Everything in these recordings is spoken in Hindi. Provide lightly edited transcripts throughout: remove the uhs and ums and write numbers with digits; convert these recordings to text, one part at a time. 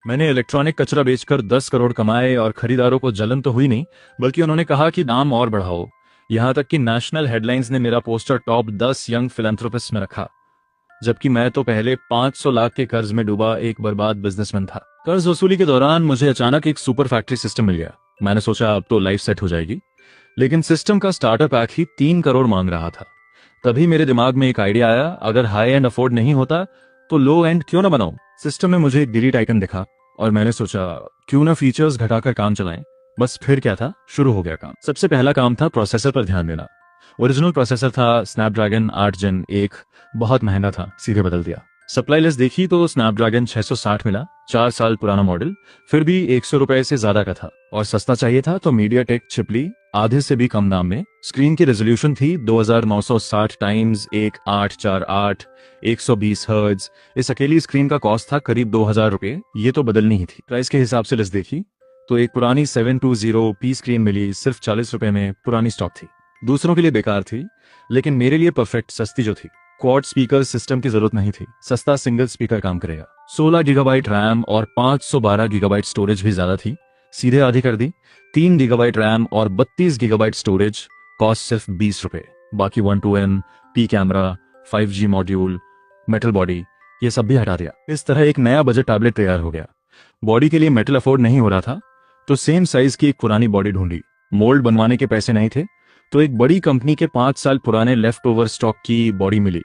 मैंने इलेक्ट्रॉनिक कचरा बेचकर 10 करोड़ कमाए और खरीदारों को जलन तो हुई नहीं, बल्कि उन्होंने कहा कि दाम और बढ़ाओ। यहाँ तक कि नेशनल हेडलाइंस ने मेरा पोस्टर टॉप 10 यंग फिलैंथ्रोपिस्ट में रखा, जबकि मैं तो पहले 500 लाख के कर्ज में डूबा एक बर्बाद बिजनेसमैन था। कर्ज वसूली के दौरान मुझे अचानक एक सुपर फैक्ट्री सिस्टम मिल गया। मैंने सोचा अब तो लाइफ सेट हो जाएगी, लेकिन सिस्टम का स्टार्टर पैक ही 3 करोड़ मांग रहा था। तभी मेरे दिमाग में एक आइडिया आया, अगर हाई एंड अफोर्ड नहीं होता तो लो एंड क्यों ना बनाऊं। सिस्टम में मुझे एक डिलीट आइकन दिखा और मैंने सोचा क्यों ना फीचर्स घटाकर काम चलाएं। बस फिर क्या था, शुरू हो गया काम। सबसे पहला काम था प्रोसेसर पर ध्यान देना। ओरिजिनल प्रोसेसर था स्नैपड्रैगन 8 Gen 1, बहुत महंगा था, सीधे बदल दिया। सप्लाई लिस्ट देखी तो स्नैपड्रैगन 660 मिला, 4 साल पुराना मॉडल, फिर भी 100 रुपए से ज्यादा का था। और सस्ता चाहिए था तो मीडियाटेक चिप ली, आधे से भी कम दाम में। स्क्रीन की रेजोल्यूशन थी 2960 x 1848, 120 हर्ट्ज। इस अकेली स्क्रीन का कॉस्ट था करीब 2000 रुपए। ये तो बदलनी ही थी। प्राइस के हिसाब से लिस्ट देखी तो एक पुरानी 720p स्क्रीन मिली, सिर्फ 40 रुपए में, पुरानी स्टॉक थी। दूसरों के लिए बेकार थी, लेकिन मेरे लिए परफेक्ट, सस्ती जो थी। क्वाड स्पीकर सिस्टम की जरूरत नहीं थी, सस्ता सिंगल स्पीकर काम करेगा। 16 गीगाबाइट रैम और 512 गीगाबाइट स्टोरेज भी ज्यादा थी, सीधे आधी कर दी। 3 गीगाबाइट रैम और 32 गीगाबाइट स्टोरेज, कॉस्ट सिर्फ 20 रुपए। बाकी 1:1 P camera, 5G module, metal body, ये सब भी हटा दिया। इस तरह एक नया बजट टैबलेट तैयार हो गया। बॉडी के लिए मेटल अफोर्ड नहीं हो रहा था तो सेम साइज की एक पुरानी बॉडी ढूंढी। मोल्ड बनवाने के पैसे नहीं थे तो एक बड़ी कंपनी के 5 साल पुराने लेफ्ट ओवर स्टॉक की बॉडी मिली,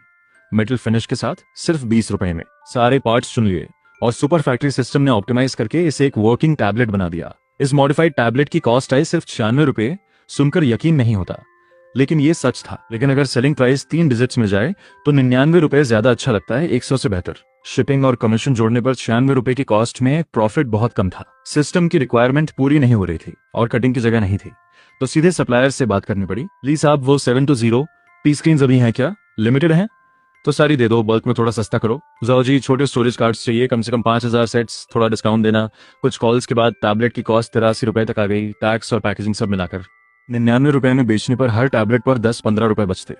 मेटल फिनिश के साथ, सिर्फ 20 रुपए में। सारे पार्ट्स चुन लिए और सुपर फैक्ट्री सिस्टम ने ऑप्टिमाइज करके इसे एक वर्किंग टैबलेट बना दिया। इस मॉडिफाइड टैबलेट की कॉस्ट आई सिर्फ 96 रुपए। सुनकर यकीन नहीं होता, लेकिन ये सच था। लेकिन अगर सेलिंग प्राइस 3 डिजिट्स में जाए तो 99 रुपए ज्यादा अच्छा लगता है 100 से बेहतर। शिपिंग और कमीशन जोड़ने पर 96 रुपए की कॉस्ट में प्रॉफिट बहुत कम था। सिस्टम की रिक्वायरमेंट पूरी नहीं हो रही थी और कटिंग की जगह नहीं थी, तो सीधे सप्लायर से बात करनी पड़ी। प्लीज आप वो 720p स्क्रीन अभी हैं क्या, लिमिटेड हैं तो सारी दे दो, बल्क में थोड़ा सस्ता करो। जाओ जी, छोटे स्टोरेज कार्ड्स चाहिए, कम से कम 5000 सेट्स, थोड़ा डिस्काउंट देना। कुछ कॉल्स के बाद टैबलेट की कॉस्ट 83 रुपए तक आ गई, टैक्स और पैकेजिंग सब मिलाकर। 99 रुपए में बेचने पर हर टैबलेट पर 10-15 रुपए बचते।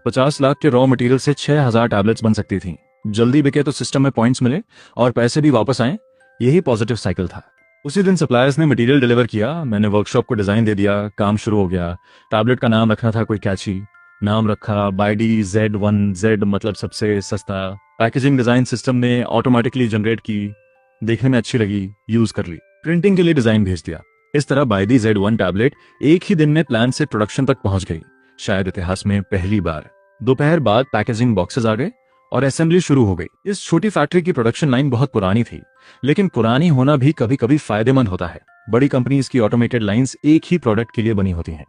50 लाख के रॉ मटेरियल से 6000 टैबलेट्स बन सकती थी। जल्दी बिके तो सिस्टम में पॉइंट्स मिले और पैसे भी वापस आए, यही पॉजिटिव साइकिल था। उसी दिन सप्लायर्स ने मटेरियल डिलीवर किया, मैंने वर्कशॉप को डिजाइन दे दिया, काम शुरू हो गया। टैबलेट का नाम रखना था कोई कैची, नाम रखा बाइडी Z1, Z मतलब सबसे सस्ता। पैकेजिंग डिजाइन सिस्टम ने ऑटोमेटिकली जनरेट की, देखने में अच्छी लगी, यूज कर ली। प्रिंटिंग के लिए डिजाइन भेज दिया। इस तरह बाइडी Z1 टैबलेट एक ही दिन में प्लान से प्रोडक्शन तक पहुंच गई, शायद इतिहास में पहली बार। दोपहर बाद पैकेजिंग बॉक्सेस आ गए और असेंबली शुरू हो गई। इस छोटी फैक्ट्री की प्रोडक्शन लाइन बहुत पुरानी थी, लेकिन पुरानी होना भी कभी कभी फायदेमंद होता है। बड़ी कंपनीज की ऑटोमेटेड लाइंस एक ही प्रोडक्ट के लिए बनी होती हैं।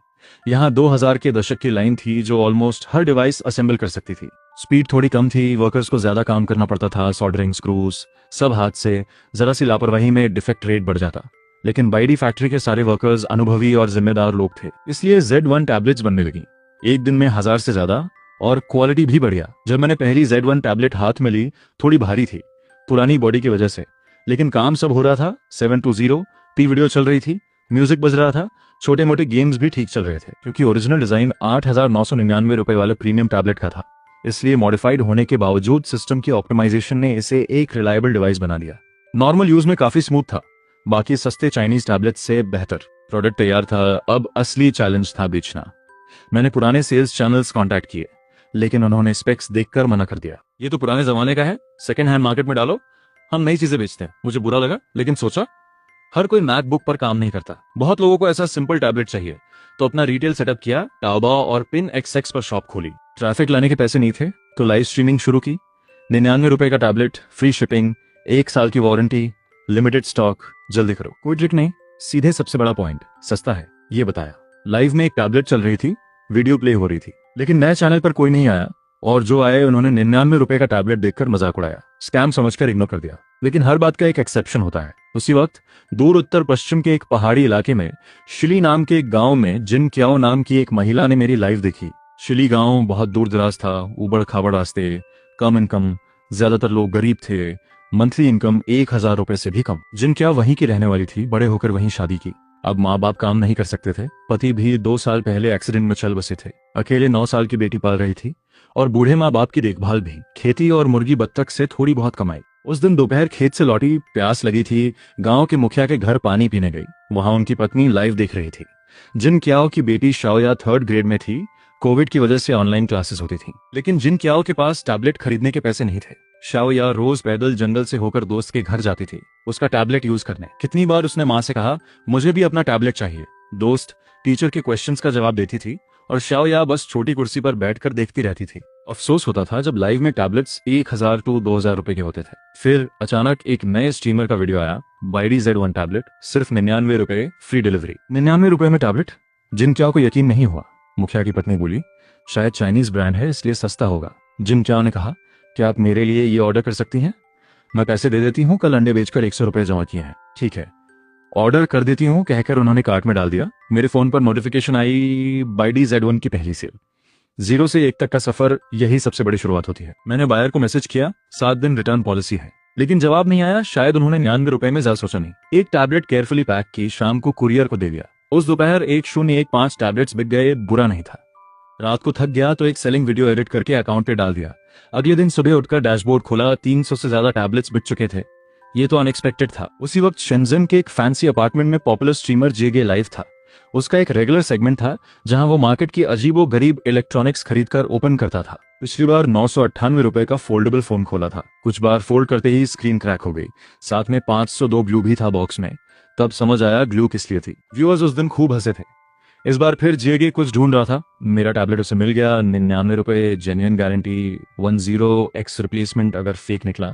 यहाँ 2000 के दशक की लाइन थी जो ऑलमोस्ट हर डिवाइस असेंबल कर सकती थी। स्पीड थोड़ी कम थी, वर्कर्स को ज्यादा काम करना पड़ता था, सोल्डरिंग, स्क्रूज, सब हाथ से। जरा सी लापरवाही में डिफेक्ट रेट बढ़ जाता। लेकिन बाइडी फैक्ट्री के सारे वर्कर्स अनुभवी और जिम्मेदार लोग थे, इसलिए Z1 टैबलेट्स बनने लगी। एक दिन में 1000 से ज्यादा, और क्वालिटी भी बढ़िया। जब मैंने पहली Z1 टैबलेट हाथ में ली, थोड़ी भारी थी पुरानी बॉडी की वजह से, लेकिन काम सब हो रहा था। 720p वीडियो चल रही थी, म्यूजिक बज रहा था, छोटे मोटे गेम्स भी ठीक चल रहे थे। क्योंकि ओरिजिनल डिजाइन 8999 रुपए वाले प्रीमियम टैबलेट का था, इसलिए मॉडिफाइड होने के बावजूद सिस्टम की ऑप्टिमाइजेशन ने इसे एक रिलायबल डिवाइस बना दिया। नॉर्मल यूज में काफी स्मूथ था, बाकी सस्ते चाइनीज टैबलेट से बेहतर। प्रोडक्ट तैयार था, अब असली चैलेंज था बेचना। मैंने पुराने सेल्स चैनल्स कॉन्टैक्ट किए, लेकिन उन्होंने स्पेक्स देखकर मना कर दिया। ये तो पुराने जमाने का है, सेकंड हैंड मार्केट में डालो, हम नई चीजें बेचते हैं। मुझे बुरा लगा, लेकिन सोचा हर कोई मैकबुक पर काम नहीं करता, बहुत लोगों को ऐसा सिंपल टैबलेट चाहिए। तो अपना रिटेल सेटअप किया, टाओबाओ और पिन XX पर शॉप खोली। ट्रैफिक लाने के पैसे नहीं थे तो लाइव स्ट्रीमिंग शुरू की। 99 रुपए का टैबलेट, फ्री शिपिंग, 1 साल की वारंटी, लिमिटेड स्टॉक, जल्दी करो। कोई ट्रिक नहीं, सीधे सबसे बड़ा पॉइंट, सस्ता है, ये बताया। लाइव में एक टैबलेट चल रही थी, वीडियो प्ले हो रही थी, लेकिन नए चैनल पर कोई नहीं आया, और जो आए उन्होंने 99 रुपए का टैबलेट देखकर मजाक उड़ाया, स्कैम समझकर इग्नोर कर दिया। लेकिन हर बात का एक एक्सेप्शन होता है। उसी वक्त दूर उत्तर पश्चिम के एक पहाड़ी इलाके में शिली नाम के एक गांव में जिन क्याओ नाम की एक महिला ने मेरी लाइव देखी। शिली गांव बहुत दूर दराज था, उबड़ खाबड़ रास्ते, कम इनकम, ज्यादातर लोग गरीब थे, मंथली इनकम 1000 रुपए से भी कम। जिन क्या वहीं की रहने वाली थी, बड़े होकर वहीं शादी की। अब माँ बाप काम नहीं कर सकते थे, पति भी 2 साल पहले एक्सीडेंट में चल बसे थे, अकेले 9 साल की बेटी पाल रही थी, और बूढ़े माँ बाप की देखभाल भी। खेती और मुर्गी बत्तख से थोड़ी बहुत कमाई। उस दिन दोपहर खेत से लौटी, प्यास लगी थी, गांव के मुखिया के घर पानी पीने गई। वहां उनकी पत्नी लाइव देख रही थी। जिन क्याओ की बेटी शाओया 3rd ग्रेड में थी। कोविड की वजह से ऑनलाइन क्लासेस होती थी, लेकिन जिन क्याओ के पास टैबलेट खरीदने के पैसे नहीं थे। शाओया रोज पैदल जंगल से होकर दोस्त के घर जाती थी उसका टैबलेट यूज करने। कितनी बार उसने माँ से कहा, मुझे भी अपना टैबलेट चाहिए। दोस्त टीचर के क्वेश्चंस का जवाब देती थी और शाओया बस छोटी कुर्सी पर बैठकर देखती रहती थी। अफसोस होता था जब लाइव में टैबलेट्स 1000 to 2000 रुपए के होते थे। फिर अचानक एक नए स्ट्रीमर का वीडियो आया, बाइडी Z1 टैबलेट, सिर्फ 99 रुपए, फ्री डिलीवरी। 99 रुपए में टैबलेट? जिन क्या को यकीन नहीं हुआ। मुखिया की पत्नी बोली, शायद चाइनीज ब्रांड है इसलिए सस्ता होगा। जिन क्या ने कहा, क्या आप मेरे लिए ये ऑर्डर कर सकती हैं? मैं पैसे दे देती हूँ, कल अंडे बेचकर 100 रुपए जमा किए हैं। ठीक है, ऑर्डर कर देती हूँ, कहकर उन्होंने कार्ट में डाल दिया। मेरे फोन पर नोटिफिकेशन आई, बाइडी Z1 की पहली सेल। 0 से 1 तक का सफर, यही सबसे बड़ी शुरुआत होती है। मैंने बायर को मैसेज किया, 7 दिन रिटर्न पॉलिसी है, लेकिन जवाब नहीं आया। शायद उन्होंने 99 रुपए में ज्यादा सोचा नहीं। एक टैबलेट केयरफुली पैक की, शाम को कुरियर को दे दिया। उस दोपहर 1015 टैबलेट्स बिक गए। बुरा नहीं था। रात को थक गया तो एक सेलिंग वीडियो एडिट करके अकाउंट पे डाल दिया। अगले दिन सुबह उठकर डैशबोर्ड खोला, 300 से ज्यादा टैबलेट्स बिक चुके थे। ये तो अनएक्सपेक्टेड था। उसी वक्त शेंजन के एक फैंसी अपार्टमेंट में पॉपुलर स्ट्रीमर जेगे लाइव था। उसका एक रेगुलर सेगमेंट था जहां वो मार्केट की अजीबो गरीब इलेक्ट्रॉनिक्स खरीदकर ओपन करता था। पिछली बार 998 रुपए का फोल्डेबल फोन खोला था। कुछ बार फोल्ड करते ही स्क्रीन क्रैक हो गई। साथ में 502 ग्लू भी था बॉक्स में। तब समझ आया ग्लू किस लिए थी। व्यूअर्स उस दिन खूब हंसे थे। इस बार फिर जेगे कुछ ढूंढ रहा था। मेरा टैबलेट उसे मिल गया, 99 रुपए, जेन्युइन गारंटी, 10x रिप्लेसमेंट अगर फेक निकला।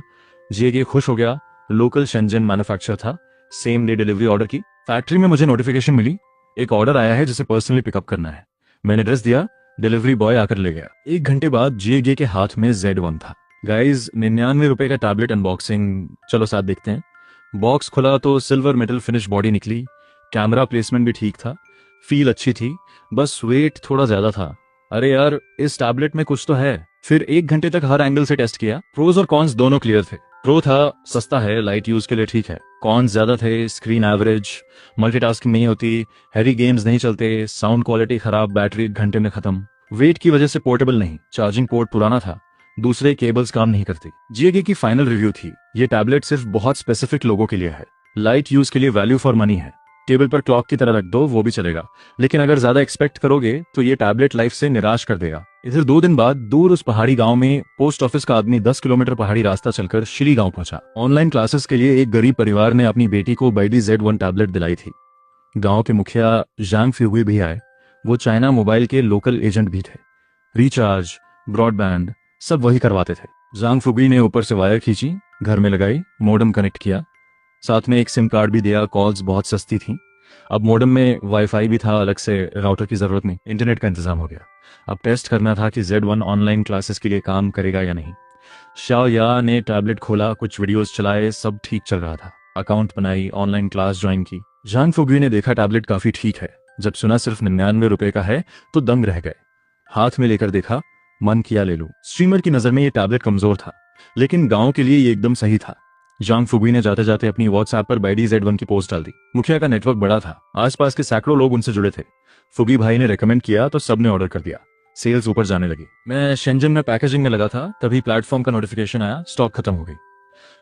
जेगे खुश हो गया। लोकल शेंजन मैन्युफैक्चरर था। सेम डे डिलीवरी ऑर्डर की। फैक्ट्री में मुझे नोटिफिकेशन मिली, एक ऑर्डर आया है जिसे पर्सनली पिकअप करना है। मैंने एड्रेस दिया, डिलीवरी बॉय आकर ले गया। 1 घंटे बाद जेगे के हाथ में Z1 था। गाइज, 99 रुपए का टैबलेट अनबॉक्सिंग, चलो साथ देखते हैं। बॉक्स खुला तो सिल्वर मेटल फिनिश बॉडी निकली। कैमरा प्लेसमेंट भी ठीक था, फील अच्छी थी, बस वेट थोड़ा ज्यादा था। अरे यार, इस टैबलेट में कुछ तो है। फिर 1 घंटे तक हर एंगल से टेस्ट किया। प्रोज और कॉन्स दोनों क्लियर थे। प्रो था, सस्ता है, लाइट यूज के लिए ठीक है। कॉन्स ज्यादा थे, स्क्रीन एवरेज, मल्टीटास्किंग नहीं होती, हैवी गेम्स नहीं चलते, साउंड क्वालिटी खराब, बैटरी 1 घंटे में खत्म। वेट की वजह से पोर्टेबल नहीं, चार्जिंग पोर्ट पुराना था, दूसरे केबल्स काम नहीं करती। जेगे की फाइनल रिव्यू थी, ये टैबलेट सिर्फ बहुत स्पेसिफिक लोगों के लिए है। लाइट यूज के लिए वैल्यू फॉर मनी है। टेबल पर क्लॉक की तरह रख दो, वो भी चलेगा, लेकिन अगर ज्यादा एक्सपेक्ट करोगे तो ये टैबलेट लाइफ से निराश कर देगा। इधर 2 दिन बाद दूर उस पहाड़ी गांव में पोस्ट ऑफिस का आदमी 10 किलोमीटर पहाड़ी रास्ता चलकर श्री गांव पहुंचा। ऑनलाइन क्लासेस के लिए एक गरीब परिवार ने अपनी बेटी को बाइडी Z1 टैबलेट दिलाई थी। गांव के मुखिया जांग फ्यूगी भी आए। वो चाइना मोबाइल के लोकल एजेंट भी थे। रिचार्ज, ब्रॉडबैंड सब वही करवाते थे। जांग फुगी ने ऊपर से वायर खींची, घर में लगाई, मॉडेम कनेक्ट किया, साथ में एक सिम कार्ड भी दिया। कॉल्स बहुत सस्ती थी। अब मॉडेम में वाईफाई भी था, अलग से राउटर की जरूरत नहीं, इंटरनेट का इंतजाम हो गया। अब टेस्ट करना था कि Z1 ऑनलाइन क्लासेस के लिए काम करेगा या नहीं। शाओया ने टैबलेट खोला, कुछ वीडियोस चलाए, सब ठीक चल रहा था। अकाउंट बनाई, ऑनलाइन क्लास ज्वाइन की। जांग फुगी ने देखा टैबलेट काफी ठीक है। जब सुना सिर्फ 99 रुपए का है तो दंग रह गए। हाथ में लेकर देखा, मन किया ले लूं। स्ट्रीमर की नजर में ये टैबलेट कमजोर था, लेकिन गांव के लिए ये एकदम सही था। जांग फुगी ने जाते जाते अपनी व्हाट्सएप पर बाइडी Z1 की पोस्ट डाल दी। मुखिया का नेटवर्क बड़ा था, आसपास के सैकड़ों लोग उनसे जुड़े थे। फुगी भाई ने रेकमेंड किया तो सबने ऑर्डर कर दिया। सेल्स ऊपर जाने लगी। मैं शेंजन में पैकेजिंग में लगा था, तभी प्लेटफॉर्म का नोटिफिकेशन आया, स्टॉक खत्म हो गई।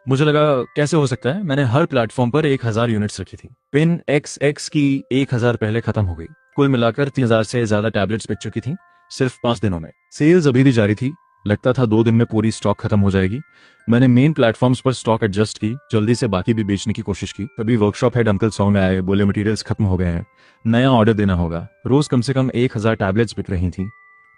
मुझे लगा कैसे हो सकता है, मैंने हर प्लेटफॉर्म पर 1000 यूनिट्स रखी थी। पिन XX की 1000 पहले खत्म हो गई। कुल मिलाकर 3000 से ज्यादा टैबलेट्स बिक चुकी थी सिर्फ 5 दिनों में। सेल्स अभी भी जारी थी, लगता था 2 दिन में पूरी स्टॉक खत्म हो जाएगी। मैंने मेन प्लेटफॉर्म्स पर स्टॉक एडजस्ट की, जल्दी से बाकी भी बेचने की कोशिश की। तभी वर्कशॉप हेड अंकल सॉन्ग आए, बोले मटेरियल्स खत्म हो गए हैं, नया ऑर्डर देना होगा। रोज कम से कम 1000 टैबलेट्स बिक रही थी,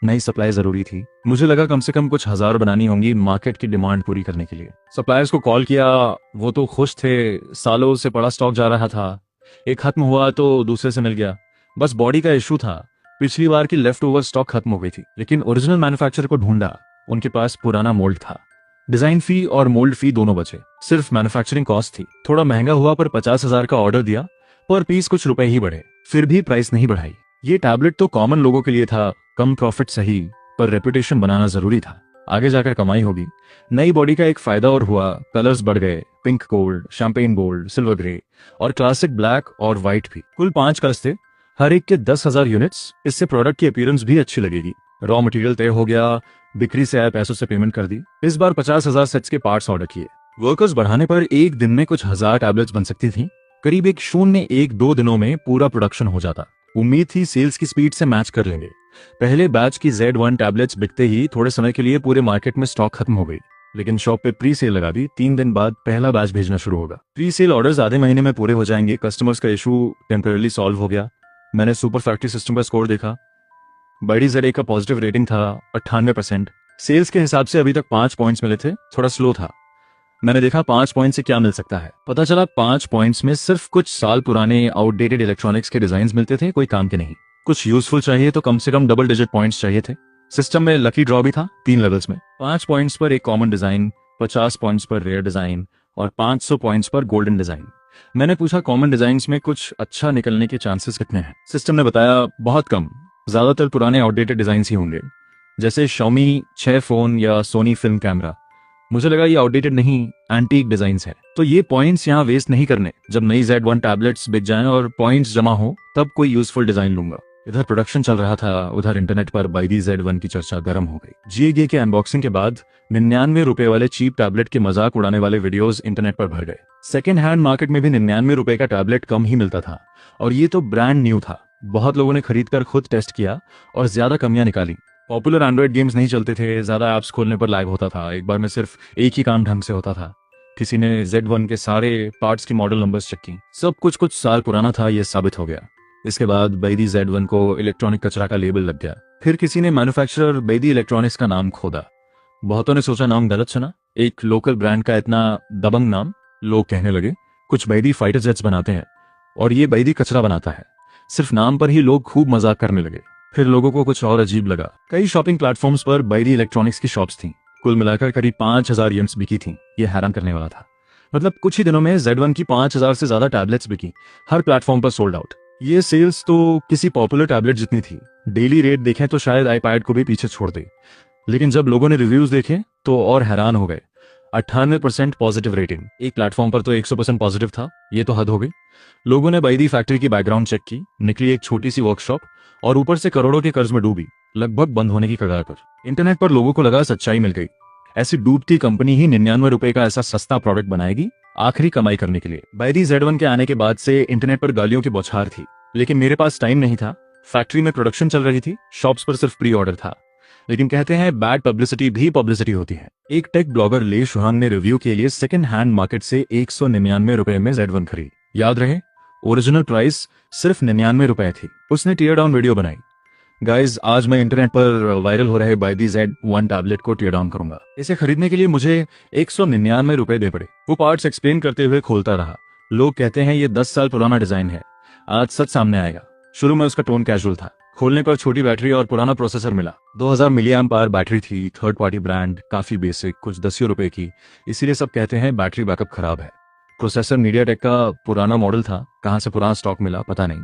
नई सप्लाई जरूरी थी। मुझे लगा कम से कम कुछ 1000 बनानी होंगी मार्केट की डिमांड पूरी करने के लिए। सप्लायर्स को कॉल किया, वो तो खुश थे, सालों से बड़ा स्टॉक जा रहा था। एक खत्म हुआ तो दूसरे से मिल गया। बस बॉडी का इशू था, पिछली बार की लेफ्ट ओवर स्टॉक खत्म हो गई थी। लेकिन ओरिजिनल मैन्युफैक्चरर को ढूंढा, उनके पास पुराना मोल्ड था। डिजाइन फी और मोल्ड फी दोनों बचे, सिर्फ मैन्युफैक्चरिंग कॉस्ट थी। थोड़ा महंगा हुआ पर 50,000 का ऑर्डर दिया, पर पीस कुछ रुपए ही बढ़े, फिर भी प्राइस नहीं बढ़ाई। ये टैबलेट तो कॉमन लोगों के लिए था, कम प्रॉफिट सही, पर रेपुटेशन बनाना जरूरी था, आगे जाकर कमाई होगी। नई बॉडी का एक फायदा और हुआ, कलर्स बढ़ गए, pink gold, champagne gold, silver grey और क्लासिक ब्लैक और व्हाइट भी। कुल 5 कलर्स थे, हर एक के 10,000 यूनिट्स। इससे प्रोडक्ट की अपीयरेंस भी अच्छी लगेगी। रॉ मटेरियल तय हो गया, बिक्री से आए पैसों से पेमेंट कर दी। इस बार 50,000 सेट्स के पार्ट्स ऑर्डर किए। वर्कर्स बढ़ाने पर एक दिन में कुछ हजार टैबलेट्स बन सकती थी। करीब 1.02 दिनों में पूरा प्रोडक्शन हो जाता। उम्मीद थी सेल्स की स्पीड से मैच कर लेंगे। पहले बैच की Z1 टैबलेट्स बिकते ही थोड़े समय के लिए पूरे मार्केट में स्टॉक खत्म हो गई, लेकिन शॉप पे प्री सेल लगा दी। 3 दिन बाद पहला बैच भेजना शुरू होगा। प्री सेल ऑर्डर्स आधे महीने में पूरे हो जाएंगे। कस्टमर्स का इशू टेम्पररी सॉल्व हो गया। मैंने सुपर फैक्ट्री सिस्टम का स्कोर देखा। BYD-Z का पॉजिटिव रेटिंग था 98%। सेल्स के हिसाब से अभी तक 5 पॉइंट्स मिले थे, थोड़ा स्लो था। मैंने देखा 5 पॉइंट से क्या मिल सकता है। पता चला 5 पॉइंट्स में सिर्फ कुछ साल पुराने आउटडेटेड इलेक्ट्रॉनिक्स के डिजाइन मिलते थे, कोई काम के नहीं। कुछ यूजफुल चाहिए तो कम से कम डबल डिजिट पॉइंट्स चाहिए थे। सिस्टम में लकी ड्रॉ भी था 3 लेवल्स में। 5 पॉइंट्स पर एक कॉमन डिजाइन, 50 पॉइंट्स पर रेयर डिजाइन और 500 पॉइंट्स पर गोल्डन डिजाइन। मैंने पूछा कॉमन डिजाइन में कुछ अच्छा निकलने के चांसेस कितने हैं। सिस्टम ने बताया बहुत कम, ज्यादातर पुराने आउटडेटेड डिजाइन ही होंगे, जैसे Xiaomi 6 फोन या सोनी फिल्म कैमरा। मुझे लगा ये आउटडेटेड नहीं, एंटीक डिजाइन्स है, तो ये पॉइंट्स यहाँ वेस्ट नहीं करने। जब नई Z1 टैबलेट्स बिक जाएं और पॉइंट्स जमा हो तब कोई यूजफुल डिजाइन लूंगा। इधर प्रोडक्शन चल रहा था, उधर इंटरनेट पर BYD-Z1 की चर्चा गर्म हो गई। GA के अनबॉक्सिंग के बाद 99 रुपए वाले चीप टैबलेट के मजाक उड़ाने वाले वीडियोस इंटरनेट पर भर गए। सेकेंड हैंड मार्केट में भी 99 रुपए का टैबलेट कम ही मिलता था, और ये तो ब्रांड न्यू था। बहुत लोगों ने खरीद कर खुद टेस्ट किया और ज्यादा कमियां निकाली। पॉपुलर एंड्रॉइड गेम्स नहीं चलते थे, ज्यादा ऐप्स खोलने पर लैग होता था, एक बार में सिर्फ एक ही काम ढंग से होता था। किसी ने Z1 के सारे पार्ट्स की मॉडल नंबर्स चेक की, सब कुछ साल पुराना था, यह साबित हो गया। इसके बाद BYD-Z1 को इलेक्ट्रॉनिक कचरा का लेबल लग गया। फिर किसी ने मैन्युफैक्चरर BYD इलेक्ट्रॉनिक्स का नाम खोदा। बहुतों ने सोचा नाम गलत सुना, एक लोकल ब्रांड का इतना दबंग नाम। लोग कहने लगे कुछ BYD फाइटर जेट्स बनाते हैं और ये BYD कचरा बनाता है। सिर्फ नाम पर ही लोग खूब मजाक करने लगे। फिर लोगों को कुछ और अजीब लगा। कई शॉपिंग प्लेटफॉर्म्स पर BYD इलेक्ट्रॉनिक्स की शॉप्स थीं। कुल मिलाकर करीब 5000 यूनिट्स बिकी थीं। यह हैरान करने वाला था। मतलब कुछ ही दिनों में Z1 की 5000 से ज्यादा टैबलेट्स बिकी, हर प्लेटफॉर्म पर सोल्ड आउट। ये सेल्स तो किसी पॉपुलर टैबलेट जितनी थी। डेली रेट देखें तो शायद iPad को भी पीछे छोड़ दे। लेकिन जब लोगों ने रिव्यूज देखे तो और हैरान हो गए। 98% पॉजिटिव रेटिंग, एक प्लेटफॉर्म पर तो 100% पॉजिटिव था। ये तो हद हो गई। लोगों ने BYD फैक्ट्री की बैकग्राउंड चेक की, निकली एक छोटी सी वर्कशॉप, और ऊपर से करोड़ों के कर्ज में डूबी, लगभग बंद होने की कगार पर। इंटरनेट पर लोगों को लगा सच्चाई मिल गई। ऐसी डूबती कंपनी ही 99 रुपए का ऐसा सस्ता प्रोडक्ट बनाएगी आखिरी कमाई करने के लिए। BYD-Z1 के आने के बाद से इंटरनेट पर गालियों की बौछार थी, लेकिन मेरे पास टाइम नहीं था। फैक्ट्री में प्रोडक्शन चल रही थी, शॉप्स पर सिर्फ प्री ऑर्डर था। लेकिन कहते हैं बैड पब्लिसिटी भी पब्लिसिटी होती है। एक टेक ब्लॉगर ले शुहान ने रिव्यू के लिए सेकंड हैंड मार्केट से 199 रुपए में Z1 खरीदी। याद रहे, ओरिजिनल प्राइस सिर्फ 99 रुपए थी। उसने टीयर डाउन वीडियो बनाई। गाइज, आज मैं इंटरनेट पर वायरल हो रहे BYD-Z1 टैबलेट को टीयर डाउन करूंगा। इसे खरीदने के लिए मुझे 199 रुपए दे पड़े। वो पार्ट्स एक्सप्लेन करते हुए खोलता रहा। लोग कहते हैं ये 10 साल पुराना डिजाइन है, आज सच सामने आएगा। शुरू में उसका टोन कैजुअल था। खोलने पर छोटी बैटरी और पुराना प्रोसेसर मिला। 2000 मिली एम्प आवर बैटरी थी, थर्ड पार्टी ब्रांड, काफी बेसिक, कुछ 10 रुपए की। इसीलिए सब कहते हैं बैटरी बैकअप खराब है। प्रोसेसर मीडियाटेक का पुराना मॉडल था, कहां से पुराना स्टॉक मिला पता नहीं।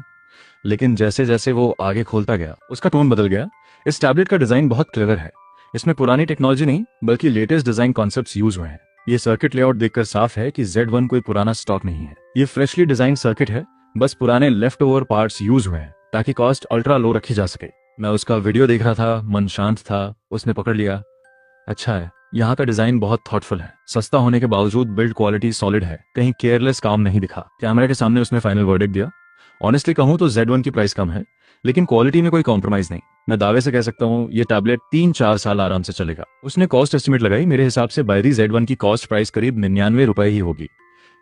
लेकिन जैसे जैसे वो आगे खोलता गया उसका टोन बदल गया। इस टैबलेट का डिजाइन बहुत क्लेवर है। इसमें पुरानी टेक्नोलॉजी नहीं बल्कि लेटेस्ट डिजाइन कॉन्सेप्ट्स यूज हुए हैं। ये सर्किट लेआउट देखकर साफ है कि Z1 कोई पुराना स्टॉक नहीं है। ये फ्रेशली डिजाइन सर्किट है, बस पुराने लेफ्ट ओवर पार्ट्स यूज हुए हैं ताकि कॉस्ट अल्ट्रा लो रखी जा सके। मैं उसका वीडियो देख रहा था, मन शांत था। उसने पकड़ लिया, अच्छा है, यहाँ का डिजाइन बहुत थॉटफुल है। सस्ता होने के बावजूद बिल्ड क्वालिटी सॉलिड है, कहीं केयरलेस काम नहीं दिखा। कैमरा के सामने उसने फाइनल वर्डिक्ट दिया। ऑनेस्टली कहूं तो Z1 की प्राइस कम है, लेकिन क्वालिटी में कोई कॉम्प्रोमाइज नहीं। मैं दावे से कह सकता हूं ये टैबलेट 3-4 साल आराम से चलेगा। उसने कॉस्ट एस्टिमेट लगाई। मेरे हिसाब से BYD-Z1 की कॉस्ट प्राइस करीब 99 रुपए ही होगी।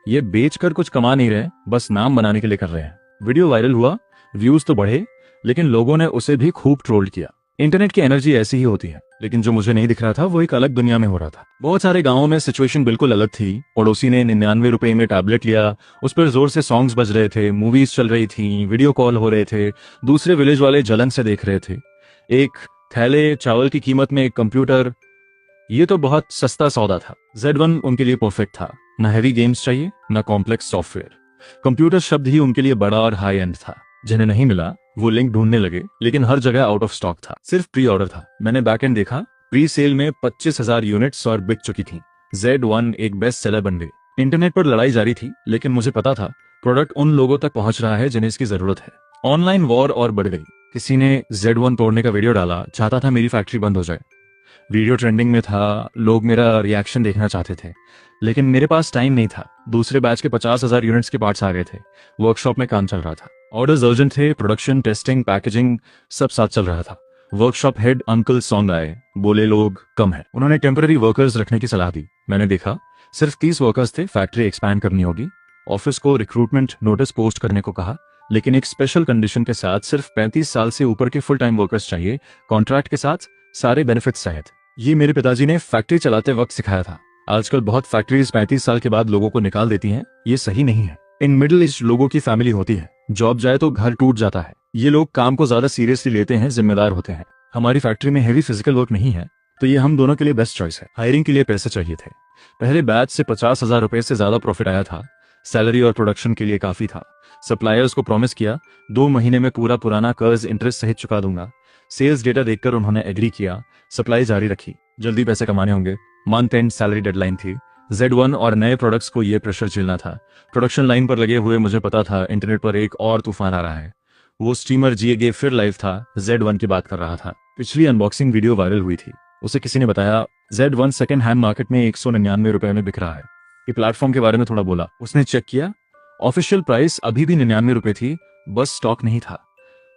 ये बेचकर कुछ कमा नहीं रहे, बस नाम बनाने के लिए कर रहे हैं। वीडियो वायरल हुआ, व्यूज तो बढ़े, लेकिन लोगों ने उसे भी खूब ट्रोल किया। इंटरनेट की एनर्जी ऐसी ही होती है। लेकिन जो मुझे नहीं दिख रहा था वो एक अलग दुनिया में हो रहा था। बहुत सारे गांवों में सिचुएशन बिल्कुल अलग थी। पड़ोसी ने 99 रुपए में टैबलेट लिया, उस पर जोर से सॉन्ग्स बज रहे थे, मूवीज चल रही थी, वीडियो कॉल हो रहे थे। दूसरे विलेज वाले जलन से देख रहे थे। एक थैले चावल की कीमत में एक कंप्यूटर, ये तो बहुत सस्ता सौदा था। Z1 उनके लिए परफेक्ट था। ना हैवी गेम्स चाहिए, ना कॉम्प्लेक्स सॉफ्टवेयर। कंप्यूटर शब्द ही उनके लिए बड़ा और हाई एंड था। जिन्हें नहीं मिला वो लिंक ढूंढने लगे, लेकिन हर जगह आउट ऑफ स्टॉक था। सिर्फ प्री ऑर्डर था। मैंने बैक एंड देखा, प्री सेल में 25,000 यूनिट्स और बिक चुकी थी। Z1 एक बेस्ट सेलर बन गई। इंटरनेट पर लड़ाई जारी थी, लेकिन मुझे पता था प्रोडक्ट उन लोगों तक पहुंच रहा है जिन्हें इसकी जरूरत है। ऑनलाइन वॉर और बढ़ गई। किसी ने Z1 तोड़ने का वीडियो डाला, चाहता था मेरी फैक्ट्री बंद हो जाए। वीडियो ट्रेंडिंग में था, लोग मेरा रिएक्शन देखना चाहते थे, लेकिन मेरे पास टाइम नहीं था। दूसरे बैच के 50,000 यूनिट्स के पार्ट्स आ गए थे। वर्कशॉप में काम चल रहा था, ऑर्डर्स अर्जेंट थे, प्रोडक्शन, टेस्टिंग, पैकेजिंग सब साथ चल रहा था। वर्कशॉप हेड अंकल सॉन्ग आए, बोले लोग कम है। उन्होंने टेम्पररी वर्कर्स रखने की सलाह दी। मैंने देखा सिर्फ 30 वर्कर्स थे। फैक्ट्री एक्सपैंड करनी होगी। ऑफिस को रिक्रूटमेंट नोटिस पोस्ट करने को कहा, लेकिन एक स्पेशल कंडीशन के साथ सिर्फ 35 साल से ऊपर के फुल टाइम वर्कर्स चाहिए, कॉन्ट्रैक्ट के साथ, सारे बेनिफिट्स सहित। ये मेरे पिताजी ने फैक्ट्री चलाते वक्त सिखाया था। आजकल बहुत फैक्ट्रीज 35 साल के बाद लोगों को निकाल देती हैं, ये सही नहीं है। इन मिडिल एज लोगों की फैमिली होती है, जॉब जाए तो घर टूट जाता है। ये लोग काम को ज्यादा सीरियसली लेते हैं, जिम्मेदार होते हैं। हमारी फैक्ट्री में हेवी फिजिकल वर्क नहीं है, तो ये हम दोनों के लिए बेस्ट चॉइस है। हायरिंग के लिए पैसे चाहिए थे। पहले बैच से 50,000 रुपए से ज्यादा प्रॉफिट आया था। सैलरी और प्रोडक्शन के लिए काफी था। सप्लायर्स को प्रॉमिस किया 2 महीने में पूरा पुराना कर्ज इंटरेस्ट सहित चुका दूंगा। सेल्स डेटा देखकर उन्होंने एग्री किया। सप्लाई जारी रखी। जल्दी पैसे कमाने होंगे। मंथ एंड सैलरी डेडलाइन थी। Z1 और नए प्रोडक्ट्स को ये प्रेशर झेलना था। प्रोडक्शन लाइन पर लगे हुए मुझे पता था इंटरनेट पर एक और तूफान आ रहा है। वो स्टीमर GA फिर लाइव था। Z1 की बात कर रहा था। पिछली अनबॉक्सिंग वीडियो वायरल हुई थी। उसे किसी ने बताया Z1 सेकेंड हैंड मार्केट में 199 रुपए में बिक रहा है। ये प्लेटफॉर्म के बारे में थोड़ा बोला। उसने चेक किया, ऑफिशियल प्राइस अभी भी 99 रुपए थी, बस स्टॉक नहीं था।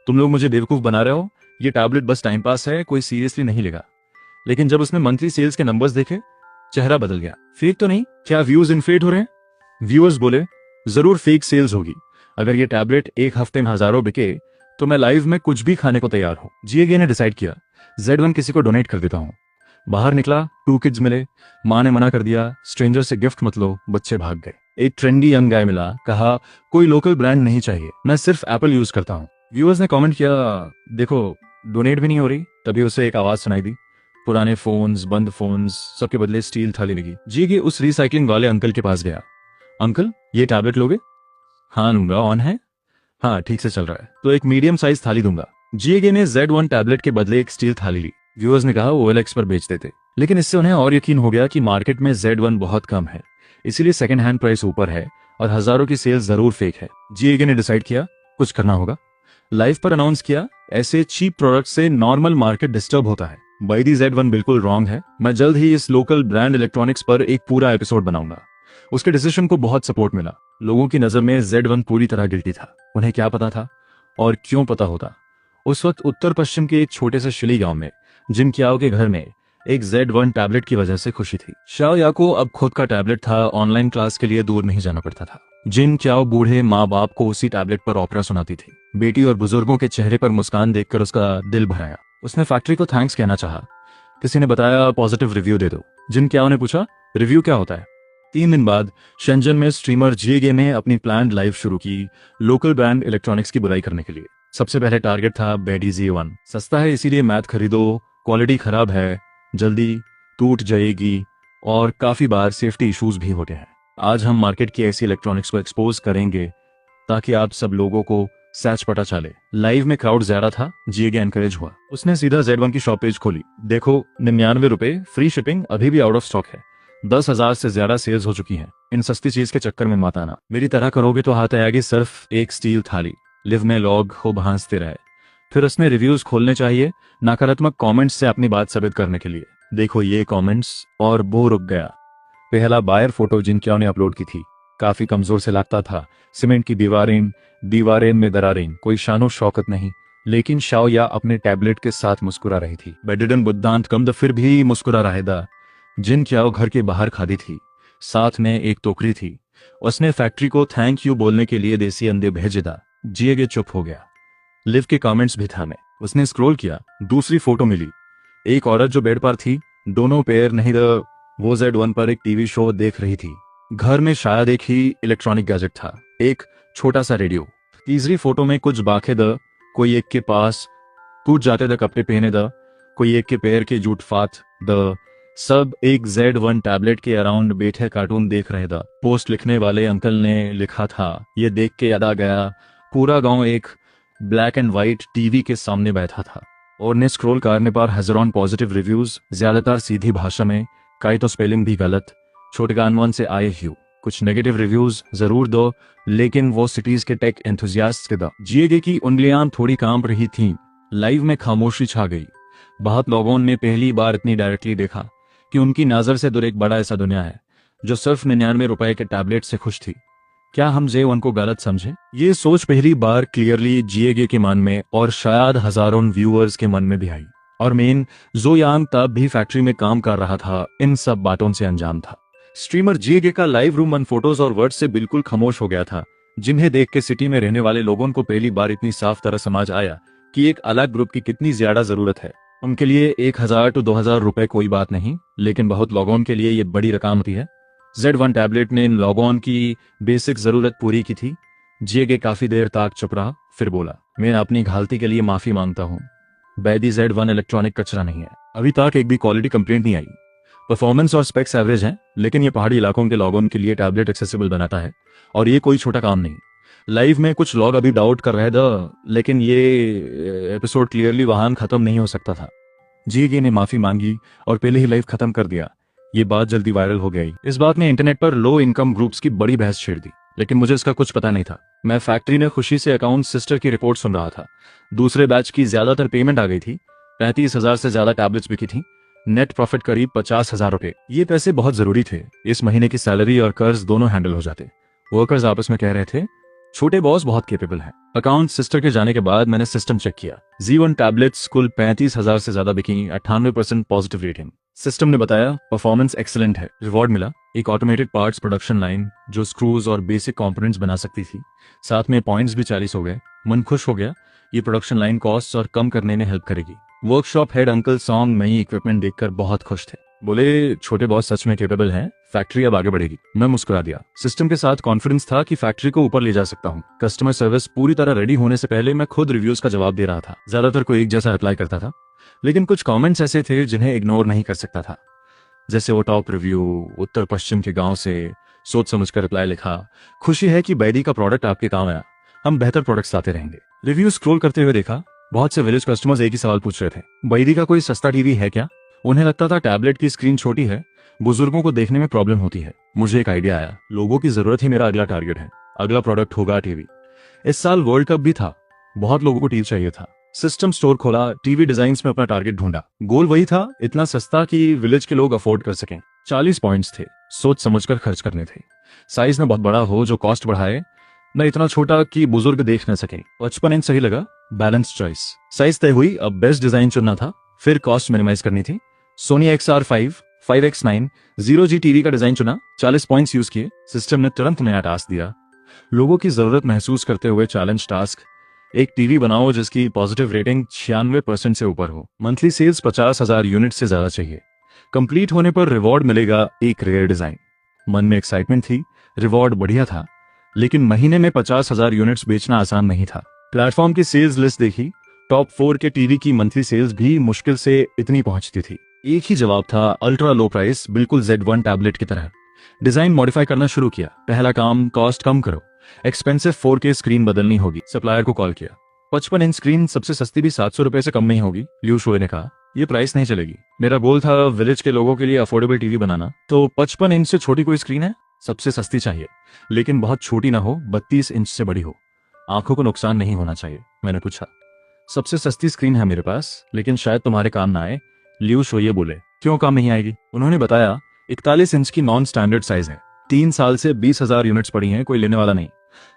तुम लोग मुझे बेवकूफ बना रहे हो, ये टैबलेट बस टाइम पास है, कोई सीरियसली नहीं लेगा। लेकिन जब उसने मंथली सेल्स के नंबर्स देखे, चेहरा बदल गया। फेक तो नहीं? क्या व्यूज इन्फ्लेट हो रहे हैं? व्यूअर्स बोले जरूर फेक सेल्स होगी। अगर ये टैबलेट एक हफ्ते में हजारों बिके तो मैं लाइव में कुछ भी खाने को तैयार हूं। GA ने डिसाइड किया Z1 किसी को डोनेट कर देता हूं। बाहर निकला, 2 किड्स मिले। माँ ने मना कर दिया, स्ट्रेंजर से गिफ्ट मत लो, बच्चे भाग गए। एक ट्रेंडी यंग गाय मिला, कहा कोई लोकल ब्रांड नहीं चाहिए, मैं सिर्फ एप्पल यूज करता हूँ। व्यूअर्स ने कमेंट किया देखो डोनेट भी नहीं हो रही। तभी उसे एक आवाज सुनाई दी, पुराने फोन्स, बंद फोन्स, सबके बदले स्टील थाली लगी। GA उस रिसाइकलिंग वाले अंकल के पास गया। अंकल ये टैबलेट लोगे? हाँ लूंगा। ऑन है? हाँ ठीक से चल रहा है, तो एक मीडियम साइज थाली दूंगा। GA ने Z1 टैबलेट के बदले एक स्टील थाली ली। व्यूअर्स ने कहा OLX पर बेच देते, लेकिन इससे उन्हें और यकीन हो गया कि मार्केट में Z1 बहुत कम है, इसीलिए सेकंड हैंड प्राइस ऊपर है और हजारों की सेल्स जरूर फेक है। GA ने डिसाइड किया कुछ करना होगा। लाइव पर अनाउंस किया ऐसे चीप प्रोडक्ट से नॉर्मल मार्केट डिस्टर्ब होता है। बाय दी Z1 बिल्कुल रॉन्ग है। मैं जल्द ही इस लोकल ब्रांड इलेक्ट्रॉनिक्स पर एक पूरा एपिसोड बनाऊंगा। उसके डिसीजन को बहुत सपोर्ट मिला। लोगों की नजर में Z1 पूरी तरह गिल्टी था। उन्हें क्या पता था और क्यों पता होता? उस वक्त उत्तर पश्चिम के एक छोटे से शिली गांव में जिन क्याओ के घर में एक Z1 टैबलेट की वजह से खुशी थी। शाओया को अब खुद का टैबलेट था, ऑनलाइन क्लास के लिए दूर नहीं जाना पड़ता था। जिन क्याओ बूढ़े माँ बाप को उसी टैबलेट पर ऑपरा सुनाती थी। बेटी और बुजुर्गों के चेहरे पर मुस्कान देखकर उसका दिल भर आया। उसने फैक्ट्री को थैंक्स कहना चाहा। किसी ने बताया पॉजिटिव रिव्यू दे दो। जिन क्याओ ने पूछा रिव्यू क्या होता है? 3 दिन बाद शेंजन में स्ट्रीमर GA ने अपनी प्लान लाइव शुरू की लोकल ब्रांड इलेक्ट्रॉनिक्स की बुराई करने के लिए। सबसे पहले टारगेट था बेडी Z1। सस्ता है इसीलिए मैथ खरीदो, क्वालिटी खराब है, जल्दी टूट जाएगी और काफी बार सेफ्टी इश्यूज भी होते हैं। आज हम मार्केट की ऐसी इलेक्ट्रॉनिक्स को एक्सपोज करेंगे ताकि आप सब लोगों को सच पता चले। लाइव में क्राउड ज्यादा था। GA एनकरेज हुआ। उसने सीधा Z1 की शॉप पेज खोली। देखो 99 रुपए, फ्री शिपिंग, अभी भी आउट ऑफ स्टॉक है। 10,000 से ज्यादा सेल्स हो चुकी हैं। इन सस्ती चीज के चक्कर में मत आना। मेरी तरह करोगे तो हाथ आएगी सिर्फ एक स्टील थाली। लिव में लॉग खूब हंसते रहे। फिर उसने रिव्यूज खोलने चाहिए नकारात्मक कमेंट्स से अपनी बात साबित करने के लिए। देखो ये कमेंट्स, और वो रुक गया। पहला बायर फोटो जिन क्याओ ने अपलोड की थी। काफी कमजोर से लगता था। सीमेंट की दीवारें में दरारें, कोई शानो शौकत नहीं। लेकिन शाओया अपने टैबलेट के साथ मुस्कुरा रही थी। बेडिडन बुद्धांत कम द फिर भी मुस्कुरा रहेदा। जिन क्याओ घर के बाहर खादी थी, साथ में एक टोकरी थी। उसने फैक्ट्री को थैंक यू बोलने के लिए देसी अंडे भेजे दा। GA चुप हो गया। लिव के कमेंट्स भी थामे। उसने स्क्रॉल किया, दूसरी फोटो मिली। एक औरत जो बेड पर थी, दोनों पैर नहीं द वो Z1 पर एक टीवी शो देख रही थी। घर में शायद एक ही इलेक्ट्रॉनिक गैजेट था, एक छोटा सा रेडियो। तीसरी फोटो में कुछ बाखे द, कोई एक के पास टूट जाते द कपड़े पहने द, कोई एक के पैर के जूट फात द, सब एक Z1 टैबलेट के अराउंड बैठे कार्टून देख रहे द। पोस्ट लिखने वाले अंकल ने लिखा था, ये देख के याद आ गया पूरा गांव एक ब्लैक एंड व्हाइट टीवी के सामने बैठा था। और ने स्क्रॉल करने पर हजारों पॉजिटिव रिव्यूज, ज्यादातर सीधी भाषा में, कई तो स्पेलिंग भी गलत। छोटे गानवन से आए हूँ। कुछ नेगेटिव रिव्यूज जरूर दो, लेकिन वो सिटीज के टेक एंथुजियास्ट के द। GA की उंगलियां थोड़ी कांप रही थीं। लाइव में खामोशी छा गई। बहुत लोगों ने पहली बार इतनी डायरेक्टली देखा कि उनकी नजर से दूर एक बड़ा ऐसा दुनिया है जो सिर्फ 99 रुपए के टैबलेट से खुश थी। क्या हम J1 को गलत समझे? ये सोच पहली बार क्लियरली जिएगे के मन में और शायद हजारों व्यूअर्स के मन में भी आई। और मेन जोयांग तब भी फैक्ट्री में काम कर रहा था, इन सब बातों से अनजान था। स्ट्रीमर जिएगे का लाइव रूम उन फोटोज और वर्ड्स से बिल्कुल खामोश हो गया था, जिन्हें देख के सिटी में रहने वाले लोगों को पहली बार इतनी साफ तरह समझ आया कि एक अलग ग्रुप की कितनी ज्यादा जरूरत है। उनके लिए 1000 to 2000 रुपए कोई बात नहीं, लेकिन बहुत लोगों के लिए ये बड़ी रकम होती है। Z1 टैबलेट ने इन लोगों की बेसिक जरूरत पूरी की थी। जेगे काफी देर तक चुप रहा, फिर बोला, मैं अपनी गलती के लिए माफी मांगता हूँ। बैदी Z1 इलेक्ट्रॉनिक कचरा नहीं है। अभी तक एक भी क्वालिटी कंप्लेंट नहीं आई। परफॉर्मेंस और स्पेक्स एवरेज हैं, लेकिन ये पहाड़ी इलाकों के लोगों के लिए टैबलेट एक्सेसिबल बनाता है और ये कोई छोटा काम नहीं। लाइव में कुछ लोग अभी डाउट कर रहे थे, लेकिन ये एपिसोड क्लियरली वहां खत्म नहीं हो सकता था। जेगे ने माफी मांगी और पहले ही लाइव खत्म कर दिया। ये बात जल्दी वायरल हो गई। इस बात ने इंटरनेट पर लो इनकम ग्रुप्स की बड़ी बहस छेड़ दी, लेकिन मुझे इसका कुछ पता नहीं था। मैं फैक्ट्री में खुशी से अकाउंट सिस्टर की रिपोर्ट सुन रहा था। दूसरे बैच की ज्यादातर पेमेंट आ गई थी। 35,000 से ज्यादा टैबलेट्स बिकी थी। नेट प्रॉफिट करीब 50,000 रुपए। ये पैसे बहुत जरूरी थे। इस महीने की सैलरी और कर्ज दोनों हैंडल हो जाते। वर्कर्स आपस में कह रहे थे, छोटे बॉस बहुत कैपेबल है। अकाउंट सिस्टर के जाने के बाद मैंने सिस्टम चेक किया। Z1 टैबलेट्स कुल 35,000 से ज्यादा बिकी, 98% पॉजिटिव रेटिंग। सिस्टम ने बताया परफॉर्मेंस एक्सीलेंट है। रिवॉर्ड मिला, एक ऑटोमेटेड पार्ट्स प्रोडक्शन लाइन जो स्क्रूज और बेसिक कंपोनेंट्स बना सकती थी। साथ में पॉइंट्स भी 40 हो गए। मन खुश हो गया। ये प्रोडक्शन लाइन कॉस्ट और कम करने में हेल्प करेगी। वर्कशॉप हेड अंकल सॉन्ग नई इक्विपमेंट देखकर बहुत खुश थे। बोले, छोटे बॉस सच में कैपेबल हैं, फैक्ट्री अब आगे बढ़ेगी। मैं मुस्कुरा दिया। सिस्टम के साथ कॉन्फिडेंस था कि फैक्ट्री को ऊपर ले जा सकता हूँ। कस्टमर सर्विस पूरी तरह रेडी होने से पहले मैं खुद रिव्यूज का जवाब दे रहा था। ज्यादातर को एक जैसा अप्लाई करता था, लेकिन कुछ कमेंट्स ऐसे थे जिन्हें इग्नोर नहीं कर सकता था। जैसे वो टॉप रिव्यू, उत्तर पश्चिम के गांव से, सोच समझकर रिप्लाई लिखा, खुशी है कि बैदी का प्रोडक्ट आपके काम आया, हम बेहतर प्रोडक्ट्स लाते रहेंगे। रिव्यू स्क्रॉल करते हुए देखा, बहुत से विलेज कस्टमर्स एक ही सवाल पूछ रहे थे, बैदी का कोई सस्ता टीवी है क्या? उन्हें लगता था टैबलेट की स्क्रीन छोटी है, बुजुर्गों को देखने में प्रॉब्लम होती है। मुझे एक आइडिया आया, लोगों की जरूरत ही मेरा अगला टारगेट है। अगला प्रोडक्ट होगा टीवी। इस साल वर्ल्ड कप भी था, बहुत लोगों को टीवी चाहिए था। सिस्टम स्टोर खोला, टीवी डिजाइन्स में अपना टारगेट ढूंढा। गोल वही था, इतना सस्ता कि विलेज के लोग अफोर्ड कर सकें। 40 पॉइंट्स थे, सोच समझकर खर्च करने थे। साइज में बहुत बड़ा हो जो कॉस्ट बढ़ाए, न इतना छोटा कि बुजुर्ग देख न सके। 55 इंच सही लगा, बैलेंस चॉइस। साइज तय हुई, अब बेस्ट डिजाइन चुनना था, फिर कॉस्ट मिनिमाइज करनी थी। Soni XR5 5x9 0G TV का डिजाइन चुना, 40 पॉइंट्स यूज किए। सिस्टम ने तुरंत नया टास्क दिया, लोगों की जरूरत महसूस करते हुए चैलेंज टास्क, एक टीवी बनाओ जिसकी पॉजिटिव रेटिंग 96% से ऊपर हो। मंथली सेल्स 50,000 यूनिट से ज्यादा चाहिए। कंप्लीट होने पर रिवॉर्ड मिलेगा, एक रेयर डिजाइन। मन में एक्साइटमेंट थी, रिवॉर्ड बढ़िया था, लेकिन महीने में 50,000 यूनिट्स बेचना आसान नहीं था। प्लेटफॉर्म की सेल्स लिस्ट देखी, टॉप 4 के टीवी की मंथली सेल्स भी मुश्किल से इतनी पहुंचती थी। एक ही जवाब था, अल्ट्रा लो प्राइस, बिल्कुल Z1 टैबलेट की तरह। डिजाइन मॉडिफाई करना शुरू किया। पहला काम, कॉस्ट कम करो, एक्सपेंसिव 4K स्क्रीन बदलनी होगी। सप्लायर को कॉल किया, 55 इंच स्क्रीन सबसे सस्ती भी 700 रुपए से कम नहीं होगी। लियू शोए ने कहा, ये प्राइस नहीं चलेगी। मेरा गोल था विलेज के लोगों के लिए अफोर्डेबल टीवी बनाना, तो 55 इंच से छोटी कोई स्क्रीन है, सबसे सस्ती चाहिए, लेकिन बहुत छोटी ना हो, 32 इंच से बड़ी हो, आंखों को नुकसान नहीं होना चाहिए। मैंने पूछा, सबसे सस्ती स्क्रीन है मेरे पास, लेकिन शायद तुम्हारे काम ना आए। लियू शोये बोले, क्यों काम नहीं आएगी? उन्होंने बताया, 41 इंच की नॉन स्टैंडर्ड साइज है, 3 साल से 20,000 यूनिट्स पड़ी हैं, कोई लेने वाला नहीं।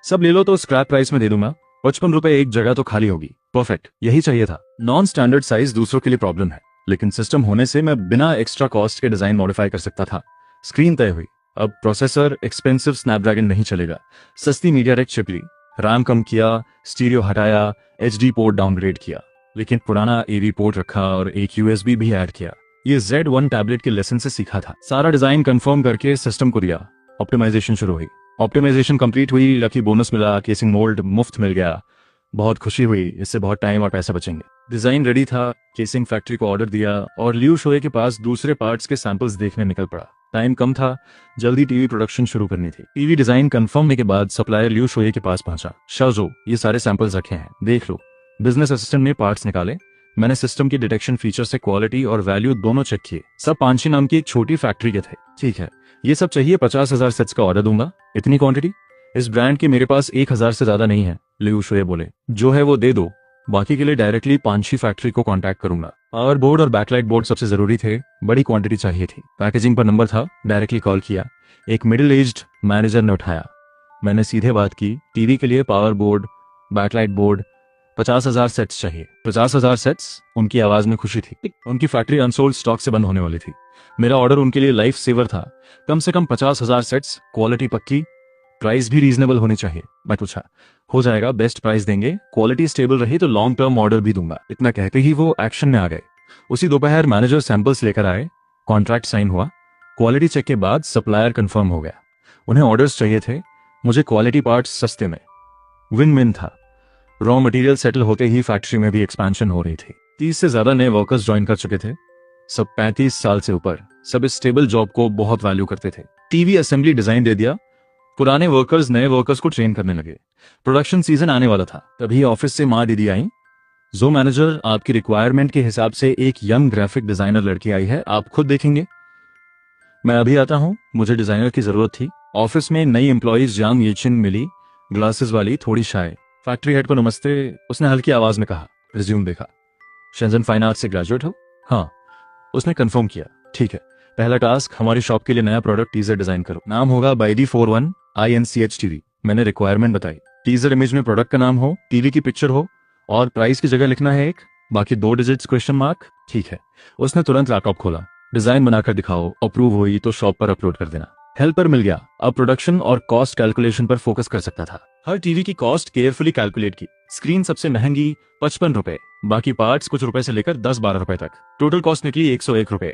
सब ले लो तो स्क्रैप प्राइस में दे दूंगा, 55 रुपए एक जगह तो खाली होगी। परफेक्ट, यही चाहिए था। नॉन स्टैंडर्ड साइज दूसरों के लिए प्रॉब्लम है, लेकिन सिस्टम होने से मैं बिना एक्स्ट्रा कॉस्ट के डिजाइन मॉडिफाई कर सकता था। स्क्रीन तय हुई। अब प्रोसेसर एक्सपेंसिव स्नैपड्रैगन नहीं चलेगा, सस्ती मीडियाटेक चिप ली, रैम कम किया, स्टीरियो हटाया, HD पोर्ट डाउनग्रेड किया, लेकिन पुराना AV पोर्ट रखा और एक USB भी ऐड किया। ये Z1 टैबलेट के लेसन से सीखा था। सारा डिजाइन कंफर्म करके सिस्टम को दिया, ऑप्टिमाइजेशन शुरू हुई। ऑप्टिमाइजेशन कंप्लीट हुई, लकी बोनस मिला, केसिंग मोल्ड मुफ्त मिल गया। बहुत खुशी हुई, इससे बहुत टाइम और पैसा बचेंगे। डिजाइन रेडी था, केसिंग फैक्ट्री को ऑर्डर दिया और लियू शोए के पास दूसरे पार्ट्स के सैंपल्स देखने निकल पड़ा। टाइम कम था, जल्दी टीवी प्रोडक्शन शुरू करनी थी। टीवी डिजाइन कंफर्म होने के बाद सप्लायर लियू शोए के पास पहुंचा। शाजो, ये सारे सैंपल्स रखे हैं, देख लो। बिजनेस असिस्टेंट ने पार्ट्स निकाले। मैंने सिस्टम की डिटेक्शन फीचर से क्वालिटी और वैल्यू दोनों चेक किए। सब पांची नाम की एक छोटी फैक्ट्री के थे। ठीक है, ये सब चाहिए, 50,000 सेट्स का ऑर्डर दूंगा। इतनी क्वांटिटी? इस ब्रांड की मेरे पास 1000 से ज्यादा नहीं है, लियू शोए बोले। जो है वो दे दो, बाकी के लिए डायरेक्टली पांची फैक्ट्री को कांटेक्ट करूंगा। पावर बोर्ड और बैकलाइट बोर्ड सबसे जरूरी थे, बड़ी क्वांटिटी चाहिए थी। पैकेजिंग पर नंबर था, डायरेक्टली कॉल किया। एक मिडिल एज्ड मैनेजर ने उठाया। मैंने सीधे बात की, टीवी के लिए power board, backlight board, 50,000 sets चाहिए। 50,000 सेट्स? उनकी आवाज में खुशी थी। उनकी फैक्ट्री अनसोल्ड स्टॉक से बंद होने वाली थी। मेरा ऑर्डर उनके लिए लाइफ सेवर था। कम से कम 50,000 सेट्स, क्वालिटी पक्की, प्राइस भी रीजनेबल होनी चाहिए। मैं पूछा, हो जाएगा, बेस्ट प्राइस देंगे, क्वालिटी स्टेबल रही तो लॉन्ग टर्म ऑर्डर भी दूंगा। इतना कहते ही वो एक्शन में आ गए। उसी दोपहर मैनेजर सैंपल्स लेकर आए, कॉन्ट्रैक्ट साइन हुआ। क्वालिटी चेक के बाद सप्लायर कंफर्म हो गया। उन्हें ऑर्डर्स चाहिए थे, मुझे क्वालिटी पार्ट्स सस्ते में। विन विन था। रॉ मटेरियल सेटल होते ही फैक्ट्री में भी एक्सपेंशन हो रही थी। 30 से ज्यादा नए वर्कर्स ज्वाइन कर चुके थे, सब 35 साल से ऊपर। सब इस स्टेबल जॉब को बहुत वैल्यू करते थे। टीवी असेंबली डिजाइन दे दिया, पुराने वर्कर्स नए वर्कर्स को ट्रेन करने लगे। प्रोडक्शन सीजन आने वाला था, तभी ऑफिस से माँ दीदी आई। जो मैनेजर, आपकी रिक्वायरमेंट के हिसाब से एक यंग ग्राफिक डिजाइनर लड़की आई है, आप खुद देखेंगे। मैं अभी आता हूँ, मुझे डिजाइनर की जरूरत थी। ऑफिस में नई एम्प्लॉइज जांग येचिन मिली, ग्लासेस वाली, थोड़ी शाय। फैक्ट्री हेड को नमस्ते, उसने हल्की आवाज में कहा। रिज्यूम देखा। शेंजन फाइन आर्ट से ग्रेजुएट हो? हाँ। उसने कंफर्म किया। ठीक है, पहला टास्क, हमारी शॉप के लिए नया प्रोडक्ट टीजर डिजाइन करो। नाम होगा बाइडी 41 INCH टीवी। मैंने रिक्वायरमेंट बताई। टीजर इमेज में प्रोडक्ट का नाम हो, टीवी की पिक्चर हो और प्राइस की जगह लिखना है एक, बाकी 2 डिजिट्स क्वेश्चन मार्क। ठीक है। उसने तुरंत लैपटॉप खोला। डिजाइन बनाकर दिखाओ, अप्रूव हुई तो शॉप पर अपलोड कर देना। हेल्पर मिल गया। अब प्रोडक्शन और कॉस्ट कैलकुलेशन पर फोकस कर सकता था। हर टीवी की कॉस्ट केयरफुली कैलकुलेट की। स्क्रीन सबसे महंगी 55 रुपए, बाकी पार्ट्स कुछ रुपए से लेकर 10-12 रुपए तक। टोटल कॉस्ट निकली 101 रुपए।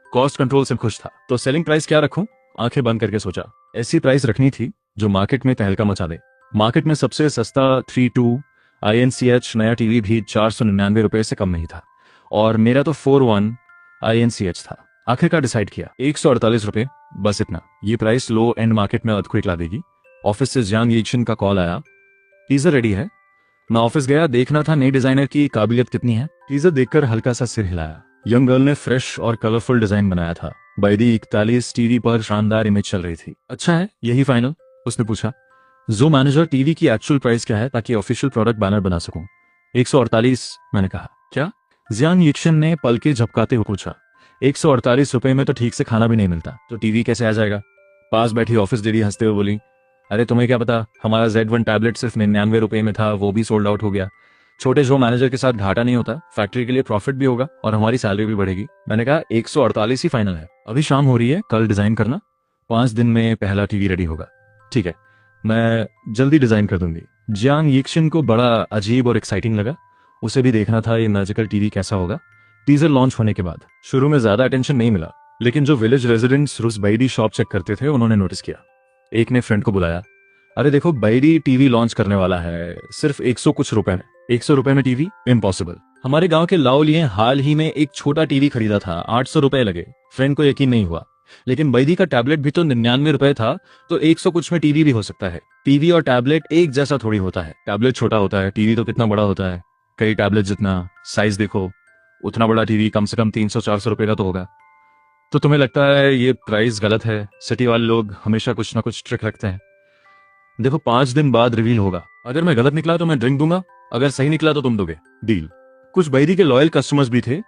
कॉस्ट कंट्रोल से खुश था। तो सेलिंग प्राइस क्या रखूं? आंखें बंद करके सोचा, ऐसी प्राइस रखनी थी जो मार्केट में तहलका मचा दे। मार्केट में सबसे सस्ता 32 INCH नया टीवी भी 499 रुपए से कम नहीं था, और मेरा तो 41 INCH था। आखिरकार डिसाइड किया, 148 रुपए, बस इतना। ये प्राइस लो एंड मार्केट में अर्थक्वेक ला देगी। ऑफिस से जांग येचिन का कॉल आया, टीजर रेडी है। मैं ऑफिस गया, देखना था नई डिजाइनर की काबिलियत कितनी है। टीजर देखकर हल्का सा सिर हिलाया। यंग गर्ल ने फ्रेश और कलरफुल डिजाइन बनाया था। बाइडी 41 टीवी पर शानदार इमेज चल रही थी। अच्छा है, यही फाइनल? उसने पूछा। जो मैनेजर, टीवी की एक्चुअल प्राइस क्या है ताकि ऑफिशियल प्रोडक्ट बैनर बना सकूं? 148, मैंने कहा। क्या? जियांग यिक्शन ने पलके झपकाते हुए पूछा। 148 रुपए में तो ठीक से खाना भी नहीं मिलता, तो टीवी कैसे आ जाएगा? पास बैठी ऑफिस दीदी हंसते हुए बोली, अरे तुम्हें क्या पता, हमारा Z1 टैबलेट सिर्फ 99 रुपए में था, वो भी सोल्ड आउट हो गया। छोटे जो मैनेजर के साथ घाटा नहीं होता, फैक्ट्री के लिए प्रॉफिट भी होगा और हमारी सैलरी भी बढ़ेगी। मैंने कहा 148 ही फाइनल है। अभी शाम हो रही है, कल डिजाइन करना, 5 दिन में पहला टीवी रेडी होगा। ठीक है, मैं जल्दी डिजाइन कर दूंगी। जियांग यिक्शन को बड़ा अजीब और एक्साइटिंग लगा। उसे भी देखना था ये मैजिकल टीवी कैसा होगा। टीजर लॉन्च होने के बाद शुरू में ज्यादा अटेंशन नहीं मिला, लेकिन जो विलेज रेजिडेंट्स रोज बाइडी शॉप चेक करते थे उन्होंने नोटिस किया। एक ने फ्रेंड को बुलाया, अरे देखो बाइडी टीवी लॉन्च करने वाला है, सिर्फ 100 कुछ रुपए में। 100 रुपए में टीवी? इम्पॉसिबल। हमारे गांव के लाओ लिए हाल ही में एक छोटा टीवी खरीदा था, 800 रुपए लगे। फ्रेंड को यकीन नहीं हुआ, लेकिन बाइडी का टैबलेट भी तो 99 रुपए था, तो 100 कुछ में टीवी भी हो सकता है। टीवी और टैबलेट एक जैसा थोड़ी होता है। टैबलेट छोटा होता है, टीवी तो कितना बड़ा होता है, कई टैबलेट जितना। साइज देखो, उतना बड़ा टीवी कम से कम 300-400 रुपए का तो होगा। तो तुम्हें लगता है ये प्राइस गलत है? सिटी वाले लोग हमेशा कुछ ना कुछ ट्रिक रखते हैं। देखो 5 दिन बाद रिवील होगा। अगर मैं गलत निकला तो मैं ड्रिंक दूंगा, अगर सही निकला तो तुम दोगे। डील। कुछ बाइडी के लॉयल कस्टमर्स भी थे,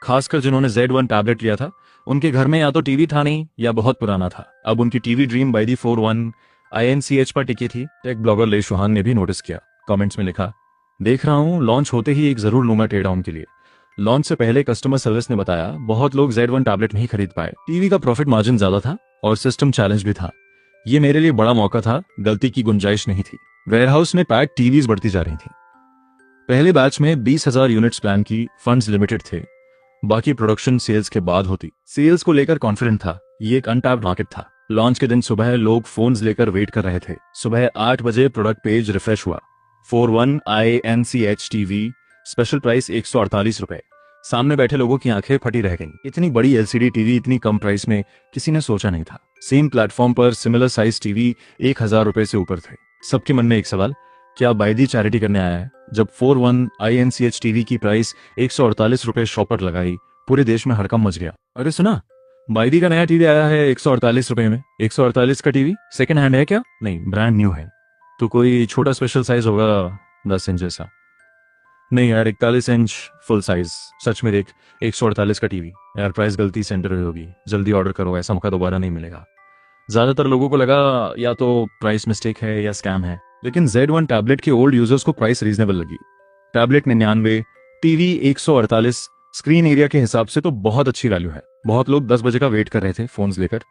खासकर जिन्होंने Z1 टैबलेट लिया था। उनके घर में या तो टीवी था नहीं या बहुत पुराना था। अब उनकी टीवी ड्रीम बाइडी 41 INCH पर टिकी थी। टेक ब्लॉगर ले शुहान ने भी नोटिस किया, कमेंट्स में लिखा, देख रहा हूं लॉन्च होते ही एक जरूर लूंगा टेक डाउन के लिए। लॉन्च से पहले कस्टमर सर्विस ने बताया बहुत लोग Z1 टैबलेट नहीं खरीद पाए। टीवी का प्रॉफिट मार्जिन ज्यादा था और सिस्टम चैलेंज भी था। ये मेरे लिए बड़ा मौका था, गलती की गुंजाइश नहीं थी। वेयरहाउस में पैक टीवीज बढ़ती जा रही थी। पहले बैच में 20,000 यूनिट्स प्लान की, फंड्स लिमिटेड थे, बाकी प्रोडक्शन सेल्स के बाद होती। सेल्स को लेकर कॉन्फिडेंट था, ये एक अनटैप्ड मार्केट था। लॉन्च के दिन सुबह लोग फोन्स लेकर वेट कर रहे थे। सुबह 8 बजे प्रोडक्ट पेज रिफ्रेश हुआ। 41 INCH टीवी, स्पेशल प्राइस 148 रुपए। सामने बैठे लोगों की आंखें फटी रह गईं। इतनी बड़ी LCD टीवी इतनी कम प्राइस में किसी ने सोचा नहीं था। सेम प्लेटफॉर्म पर सिमिलर साइज टीवी 1000 रुपए से ऊपर थे। सबके मन में एक सवाल, क्या बाइडी चैरिटी करने आया है? जब 41 INCH टीवी की प्राइस 148 रुपए शॉप पर लगाई, पूरे देश में हड़कंप मच गया। अरे सुना, बाइडी का नया टीवी आया है 148 रुपए में। 148 का टीवी सेकंड हैंड है क्या? नहीं, ब्रांड न्यू है। तो कोई छोटा स्पेशल साइज होगा 10 इंच जैसा। नहीं यार, 41 इंच फुल साइज, सच में देख, 148 का टीवी। यार प्राइस गलती से एंटर हुई होगी, जल्दी ऑर्डर करो, ऐसा मौका दोबारा नहीं मिलेगा। ज्यादातर लोगों को लगा या तो प्राइस मिस्टेक है या स्कैम है, लेकिन Z1 टैबलेट के ओल्ड यूजर्स को प्राइस रीजनेबल लगी। टैबलेट 99, टीवी 148, स्क्रीन एरिया के हिसाब से तो बहुत अच्छी वैल्यू है। बहुत लोग 10 बजे का वेट कर रहे थे फोन्स लेकर।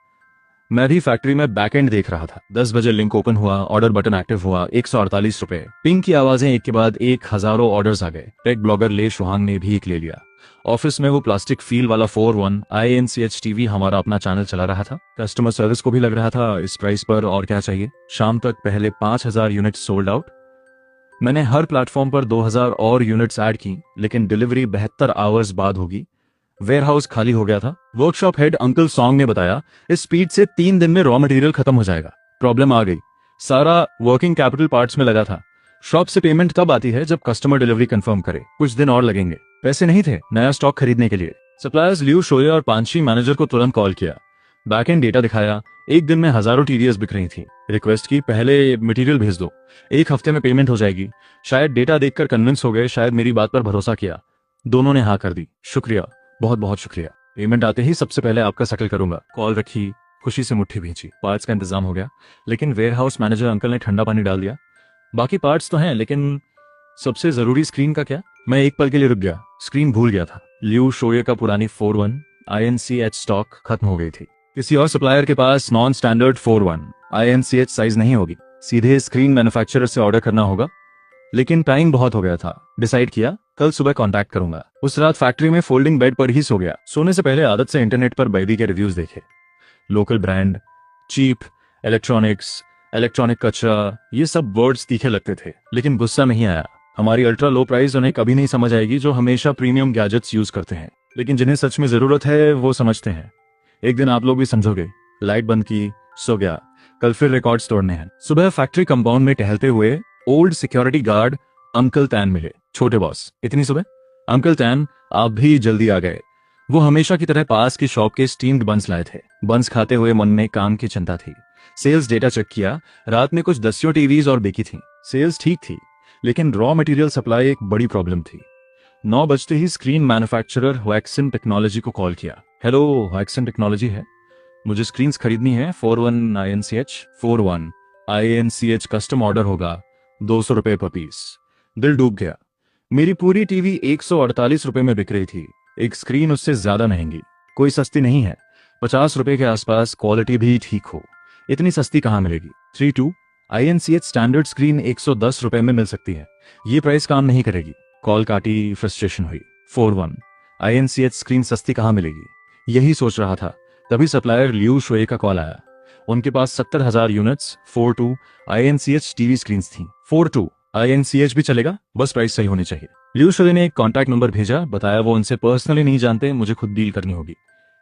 मैं भी फैक्ट्री में बैकएंड देख रहा था। 10 बजे लिंक ओपन हुआ, ऑर्डर बटन एक्टिव हुआ, 148 रुपए। पिंग की आवाजें एक के बाद एक, हजारों ऑर्डर्स आ गए। टेक ब्लॉगर ले शुहांग ने भी एक ले लिया। ऑफिस में वो प्लास्टिक फील वाला 4-1 INCH टीवी हमारा अपना चैनल चला रहा था। कस्टमर सर्विस को भी लग रहा था इस प्राइस पर और क्या चाहिए। शाम तक पहले 5000 यूनिट सोल्ड आउट। मैंने हर प्लेटफॉर्म पर 2000 और यूनिट्स ऐड की, लेकिन डिलीवरी 72 आवर्स बाद होगी। वेयरहाउस खाली हो गया था। वर्कशॉप हेड अंकल सॉन्ग ने बताया इस स्पीड से 3 दिन में रॉ मटेरियल खत्म हो जाएगा। प्रॉब्लम आ गई, सारा वर्किंग कैपिटल पार्ट्स में लगा था। शॉप से पेमेंट तब आती है जब कस्टमर डिलीवरी कंफर्म करे। कुछ दिन और लगेंगे। पैसे नहीं थे नया स्टॉक खरीदने के लिए। सप्लायर्स लियू शोये और पांची मैनेजर को तुरंत कॉल किया। बैकएंड डेटा दिखाया, एक दिन में हजारों टीडीएस बिक रही थी। रिक्वेस्ट की पहले मटेरियल भेज दो, 1 हफ्ते में पेमेंट हो जाएगी। शायद डेटा देखकर कन्विंस हो गए, शायद मेरी बात पर भरोसा किया। दोनों ने हाँ कर दी। शुक्रिया, बहुत बहुत शुक्रिया। पेमेंट आते ही सबसे पहले आपका सेटल करूंगा। कॉल रखी, खुशी से मुट्ठी भींची। पार्ट्स का इंतजाम हो गया, लेकिन वेयरहाउस मैनेजर अंकल ने ठंडा पानी डाल दिया। बाकी पार्ट्स तो हैं, लेकिन सबसे जरूरी स्क्रीन का क्या। मैं एक पल के लिए रुक गया, स्क्रीन भूल गया था। लियू शोये का पुरानी 4-1 INCH स्टॉक खत्म हो गई थी। किसी और सप्लायर के पास नॉन स्टैंडर्ड 4-1 INCH साइज नहीं होगी, सीधे स्क्रीन मैन्युफैक्चरर से ऑर्डर करना होगा। लेकिन टाइम बहुत हो गया था। डिसाइड किया कल सुबह कांटेक्ट करूंगा। उस रात फैक्ट्री में फोल्डिंग बेड पर ही सो गया। सोने से पहले आदत से इंटरनेट पर बैदी के रिव्यूज देखे। Local brand, cheap, electronics, electronic कचरा, ये सब वर्ड्स तीखे लगते थे, लेकिन गुस्सा नहीं आया। हमारी अल्ट्रा लो प्राइस उन्हें कभी नहीं समझ आएगी जो हमेशा प्रीमियम गैजेट्स यूज करते हैं, लेकिन जिन्हें सच में जरूरत है वो समझते हैं। एक दिन आप लोग भी समझोगे। लाइट बंद की, सो गया। कल फिर रिकॉर्ड्स तोड़ने हैं। सुबह फैक्ट्री कंपाउंड में टहलते हुए ओल्ड सिक्योरिटी गार्ड अंकल तैन मिले। छोटे बॉस, इतनी सुबह? अंकल तैन, आप भी जल्दी आ गए। वो हमेशा की तरह पास की शॉप के स्टीम्ड बंस लाए थे। बंस खाते हुए मन में काम की चिंता थी। सेल्स डेटा चेक किया, रात में कुछ 10 टीवीज और बिकी थी। सेल्स ठीक थी, लेकिन रॉ मटेरियल सप्लाई एक बड़ी प्रॉब्लम थी। 9 बजते ही स्क्रीन मैन्युफैक्चरर ह्वेक्सन टेक्नोलॉजी को कॉल किया। हेलो, ह्वेक्सन टेक्नोलॉजी है, मुझे स्क्रीन्स खरीदनी है। 4-1 INCH 4-1 INCH कस्टम ऑर्डर होगा, 200 रुपए पर पीस। दिल डूब गया। मेरी पूरी टीवी 148 रुपए में बिक रही थी, एक स्क्रीन उससे ज्यादा महंगी। कोई सस्ती नहीं है, 50 रुपए के आसपास, क्वालिटी भी ठीक हो। इतनी सस्ती कहाँ मिलेगी। 3-2 INCH स्टैंडर्ड स्क्रीन 110 रुपए में मिल सकती है। ये प्राइस काम नहीं करेगी। कॉल काटी, फ्रस्ट्रेशन हुई। 4-1 INCH स्क्रीन सस्ती कहाँ मिलेगी, यही सोच रहा था। तभी सप्लायर लियू शोये का कॉल आया। उनके पास 70,000 यूनिट्स 4-2 INCH टीवी स्क्रीन्स थी। 4-2 INCH भी चलेगा, बस प्राइस सही होनी चाहिए। लियू शोये ने एक कॉन्टैक्ट नंबर भेजा, बताया वो उनसे पर्सनली नहीं जानते, मुझे खुद डील करनी होगी।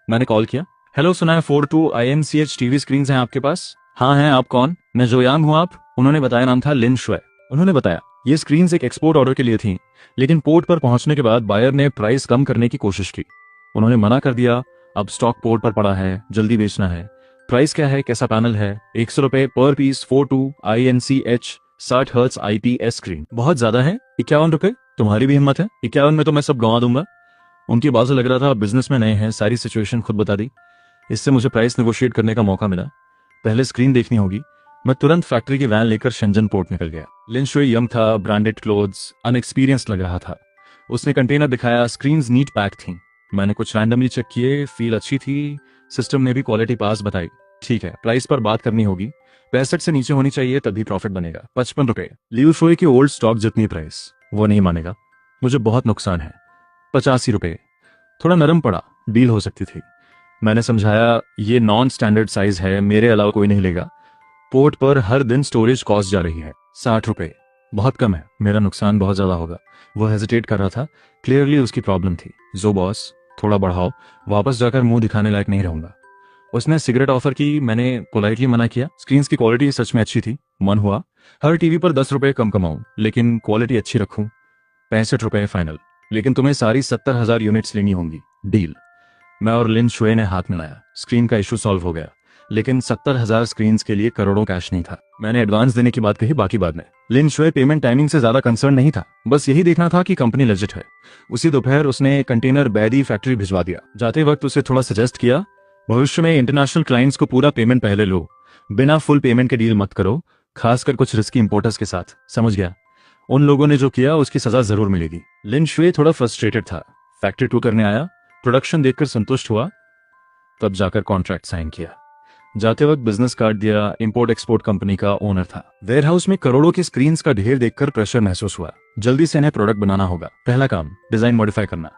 मैंने कॉल किया। हेलो, सुना है 4-2 INCH टीवी स्क्रीन्स हैं आपके पास? हाँ हैं, आप कौन? मैं जोयांग हूँ। आप? उन्होंने बताया नाम था लिन शुए। उन्होंने बताया ये स्क्रीन्स एक एक्सपोर्ट ऑर्डर के लिए थी, लेकिन पोर्ट पर पहुंचने के बाद बायर ने प्राइस कम करने की कोशिश की। उन्होंने मना कर दिया, अब स्टॉक पोर्ट पर पड़ा है, जल्दी बेचना है। प्राइस क्या है, कैसा पैनल है? 100 रुपए per piece. 4-2 INCH 60 hertz IPS स्क्रीन। बहुत ज्यादा है। 51 रुपए? तुम्हारी भी हिम्मत है? 51 में तो मैं सब गंवा दूंगा। उनकी बात से लग रहा था बिजनेस में नए हैं, सारी सिचुएशन खुद बता दी। इससे मुझे प्राइस नेगोशिएट करने का मौका मिला। पहले स्क्रीन देखनी होगी। मैं तुरंत फैक्ट्री की वैन लेकर शेंजन पोर्ट निकल गया। लिन शुए यंग था, ब्रांडेड क्लोथ्स, अनएक्सपीरियंस लग रहा था। उसने कंटेनर दिखाया, स्क्रीन्स नीट पैक थी। मैंने कुछ रैंडमली चेक किए, फील अच्छी थी। सिस्टम ने भी क्वालिटी पास बताई। ठीक है, प्राइस पर बात करनी होगी। 65 से नीचे होनी चाहिए, तभी प्रॉफिट बनेगा। 55 रुपए। लियू शोये की ओल्ड स्टॉक जितनी प्राइस, वो नहीं मानेगा। मुझे बहुत नुकसान है। 85 रुपए। थोड़ा नरम पड़ा, डील हो सकती थी। मैंने समझाया ये नॉन स्टैंडर्ड साइज है, मेरे अलावा कोई नहीं लेगा। पोर्ट पर हर दिन स्टोरेज कॉस्ट जा रही है। 60 रुपए बहुत कम है, मेरा नुकसान बहुत ज्यादा होगा। वो हेजिटेट कर रहा था, क्लियरली उसकी प्रॉब्लम थी। जो बॉस, थोड़ा बढ़ाओ, वापस जाकर मुंह दिखाने लायक नहीं रहूंगा। उसने सिगरेट ऑफर की, मैंने पोलाइटली मना किया। स्क्रीन्स की क्वालिटी सच में अच्छी थी। मन हुआ हर टीवी पर 10 रुपए कम कमाऊं, लेकिन क्वालिटी अच्छी रखूं। 65 रुपए फाइनल, लेकिन तुम्हें सारी 70,000 यूनिट्स लेनी होंगी। डील। मैं और लिन शुए ने हाथ मिलाया। स्क्रीन का इशू सॉल्व हो गया, लेकिन 70,000 स्क्रीन के लिए करोड़ों कैश नहीं था। मैंने एडवांस देने की बात कही, बाकी बाद में। लिन शुए पेमेंट टाइमिंग से ज्यादा कंसर्न नहीं था, बस यही देखना था कि कंपनी लेजिट है। उसी दोपहर उसने कंटेनर बैदी फैक्ट्री भिजवा दिया। जाते वक्त उसे थोड़ा सजेस्ट किया, भविष्य में इंटरनेशनल क्लाइंट्स को पूरा पेमेंट पहले लो, बिना फुल पेमेंट के डील मत करो, खासकर कुछ रिस्की इंपोर्टर्स के साथ। समझ गया, उन लोगों ने जो किया उसकी सजा जरूर मिलेगी। लिन शुए थोड़ा फ्रस्ट्रेटेड था। फैक्ट्री टूर करने आया, प्रोडक्शन देखकर संतुष्ट हुआ, तब जाकर कॉन्ट्रैक्ट साइन किया। जाते वक्त बिजनेस कार्ड दिया, इंपोर्ट एक्सपोर्ट कंपनी का ओनर था। वेयरहाउस में करोड़ों की स्क्रीन्स का ढेर देखकर प्रेशर महसूस हुआ। जल्दी से इन्हें प्रोडक्ट बनाना होगा। पहला काम, डिजाइन मॉडिफाई करना।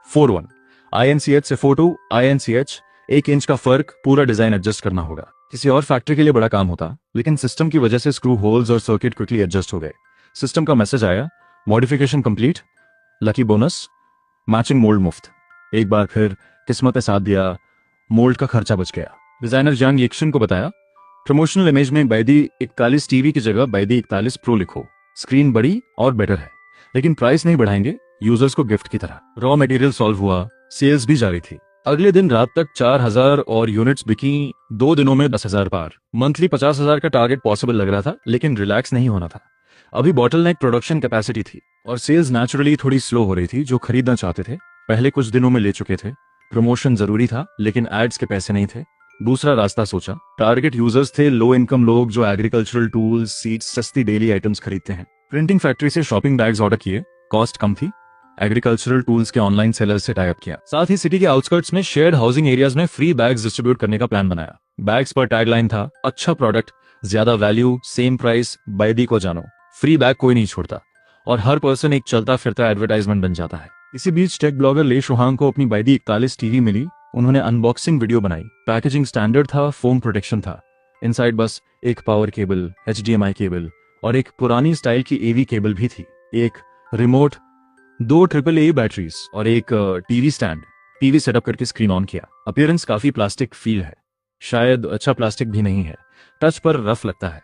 4:1 INCH से 4:2 INCH, 1 इंच का फर्क, पूरा डिजाइन एडजस्ट करना होगा। किसी और फैक्ट्री के लिए बड़ा काम होता, लेकिन सिस्टम की वजह से स्क्रू होल्स और सर्किट क्विकली एडजस्ट हो गए। सिस्टम का मैसेज आया, modification complete, lucky bonus, matching mould मुफ्त। एक बार फिर किस्मत ने साथ दिया, मोल्ड का खर्चा बच गया। डिजाइनर जंग येक्शन को बताया, प्रमोशनल इमेज में बैदी 41 टीवी की जगह बैदी 41 प्रो लिखो। स्क्रीन बड़ी और बेटर है, लेकिन प्राइस नहीं बढ़ाएंगे, यूजर्स को गिफ्ट की तरह। रॉ मटेरियल सॉल्व हुआ, सेल्स भी जारी थी। अगले दिन रात तक 4,000 और यूनिट्स बिकी, 2 दिनों में 10,000 पार। मंथली 50,000 का टारगेट पॉसिबल लग रहा था, लेकिन रिलैक्स नहीं होना था। अभी बॉटलनेक प्रोडक्शन कैपेसिटी थी और सेल्स नेचुरली थोड़ी स्लो हो रही थी। जो खरीदना चाहते थे पहले कुछ दिनों में ले चुके थे। प्रमोशन जरूरी था, लेकिन एड्स के पैसे नहीं थे। दूसरा रास्ता सोचा। टारगेट यूजर्स थे लो इनकम लोग जो एग्रीकल्चरल टूल्स, सीड्स, सस्ती डेली आइटम्स खरीदते हैं। प्रिंटिंग फैक्ट्री से शॉपिंग बैग्स ऑर्डर किए, कॉस्ट कम थी। एग्रीकल्चरल टूल्स के ऑनलाइन सेलर से टाई अप किया। साथ ही सिटी के आउटस्कर्ट्स में शेयर्ड हाउसिंग एरियाज में फ्री बैग्स डिस्ट्रीब्यूट करने का प्लान बनाया। बैग्स पर टैगलाइन था, अच्छा प्रोडक्ट, ज्यादा वैल्यू, सेम प्राइस, बैदी को जानो। फ्री बैग कोई नहीं छोड़ता और हर पर्सन एक चलता फिरता एडवर्टाइजमेंट बन जाता है। इसी बीच टेक ब्लॉगर ले शुहांग को अपनी बैदी 41 टीवी मिली। उन्होंने अनबॉक्सिंग वीडियो बनाई। पैकेजिंग स्टैंडर्ड था, फोम प्रोटेक्शन था। इनसाइड बस एक पावर केबल, HDMI केबल और एक पुरानी स्टाइल की AV केबल भी थी। एक रिमोट, 2 AAA बैटरीज और एक टीवी स्टैंड। टीवी सेटअप करके स्क्रीन ऑन किया। अपीयरेंस काफी प्लास्टिक फील है, शायद अच्छा प्लास्टिक भी नहीं है, टच पर रफ लगता है।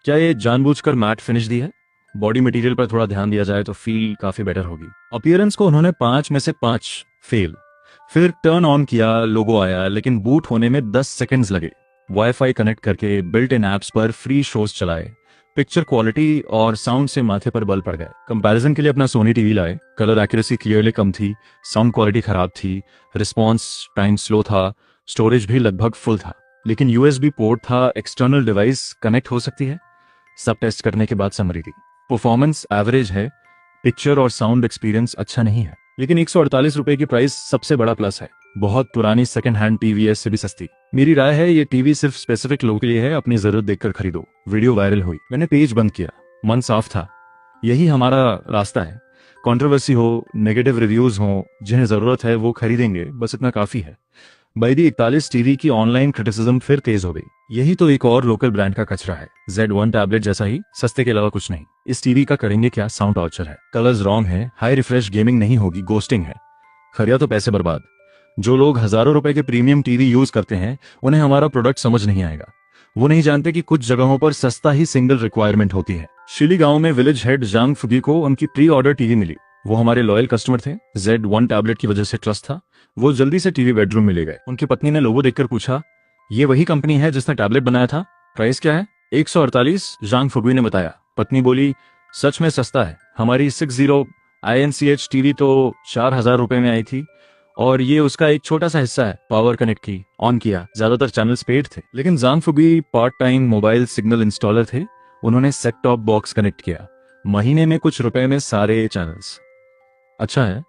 क्या ये जानबूझकर मैट फिनिश दी है? बॉडी मटेरियल पर थोड़ा ध्यान दिया जाए तो फील काफी बेटर होगी। अपीयरेंस को उन्होंने 5 में से 5 फेल। फिर टर्न ऑन किया, लोगो आया, लेकिन बूट होने में 10 सेकंड्स लगे। वाईफाई कनेक्ट करके बिल्ट इन एप्स पर फ्री शोज चलाए। पिक्चर क्वालिटी और साउंड से माथे पर बल पड़ गए। कंपैरिजन के लिए अपना सोनी टीवी लाए। कलर एक्यूरेसी क्लियरली कम थी, साउंड क्वालिटी खराब थी, रिस्पॉन्स टाइम स्लो था, स्टोरेज भी लगभग फुल था, लेकिन USB पोर्ट था, एक्सटर्नल डिवाइस कनेक्ट हो सकती है। सब टेस्ट करने के बाद समरी थी। परफॉर्मेंस एवरेज है, पिक्चर और साउंड एक्सपीरियंस अच्छा नहीं है, लेकिन 148 रुपए की प्राइस सबसे बड़ा प्लस है। बहुत पुरानी सेकंड हैंड टीवी से भी सस्ती। मेरी राय है ये टीवी सिर्फ स्पेसिफिक लोगों के लिए है, अपनी जरूरत देखकर खरीदो। वीडियो वायरल हुई, मैंने पेज बंद किया, मन साफ था। यही हमारा रास्ता है। कंट्रोवर्सी हो, नेगेटिव रिव्यूज हो, जिन्हें जरूरत है वो खरीदेंगे, बस इतना काफी है। बैदी 41 टीवी की ऑनलाइन क्रिटिसिज्म फिर तेज हो गई। यही तो एक और लोकल ब्रांड का कचरा है। Z1 टैबलेट जैसा ही, सस्ते के अलावा कुछ नहीं। इस टीवी का करेंगे क्या? साउंड टॉर्चर है, कलर्स रॉन्ग है, हाई रिफ्रेश गेमिंग नहीं होगी, गोस्टिंग है। खरिया तो पैसे बर्बाद। जो लोग हजारों रुपए के प्रीमियम टीवी यूज करते हैं उन्हें हमारा प्रोडक्ट समझ नहीं आएगा। वो नहीं जानते कि कुछ जगहों पर सस्ता ही सिंगल रिक्वायरमेंट होती है। शिली गांव में विलेज हेड जांग फुगी को उनकी प्री ऑर्डर टीवी मिली। वो हमारे लॉयल कस्टमर थे। Z1 टैबलेट की वजह से ट्रस्ट था। वो जल्दी से टीवी बेडरूम में ले गए। उनकी पत्नी ने लोगो देखकर पूछा, ये वही कंपनी है जिसने टैबलेट बनाया था? प्राइस क्या है? 148, जांग फुगी ने बताया। पत्नी बोली, सच में सस्ता है। हमारी 60 INCH टीवी तो 4,000 रुपए में आई थी और ये उसका एक छोटा सा हिस्सा है। पावर कनेक्ट की, ऑन किया, ज्यादातर चैनल्स पेड थे, लेकिन Zhang Fugui part time mobile signal installer थे। उन्होंने सेट टॉप बॉक्स कनेक्ट किया, महीने में कुछ रुपए में सारे चैनल्स। अच्छा है,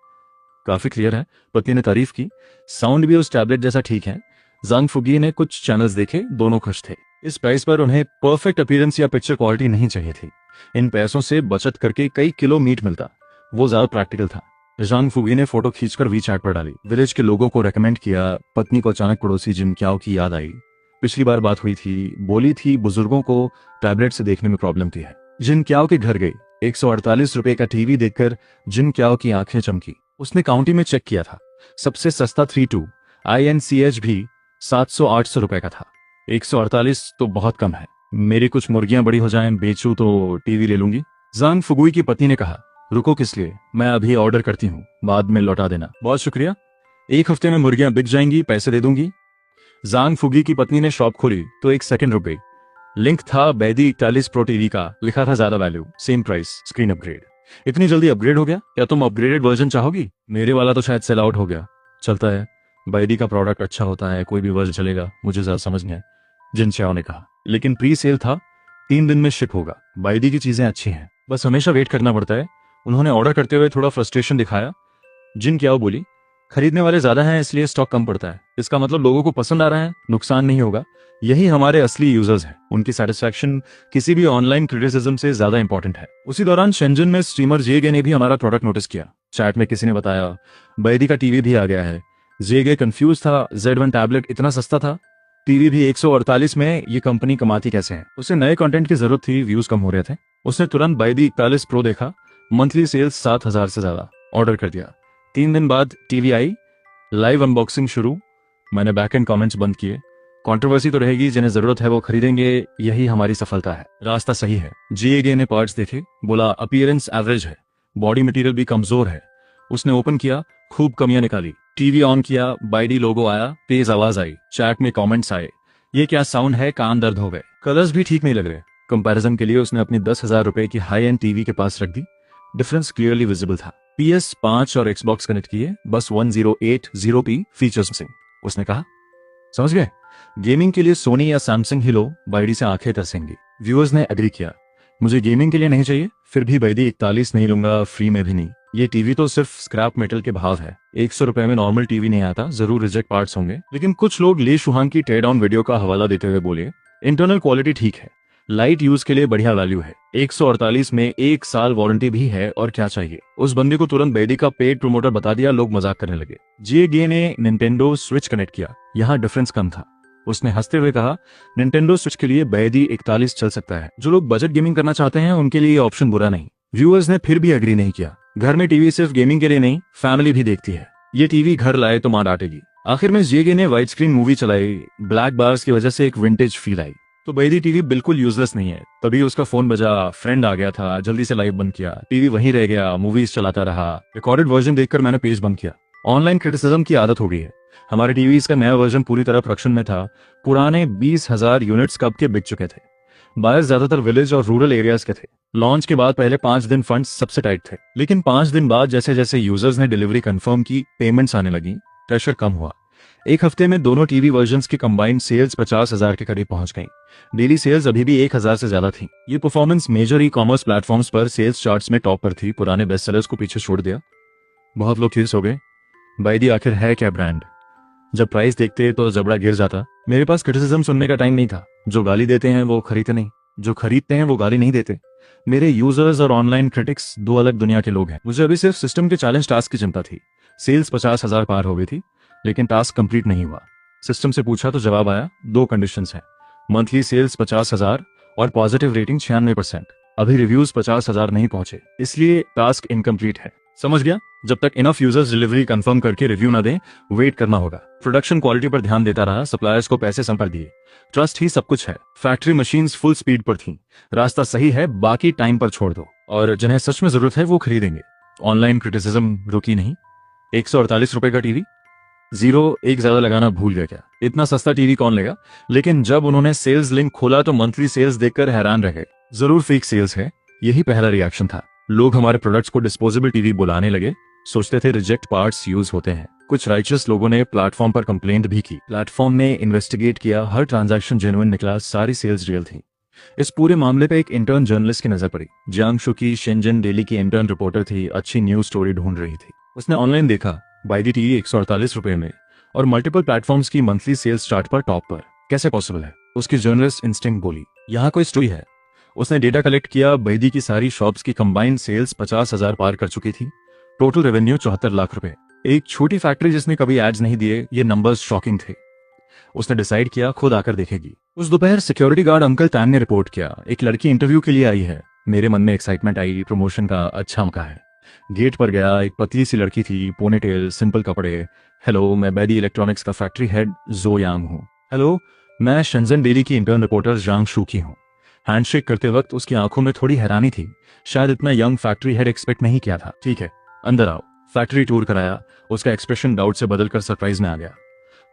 काफी क्लियर है। पत्नी ने तारीफ की। साउंड भी उस टैबलेट जैसा ठीक है। जांग फुगी ने कुछ चैनल्स देखे, दोनों खुश थे। इस प्राइस पर उन्हें परफेक्ट अपीयरेंस या पिक्चर क्वालिटी नहीं चाहिए थी। इन पैसों से बचत करके कई किलो मीट मिलता, वो ज्यादा प्रैक्टिकल था। जांग फुगी ने फोटो खींचकर WeChat पर डाली। विलेज के लोगों को रेकमेंड किया। पत्नी को अचानक पड़ोसी जिन क्याओ की याद आई। पिछली बार बात हुई थी, बोली थी बुजुर्गों को टैबलेट से देखने में प्रॉब्लम थी है। जिन क्याओ के घर गई। 148 रुपए का टीवी देखकर जिन क्याओ की आंखें चमकी। उसने काउंटी में चेक किया था, सबसे सस्ता 32 INCH भी 700-800 रुपए का था। 148 तो बहुत कम है। मेरी कुछ मुर्गियां बड़ी हो जाएं, बेचूं तो टीवी ले लूंगी। जांग फुगुई की पत्नी ने कहा, रुको किस लिए, मैं अभी ऑर्डर करती हूँ, बाद में लौटा देना। बहुत शुक्रिया, 1 हफ्ते में मुर्गियां बिक जाएंगी, पैसे दे दूंगी। जांग फुगी की पत्नी ने शॉप खोली तो 1 सेकंड रुक गई। लिंक था बैदी 41 प्रो टीवी का, लिखा था ज्यादा value, same price, screen upgrade. इतनी जल्दी अपग्रेड हो गया? क्या तुम अपग्रेडेड वर्जन चाहोगी? मेरे वाला तो शायद सेल आउट हो गया। चलता है, बैदी का प्रोडक्ट अच्छा होता है, कोई भी वर्जन चलेगा, मुझे ज्यादा समझ नहीं है, जिन चाओ ने कहा। लेकिन प्री सेल था, 3 दिन में शिप होगा। बैदी की चीजें अच्छी हैं, बस हमेशा वेट करना पड़ता है। उन्होंने ऑर्डर करते हुए थोड़ा फ्रस्ट्रेशन दिखाया। जिन क्या बोली, खरीदने वाले ज्यादा हैं इसलिए स्टॉक कम पड़ता है। इसका मतलब लोगों को पसंद आ रहा है, नुकसान नहीं होगा। यही हमारे असली यूजर्स हैं, उनकी सेटिस्फैक्शन किसी भी ऑनलाइन क्रिटिसिज्म से ज्यादा इंपॉर्टेंट है। उसी दौरान शेंजन में स्ट्रीमर जेगे ने भी हमारा प्रोडक्ट नोटिस किया। चैट में किसी ने बताया बैदी का टीवी भी आ गया है। जेगे कंफ्यूज था, Z1 टैबलेट इतना सस्ता था, टीवी भी 148 में, ये कंपनी कमाती कैसे है। उसे नए कंटेंट की जरूरत थी, व्यूज कम हो रहे थे। उसने तुरंत बैदी 41 प्रो देखा, मंथली सेल्स 7,000 से ज्यादा, ऑर्डर कर दिया। 3 दिन बाद टीवी आई, लाइव अनबॉक्सिंग शुरू। मैंने बैक एंड कमेंट्स बंद किए। कंट्रोवर्सी तो रहेगी, जिन्हें जरूरत है वो खरीदेंगे, यही हमारी सफलता है। रास्ता सही है। जीएगे ने पार्ट्स देखे, बोला अपीयरेंस एवरेज है, बॉडी मटेरियल भी कमजोर है। उसने ओपन किया, खूब कमियां निकाली। टीवी ऑन किया, बाइडी लोगो आया, तेज आवाज आई, चैट में कमेंट्स आए, ये क्या साउंड है, कान दर्द हो गए, कलर्स भी ठीक नहीं लग रहे। कंपैरिजन के लिए उसने अपनी 10,000 रुपए की हाई एंड टीवी के पास रख दी। डिफरेंस क्लियरली विजिबल था। PS5 और Xbox कनेक्ट किए, बस 1080p फीचर्स से। उसने कहा, समझ गए, गेमिंग के लिए सोनी या सैमसंग ही लो, बैडी से आंखें तरसेंगी। व्यूअर्स ने एग्री किया। मुझे गेमिंग के लिए नहीं चाहिए, फिर भी बैडी 41 नहीं लूंगा, फ्री में भी नहीं। ये टीवी तो सिर्फ स्क्रैप मेटल के भाव है, 100 रुपए में नॉर्मल टीवी नहीं आता, जरूर रिजेक्ट पार्ट्स होंगे। लेकिन कुछ लोग ली शुहांग की टेयर डाउन वीडियो का हवाला देते हुए बोले, इंटरनल क्वालिटी ठीक है, लाइट यूज के लिए बढ़िया वैल्यू है, 148 में 1 साल वारंटी भी है, और क्या चाहिए। उस बंदे को तुरंत बैडी का पेड प्रमोटर बता दिया, लोग मजाक करने लगे। जीए ने निंटेंडो स्विच कनेक्ट किया, यहाँ डिफरेंस कम था। उसने हंसते हुए कहा, निंटेंडो स्विच के लिए बैडी 41 चल सकता है, जो लोग बजट गेमिंग करना चाहते हैं उनके लिए ऑप्शन बुरा नहीं। व्यूअर्स ने फिर भी एग्री नहीं किया। घर में टीवी सिर्फ गेमिंग के लिए नहीं, फैमिली भी देखती है, ये टीवी घर लाए तो मां डांटेगी। आखिर में जीए ने वाइड स्क्रीन मूवी चलाई, ब्लैक बार्स की वजह से एक विंटेज फील आई। तो बैदी टीवी बिल्कुल यूजलेस नहीं है। तभी उसका फोन बजा, फ्रेंड आ गया था, जल्दी से लाइव बंद किया, टीवी वहीं रह गया, मूवीज चलाता रहा। रिकॉर्डेड वर्जन देखकर मैंने पेज बंद किया। ऑनलाइन क्रिटिसिज्म की आदत हो गई है। हमारे टीवीज का नया वर्जन पूरी तरह प्रोडक्शन में था, पुराने 20,000 यूनिट्स कब के बिक चुके थे। बायर्स ज्यादातर विलेज और रूरल एरियाज के थे। लॉन्च के बाद पहले 5 दिन फंड्स सबसे टाइट थे, लेकिन 5 दिन बाद जैसे जैसे यूजर्स ने डिलीवरी कंफर्म की, पेमेंट्स आने लगी, प्रेशर कम हुआ। एक हफ्ते में दोनों टीवी वर्जन्स की कंबाइंड सेल्स 50,000 के करीब पहुंच गई। डेली सेल्स अभी भी 1,000 से ज्यादा थी। ये performance major e commerce platforms पर सेल्स चार्ट्स में टॉप पर थी, पुराने बेस्ट सेलर्स को पीछे छोड़ दिया। बहुत लोग क्यूरियस हो गए, बैदी आखिर है क्या ब्रांड। जब प्राइस देखते तो जबड़ा गिर जाता। मेरे पास क्रिटिसिज्म सुनने का टाइम नहीं था। जो गाली देते हैं वो खरीदते नहीं, जो खरीदते हैं वो गाली नहीं देते। मेरे यूजर्स और ऑनलाइन क्रिटिक्स दो अलग दुनिया के लोग हैं। मुझे अभी सिर्फ सिस्टम के चैलेंज टास्क की चिंता थी। सेल्स 50,000 पार हो गई थी, लेकिन टास्क कंप्लीट नहीं हुआ। सिस्टम से पूछा तो जवाब आया, 2 कंडीशंस हैं, मंथली सेल्स 50,000 और पॉजिटिव रेटिंग 96%। अभी रिव्यूज 50,000 नहीं पहुंचे, इसलिए टास्क इनकम्प्लीट है। समझ गया, जब तक इनफ यूजर्स डिलीवरी कंफर्म करके रिव्यू ना दें, वेट करना होगा। प्रोडक्शन क्वालिटी पर ध्यान देता रहा, सप्लायर्स को पैसे संपर दिए। ट्रस्ट ही सब कुछ है। फैक्ट्री मशीन्स फुल स्पीड पर थी। रास्ता सही है, बाकी टाइम पर छोड़ दो, और जिन्हें सच में जरूरत है वो खरीदेंगे। ऑनलाइन क्रिटिसिज्म रुकी नहीं। 148 रुपए का टीवी, 0 ज्यादा लगाना भूल गया क्या? इतना सस्ता टीवी कौन लेगा? लेकिन जब उन्होंने सेल्स लिंक खोला तो मंथली सेल्स देखकर हैरान रहे। जरूर फेक सेल्स है, यही पहला रिएक्शन था। लोग हमारे प्रोडक्ट्स को डिस्पोजेबल टीवी बुलाने लगे, सोचते थे रिजेक्ट पार्ट्स यूज होते हैं। कुछ राइचस लोगों ने प्लेटफॉर्म पर कंप्लेंट भी की। प्लेटफॉर्म ने इन्वेस्टिगेट किया, हर ट्रांजैक्शन जेन्युइन निकला, सारी सेल्स रियल थी। इस पूरे मामले पे एक इंटर्न जर्नलिस्ट की नजर पड़ी। जियांगशु की शेंजन डेली की इंटर्न रिपोर्टर थी, अच्छी न्यूज स्टोरी ढूंढ रही थी। उसने ऑनलाइन देखा, बैदी टीवी 148 रुपए में और मल्टीपल प्लेटफॉर्म्स की मंथली सेल्स चार्ट पर टॉप पर। कैसे पॉसिबल है? उसकी जर्नलिस्ट इंस्टिंक्ट बोली, यहाँ कोई स्टोरी है। उसने डेटा कलेक्ट किया, बैदी की सारी शॉप्स की कंबाइंड सेल्स 50,000 पार कर चुकी थी। टोटल रेवेन्यू 74 लाख रुपए। एक छोटी फैक्ट्री जिसने कभी एड्स नहीं दिए, ये नंबर्स शॉकिंग थे। उसने डिसाइड किया खुद आकर देखेगी। उस दोपहर सिक्योरिटी गार्ड अंकल टैन ने रिपोर्ट किया, एक लड़की इंटरव्यू के लिए आई है। मेरे मन में एक्साइटमेंट आई, प्रमोशन का अच्छा मौका है। गेट पर गया, एक पतली सी लड़की थी, पोनीटेल, सिंपल कपड़े। हेलो, मैं बैदी इलेक्ट्रॉनिक्स का फैक्ट्री हेड जो यांग हूँ। हेलो, मैं शेंजन डेली की इंटर्न रिपोर्टर जांग शू की हूँ। हैंडशेक करते वक्त उसकी आंखों में थोड़ी हैरानी थी, शायद इतना यंग फैक्ट्री हेड एक्सपेक्ट नहीं किया था। ठीक है, अंदर आओ। फैक्ट्री टूर कराया, उसका एक्सप्रेशन डाउट से बदलकर सरप्राइज में आ गया।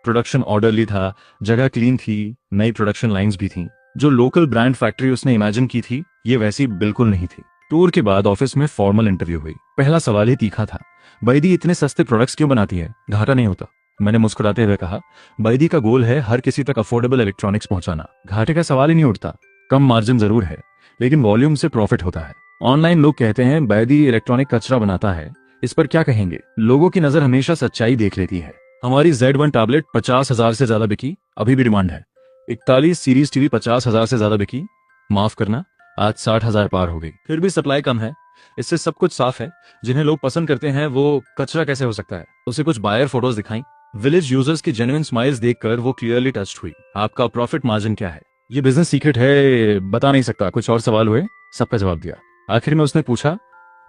प्रोडक्शन ऑर्डरली था, जगह क्लीन थी, नई प्रोडक्शन लाइंस भी थी। जो लोकल ब्रांड फैक्ट्री उसने इमेजिन की थी, ये वैसी बिल्कुल नहीं थी। टूर के बाद ऑफिस में फॉर्मल इंटरव्यू हुई। पहला सवाल ही तीखा था, बैदी इतने सस्ते प्रोडक्ट्स क्यों बनाती है, घाटा नहीं होता? मैंने मुस्कुराते हुए कहा, बैदी का गोल है हर किसी तक अफोर्डेबल इलेक्ट्रॉनिक्स पहुंचाना, घाटे का सवाल ही नहीं उठता। कम मार्जिन जरूर है, लेकिन वॉल्यूम से प्रॉफिट होता है। ऑनलाइन लोग कहते हैं बैदी इलेक्ट्रॉनिक कचरा बनाता है, इस पर क्या कहेंगे? लोगों की नजर हमेशा सच्चाई देख लेती है। हमारी Z1 टैबलेट 50,000 से ज्यादा बिकी, अभी भी डिमांड है। 41 सीरीज टीवी 50,000 से ज्यादा बिकी, माफ करना आज 60,000 पार हो गई, फिर भी सप्लाई कम है। इससे सब कुछ साफ है, जिन्हें लोग पसंद करते हैं वो कचरा कैसे हो सकता है? उसे कुछ बायर फोटोज दिखाई, विलेज यूजर्स की जेन्युइन स्माइल्स देखकर वो क्लियरली टच्ड हुई। आपका प्रॉफिट मार्जिन क्या है? ये बिजनेस सीक्रेट है, बता नहीं सकता। कुछ और सवाल हुए, सबका जवाब दिया। आखिर में उसने पूछा,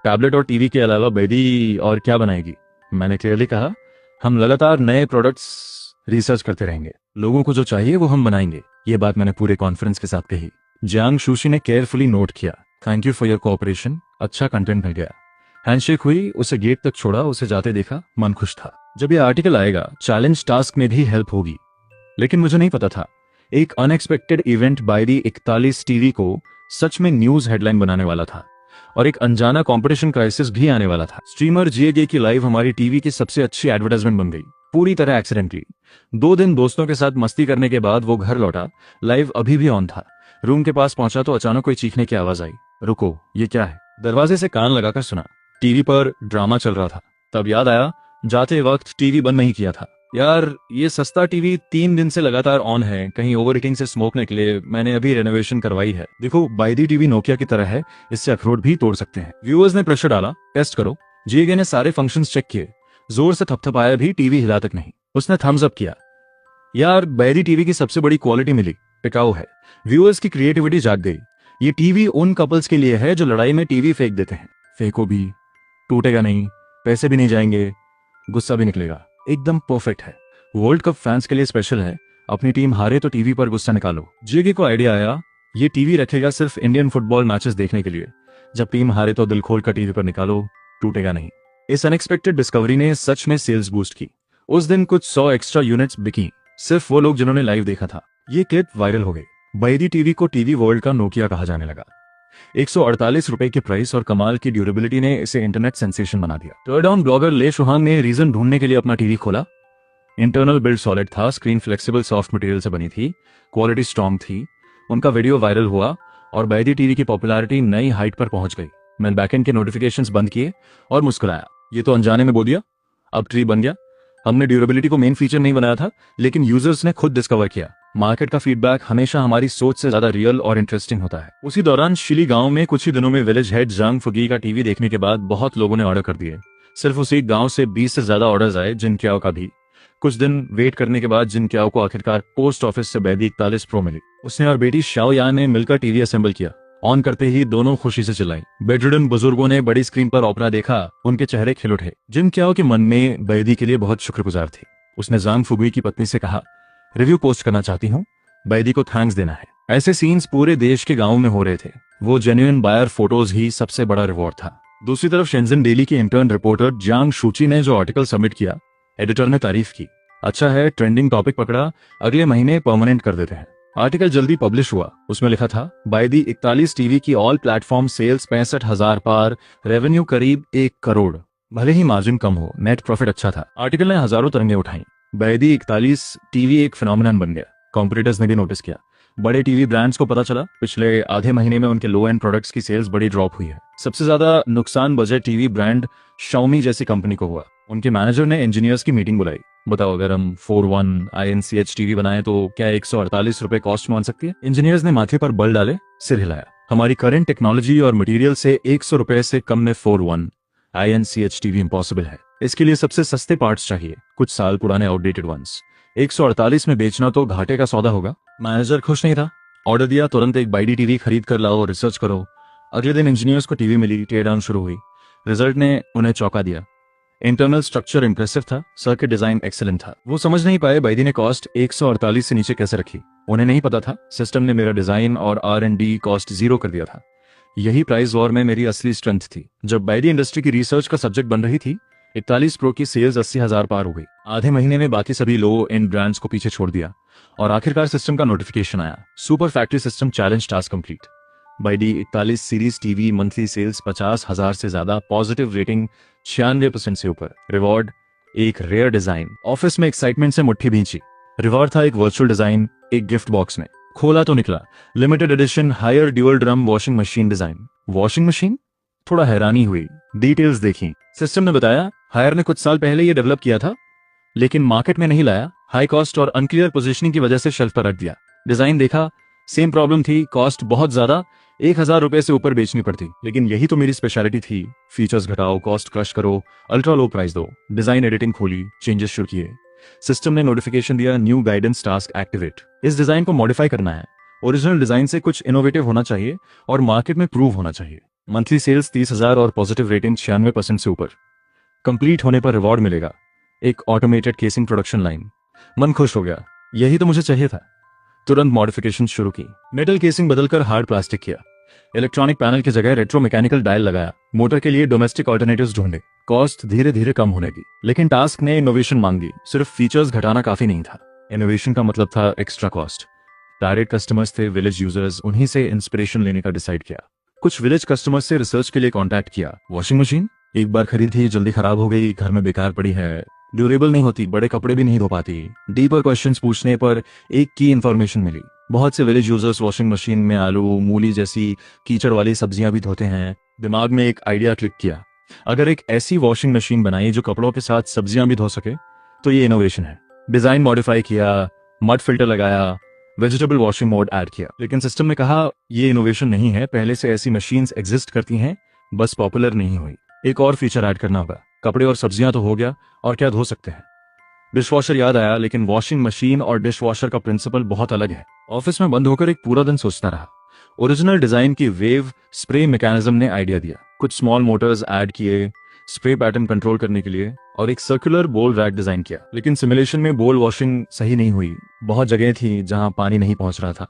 टैबलेट और टीवी के अलावा बैदी और क्या बनाएगी? मैंने क्लियरली कहा, हम लगातार नए प्रोडक्ट्स रिसर्च करते रहेंगे, लोगों को जो चाहिए वो हम बनाएंगे। ये बात मैंने पूरे कॉन्फ्रेंस के साथ कही। जियांग शुशी ने केयरफुली नोट किया, thank you for your cooperation, अच्छा कंटेंट मिल गया। हैंडशेक हुई, उसे गेट तक छोड़ा, उसे जाते देखा, मन खुश था। जब ये आर्टिकल आएगा चैलेंज टास्क में भी हेल्प होगी। लेकिन मुझे नहीं पता था एक अनएक्सपेक्टेड इवेंट बायडी 41 टीवी को सच में न्यूज हेडलाइन बनाने वाला था, और एक अनजाना कंपटीशन क्राइसिस भी आने वाला था। स्ट्रीमर जीएगे की लाइव हमारी टीवी की सबसे अच्छी एडवर्टाइजमेंट बन गई, पूरी तरह एक्सीडेंटली। 2 दिन दोस्तों के साथ मस्ती करने के बाद वो घर लौटा, लाइव अभी भी ऑन था। रूम के पास पहुंचा तो अचानक कोई चीखने की आवाज आई, रुको ये क्या है? दरवाजे से कान लगाकर सुना, टीवी पर ड्रामा चल रहा था। तब याद आया, जाते वक्त टीवी बंद नहीं किया था। यार ये सस्ता टीवी 3 दिन से लगातार ऑन है, कहीं ओवर हीटिंग से स्मोक निकले, मैंने अभी रेनोवेशन करवाई है। देखो बायदी टीवी नोकिया की तरह है, इससे अखरोट भी तोड़ सकते हैं। व्यूअर्स ने प्रेशर डाला, टेस्ट करो। जीएगे ने सारे फंक्शंस चेक किए, जोर से थपथपाया भी, टीवी हिला तक नहीं। उसने थम्स अप किया, यार बैदी टीवी की सबसे बड़ी क्वालिटी मिली, टिकाऊ है। व्यूअर्स की क्रिएटिविटी जाग गई। ये टीवी उन कपल्स के लिए है जो लड़ाई में टीवी फेंक देते हैं। फेंको भी, टूटेगा नहीं, पैसे भी नहीं जाएंगे, गुस्सा भी निकलेगा, एकदम परफेक्ट है। वर्ल्ड कप फैंस के लिए स्पेशल है, अपनी टीम हारे तो टीवी पर गुस्सा निकालो। जीगे को आइडिया आया, ये टीवी रखेगा सिर्फ इंडियन फुटबॉल मैचेस देखने के लिए, जब टीम हारे तो दिल खोल कर टीवी पर निकालो, टूटेगा नहीं। इस अनएक्सपेक्टेड डिस्कवरी ने सच में सेल्स बूस्ट की। उस दिन कुछ 100 एक्स्ट्रा यूनिट्स बिकी, सिर्फ वो लोग जिन्होंने लाइव देखा था। ये क्लिप वायरल हो गई, बैदी टीवी को टीवी वर्ल्ड का नोकिया कहा जाने लगा। 148 रुपए के प्राइस और कमाल की ड्यूरेबिलिटी ने इसे इंटरनेट सेंसेशन बना दिया। टर्डाउन ब्लॉगर ले शुहान ने रीजन ढूंढने के लिए अपना टीवी खोला। इंटरनल बिल्ड सॉलिड था, स्क्रीन फ्लेक्सिबल सॉफ्ट मटेरियल से बनी थी, क्वालिटी स्ट्रॉन्ग थी। उनका वीडियो वायरल हुआ और बैदी टीवी की पॉपुलैरिटी नई हाइट पर पहुंच गई। मैंने बैकएंड के नोटिफिकेशंस बंद किए और मुस्कुराया, ये तो अनजाने में बोल दिया, अब ट्री बन गया। हमने ड्यूरेबिलिटी को मेन फीचर नहीं बनाया था, लेकिन यूजर्स ने खुद डिस्कवर किया। मार्केट का फीडबैक हमेशा हमारी सोच से ज्यादा रियल और इंटरेस्टिंग होता है। उसी दौरान शिली गांव में कुछ ही दिनों में विलेज हेड जांग फुगी का टीवी देखने के बाद बहुत लोगों ने ऑर्डर कर दिए। सिर्फ उसी गांव से 20 से ज्यादा ऑर्डर्स आए, जिन क्याओ का भी। कुछ दिन वेट करने के बाद जिन क्याओ को आखिरकार पोस्ट ऑफिस से बैदी 41 प्रो मिली। उसने और बेटी शाओ यान ने मिलकर टीवी असेंबल किया। ऑन करते ही दोनों खुशी से चिल्लाई। बेडरिडन बुजुर्गों ने बड़ी स्क्रीन पर ओपेरा देखा, उनके चेहरे खिल उठे। जिन क्याओ के मन में बैदी के लिए बहुत शुक्रगुजार थी। उसने जांग फुगी की पत्नी से कहा, रिव्यू पोस्ट करना चाहती हूँ, बैदी को थैंक्स देना है। ऐसे सीन्स पूरे देश के गांव में हो रहे थे। वो जेन्युइन बायर फोटोज ही सबसे बड़ा रिवॉर्ड था। दूसरी तरफ शेंजन डेली की इंटर्न रिपोर्टर जियांग शुची ने जो आर्टिकल सबमिट किया, एडिटर ने तारीफ की। अच्छा है, ट्रेंडिंग टॉपिक पकड़ा, अगले महीने परमानेंट कर देते हैं। आर्टिकल जल्दी पब्लिश हुआ। उसमें लिखा था, बैदी 41 टीवी की ऑल प्लेटफॉर्म सेल्स 65,000 पार, रेवेन्यू करीब 1 करोड़। भले ही मार्जिन कम हो, नेट प्रॉफिट अच्छा था। आर्टिकल ने हजारों तरंगे उठाई। बैदी 41 टीवी एक फिनोमिनन बन गया। कॉम्पिटिटर्स ने भी नोटिस किया। बड़े टीवी ब्रांड्स को पता चला, पिछले आधे महीने में उनके लो एंड प्रोडक्ट्स की सेल्स बड़ी ड्रॉप हुई है। सबसे ज्यादा नुकसान बजट टीवी ब्रांड शाओमी जैसी कंपनी को हुआ। उनके मैनेजर ने इंजीनियर्स की मीटिंग बुलाई। बताओ, अगर हम 41 INCH टीवी बनाए तो क्या 148 रुपए कॉस्ट मान सकती है? इंजीनियर्स ने माथे पर बल डाले, सिर हिलाया। हमारी करंट टेक्नोलॉजी और मटेरियल से 100 रुपए से कम में 41 INCH टीवी इम्पॉसिबल है। इसके लिए सबसे सस्ते पार्ट्स चाहिए, कुछ साल पुराने आउटडेटेड वंस। 148 में बेचना तो घाटे का सौदा होगा। मैनेजर खुश नहीं था। ऑर्डर दिया, तुरंत एक बैदी टीवी खरीद कर लाओ, रिसर्च करो। अगले दिन इंजीनियर्स को टीवी मिली, टेयर डाउन शुरू हुई। रिजल्ट ने उन्हें चौंका दिया। इंटरनल स्ट्रक्चर इंप्रेसिव था, सर्किट डिजाइन एक्सीलेंट था। वो समझ नहीं पाए बैदी ने कॉस्ट 148 से नीचे कैसे रखी। उन्हें नहीं पता था सिस्टम ने मेरा डिजाइन और R&D कॉस्ट 0 कर दिया था। यही प्राइस वॉर में मेरी असली स्ट्रेंथ थी। जब बैदी इंडस्ट्री की रिसर्च का सब्जेक्ट बन रही थी, 41 प्रो की सेल्स 80,000 पार हो गई। आधे महीने में बाकी सभी लो एंड ब्रांड्स को पीछे छोड़ दिया और आखिरकार सिस्टम का नोटिफिकेशन आया, super factory system challenge task complete. Baidi 41 series TV monthly sales 50,000 से ज्यादा, पॉजिटिव रेटिंग 96% से ऊपर। रिवॉर्ड एक रेयर डिजाइन, ऑफिस में एक्साइटमेंट से मुट्ठी भींची। रिवॉर्ड था एक वर्चुअल डिजाइन एक गिफ्ट बॉक्स में। खोला तो निकला limited edition Haier dual drum washing machine design. Washing machine? थोड़ा हैरानी हुई, डिटेल्स देखी। सिस्टम ने बताया हायर ने कुछ साल पहले ये डेवलप किया था लेकिन मार्केट में नहीं लाया, हाई कॉस्ट और अनक्लियर पोजीशनिंग की वजह से शेल्फ पर रख दिया। डिजाइन देखा, सेम प्रॉब्लम थी, कॉस्ट बहुत ज्यादा, 1,000 रुपए से ऊपर बेचनी पड़ती। लेकिन यही तो मेरी स्पेशलिटी थी, फीचर्स घटाओ, कॉस्ट क्रश करो, अल्ट्रा लो प्राइस दो। डिजाइन एडिटिंग खोली, चेंजेस शुरू किए। सिस्टम ने नोटिफिकेशन दिया, न्यू गाइडेंस टास्क एक्टिवेट। इस डिजाइन को मॉडिफाई करना है, ओरिजिनल डिजाइन से कुछ इनोवेटिव होना चाहिए और मार्केट में प्रूव होना चाहिए। मंथली सेल्स 30,000 और पॉजिटिव रेटिंग 96% से ऊपर। कंप्लीट होने पर रिवॉर्ड मिलेगा, एक ऑटोमेटेड केसिंग प्रोडक्शन लाइन। मन खुश हो गया, यही तो मुझे चाहिए था। तुरंत मॉडिफिकेशन शुरू की, मेटल केसिंग बदलकर हार्ड प्लास्टिक किया, इलेक्ट्रॉनिक पैनल की जगह रेट्रो मैकेनिकल डायल लगाया, मोटर के लिए डोमेस्टिक ऑल्टरनेटिव्स ढूंढे। कॉस्ट धीरे धीरे कम होने की, लेकिन टास्क ने इनोवेशन मांगी। सिर्फ फीचर्स घटाना काफी नहीं था, इनोवेशन का मतलब था एक्स्ट्रा कॉस्ट। डायरेक्ट कस्टमर्स थे विलेज यूजर्स, उन्हीं से इंस्पिरेशन लेने का डिसाइड किया। कुछ विलेज कस्टमर्स से रिसर्च के लिए कॉन्टैक्ट किया। वॉशिंग मशीन एक बार खरीदी, जल्दी खराब हो गई, घर में बेकार पड़ी है, ड्यूरेबल नहीं होती, बड़े कपड़े भी नहीं धो पाती। डीपर क्वेश्चंस पूछने पर एक की इंफॉर्मेशन मिली, बहुत से विलेज यूजर्स वॉशिंग मशीन में आलू मूली जैसी कीचड़ वाली सब्जियां भी धोते हैं। दिमाग में एक आइडिया क्लिक किया, अगर एक ऐसी वॉशिंग मशीन बनाई जो कपड़ों के साथ सब्जियां भी धो सके तो ये इनोवेशन है। डिजाइन मॉडिफाई किया, मड फिल्टर लगाया, वेजिटेबल वॉशिंग मोड ऐड किया। लेकिन सिस्टम ने कहा ये इनोवेशन नहीं है, पहले से ऐसी मशीन्स एग्जिस्ट करती हैं, बस पॉपुलर नहीं हुई। एक और फीचर ऐड करना होगा। कपड़े और सब्जियां तो हो गया, और क्या धो सकते हैं। डिशवॉशर याद आया, लेकिन वॉशिंग मशीन और डिशवॉशर का प्रिंसिपल बहुत अलग है। ऑफिस में बंद होकर एक पूरा दिन सोचता रहा। ओरिजिनल डिजाइन की वेव स्प्रे मैकेनिज्म ने आइडिया दिया, कुछ स्मॉल मोटर्स ऐड किए स्प्रे पैटर्न कंट्रोल करने के लिए, और एक सर्कुलर बोल रैक डिजाइन किया। लेकिन सिमुलेशन में बोल वॉशिंग सही नहीं हुई, बहुत जगह थी जहां पानी नहीं पहुंच रहा था।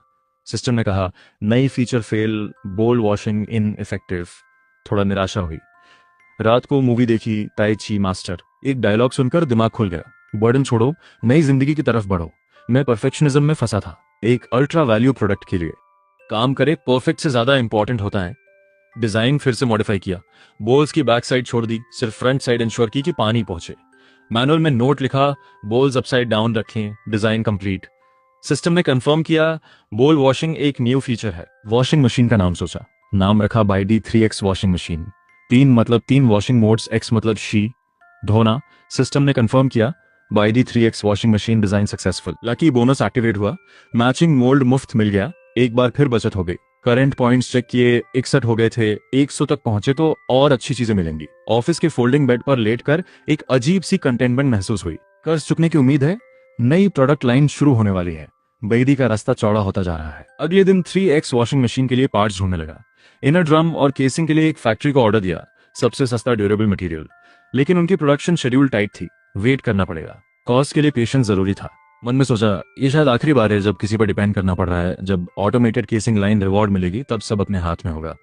सिस्टम ने कहा नई फीचर फेल, बोल वॉशिंग इन इफेक्टिव। थोड़ा निराशा हुई। रात को मूवी देखी ताई ची मास्टर, एक डायलॉग सुनकर दिमाग खुल गया, बर्डन छोड़ो, नई जिंदगी की तरफ बढ़ो। मैं परफेक्शनिज्म में फंसा था, एक अल्ट्रा वैल्यू प्रोडक्ट के लिए काम करे परफेक्ट से ज्यादा इंपॉर्टेंट होता है। डिजाइन फिर से मॉडिफाई किया, बोल्स की बैक साइड छोड़ दी, सिर्फ फ्रंट साइड इंश्योर की कि पानी पहुंचे। मैनुअल में नोट लिखा, बोल्स अपसाइड डाउन रखें, डिजाइन कंप्लीट। सिस्टम ने कंफर्म किया बोल वॉशिंग एक न्यू फीचर है। वॉशिंग मशीन का नाम सोचा, नाम रखा बाईडी 3X वॉशिंग मशीन। 3 मतलब 3 वॉशिंग मोड्स, X मतलब शी, धोना। सिस्टम ने कंफर्म किया बाईडी 3X washing machine design successful. Lucky bonus activate हुआ, मैचिंग मोल्ड मुफ्त मिल गया। एक बार फिर बचत हो गई। करंट पॉइंट्स चेक किए, 61 हो गए थे, 100 तक पहुंचे तो और अच्छी चीजें मिलेंगी। ऑफिस के फोल्डिंग बेड पर लेटकर एक अजीब सी कंटेनमेंट महसूस हुई। कर्ज चुकने की उम्मीद है, नई प्रोडक्ट लाइन शुरू होने वाली है, बाईडी का रास्ता चौड़ा होता जा रहा है। अगले दिन 3X वॉशिंग मशीन के लिए पार्ट्स ढूंढने लगा। इनर ड्रम और केसिंग के लिए एक फैक्ट्री को ऑर्डर दिया, सबसे सस्ता ड्यूरेबल मटेरियल। लेकिन उनकी प्रोडक्शन शेड्यूल टाइट थी, वेट करना पड़ेगा। कॉस्ट के लिए पेशेंस जरूरी था। मन में सोचा ये शायद आखिरी बार है जब किसी पर डिपेंड करना पड़ रहा है, जब ऑटोमेटेड केसिंग लाइन रिवॉर्ड मिलेगी तब सब अपने हाथ में होगा।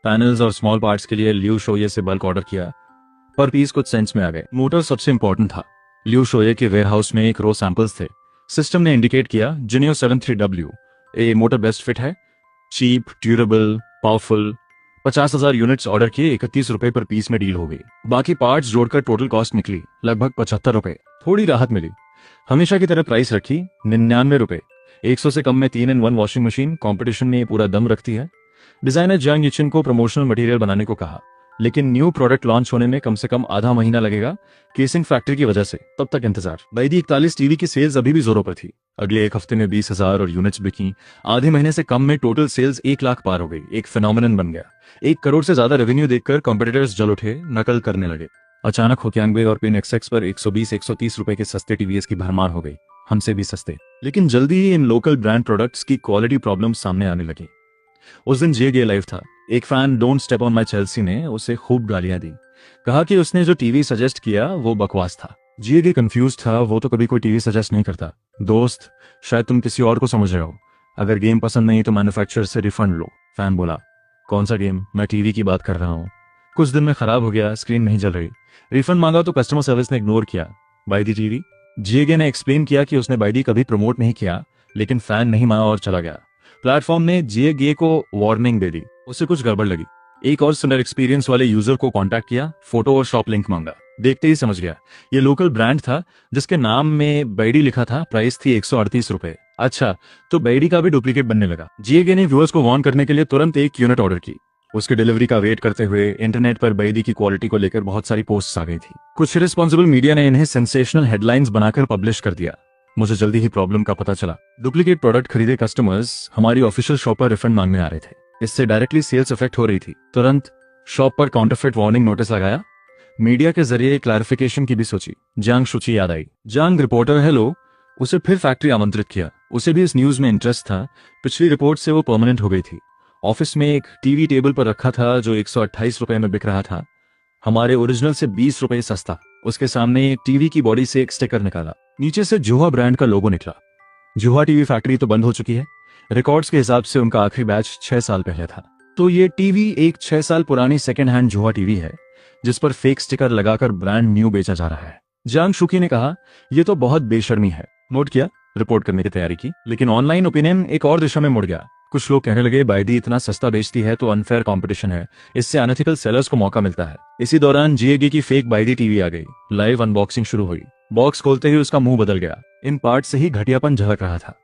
पैनल्स और स्मॉल पार्ट्स के लिए लियू शोये से बल्क ऑर्डर किया, पर पीस कुछ सेंस में आ गए। मोटर सबसे इंपॉर्टेंट था। लियू शोये के वेयरहाउस में एक रो सैंपल्स थे। सिस्टम ने इंडिकेट किया जिनियो 73W A motor best fit है, cheap, durable, powerful. 50,000 units order किए, 31 रुपए पर पीस में डील हो गई। बाकी पार्ट्स जोड़कर टोटल कॉस्ट निकली लगभग 75 रुपए। थोड़ी राहत मिली। हमेशा की तरह प्राइस रखी 99 रुपए। 100 से कम में 3-in-1 वॉशिंग मशीन कंपटीशन में पूरा दम रखती है। डिजाइनर जंग यिचिन को प्रमोशनल मटेरियल बनाने को कहा, लेकिन न्यू प्रोडक्ट लॉन्च होने में कम से कम आधा महीना लगेगा केसिंग फैक्ट्री की वजह से, तब तक इंतजार। बाईडी 41 टीवी की सेल्स अभी भी जोरों पर थी। अगले एक हफ्ते में 20,000 और यूनिट्स बिकी। आधे महीने से कम में टोटल सेल्स 1 लाख पार हो गई, एक फिनोमिनन बन गया। 1 करोड़ से ज्यादा रेवेन्यू देखकर कॉम्पिटिटर्स जल उठे, नकल करने लगे। अचानक होक्यांगवे और पिन XX पर 120-130 रुपए के सस्ते टीवीएस की भरमार हो गई, हमसे भी सस्ते। लेकिन जल्दी ही इन लोकल ब्रांड प्रोडक्ट्स की क्वालिटी प्रॉब्लम सामने आने लगी। उस दिन जे लाइव था। एक fan don't step on my Chelsea ने उसे खूब गालियां दी, कहा कि उसने जो टीवी सजेस्ट किया वो बकवास था। जे कंफ्यूज था, वो तो कभी कोई टीवी सजेस्ट नहीं करता। दोस्त, शायद तुम किसी और को समझ रहे हो, अगर गेम पसंद नहीं तो मैन्युफैक्चरर से रिफंड लो। फैन बोला, कौन सा गेम? मैं टीवी की बात कर रहा हूँ। कुछ दिन में खराब हो गया, स्क्रीन नहीं चल रही। रिफंड मांगा तो कस्टमर सर्विस ने इग्नोर किया। बाइडी टीवी। जीएगे ने एक्सप्लेन किया कि उसने बाइडी कभी प्रमोट नहीं किया, लेकिन फैन नहीं माना और चला गया। प्लेटफॉर्म ने जीएगे को वार्निंग दे दी, उसे कुछ गड़बड़ लगी। एक और सिमिलर एक्सपीरियंस वाले यूजर को कांटेक्ट किया, फोटो और शॉप लिंक मांगा। देखते ही समझ गया ये लोकल ब्रांड था जिसके नाम में बाइडी लिखा था, प्राइस थी 138 रुपए। अच्छा, तो बाइडी का भी डुप्लीकेट बनने लगा। जीएगे ने व्यूअर्स को वार्न करने के लिए तुरंत एक यूनिट ऑर्डर की। उसकी डिलीवरी का वेट करते हुए इंटरनेट पर बाइडी की क्वालिटी को लेकर बहुत सारी पोस्ट्स आ गई थी। कुछ रिस्पॉन्सिबल मीडिया ने इन्हें सेंसेशनल हेडलाइंस बनाकर पब्लिश कर दिया। मुझे जल्दी ही प्रॉब्लम का पता चला। डुप्लीकेट प्रोडक्ट खरीदे कस्टमर्स हमारी ऑफिशियल शॉप पर रिफंड मांगने आ रहे थे। इससे डायरेक्टली सेल्स इफेक्ट हो रही थी। तुरंत शॉप पर काउंटरफिट वार्निंग नोटिस लगाया। मीडिया के जरिए क्लैरिफिकेशन की भी सोची। जांग शुची याद आई। जांग रिपोर्टर है लो, उसे फिर फैक्ट्री आमंत्रित किया। उसे भी इस न्यूज में इंटरेस्ट था। पिछली रिपोर्ट से वो परमानेंट हो गई थी। ऑफिस में एक टीवी टेबल पर रखा था जो 128 रुपए में बिक रहा था, हमारे ओरिजिनल से 20 रुपए सस्ता। उसके सामने एक टीवी की बॉडी से एक स्टिकर निकाला, नीचे से जुहा ब्रांड का लोगो निकला। जुहा टीवी फैक्ट्री तो बंद हो चुकी है। रिकॉर्ड्स के हिसाब से उनका आखिरी बैच 6 साल पहले था। तो ये टीवी एक 6 साल पुरानी सेकेंड हैंड जुहा टीवी है जिस पर फेक स्टिकर लगाकर ब्रांड न्यू बेचा जा रहा है। जांग शुकी ने कहा, यह तो बहुत बेशर्मी है। नोट किया, रिपोर्ट करने की तैयारी की, लेकिन ऑनलाइन ओपिनियन एक और दिशा में मुड़ गया। कुछ लोग कहने लगे बाइडी इतना सस्ता बेचती है तो अनफेयर कंपटीशन है, इससे अनएथिकल सेलर्स को मौका मिलता है। इसी दौरान जीएगे की फेक बाइडी टीवी आ गई। लाइव अनबॉक्सिंग शुरू हुई। बॉक्स खोलते ही उसका मुंह बदल गया। इन पार्ट से ही घटियापन झलक रहा था।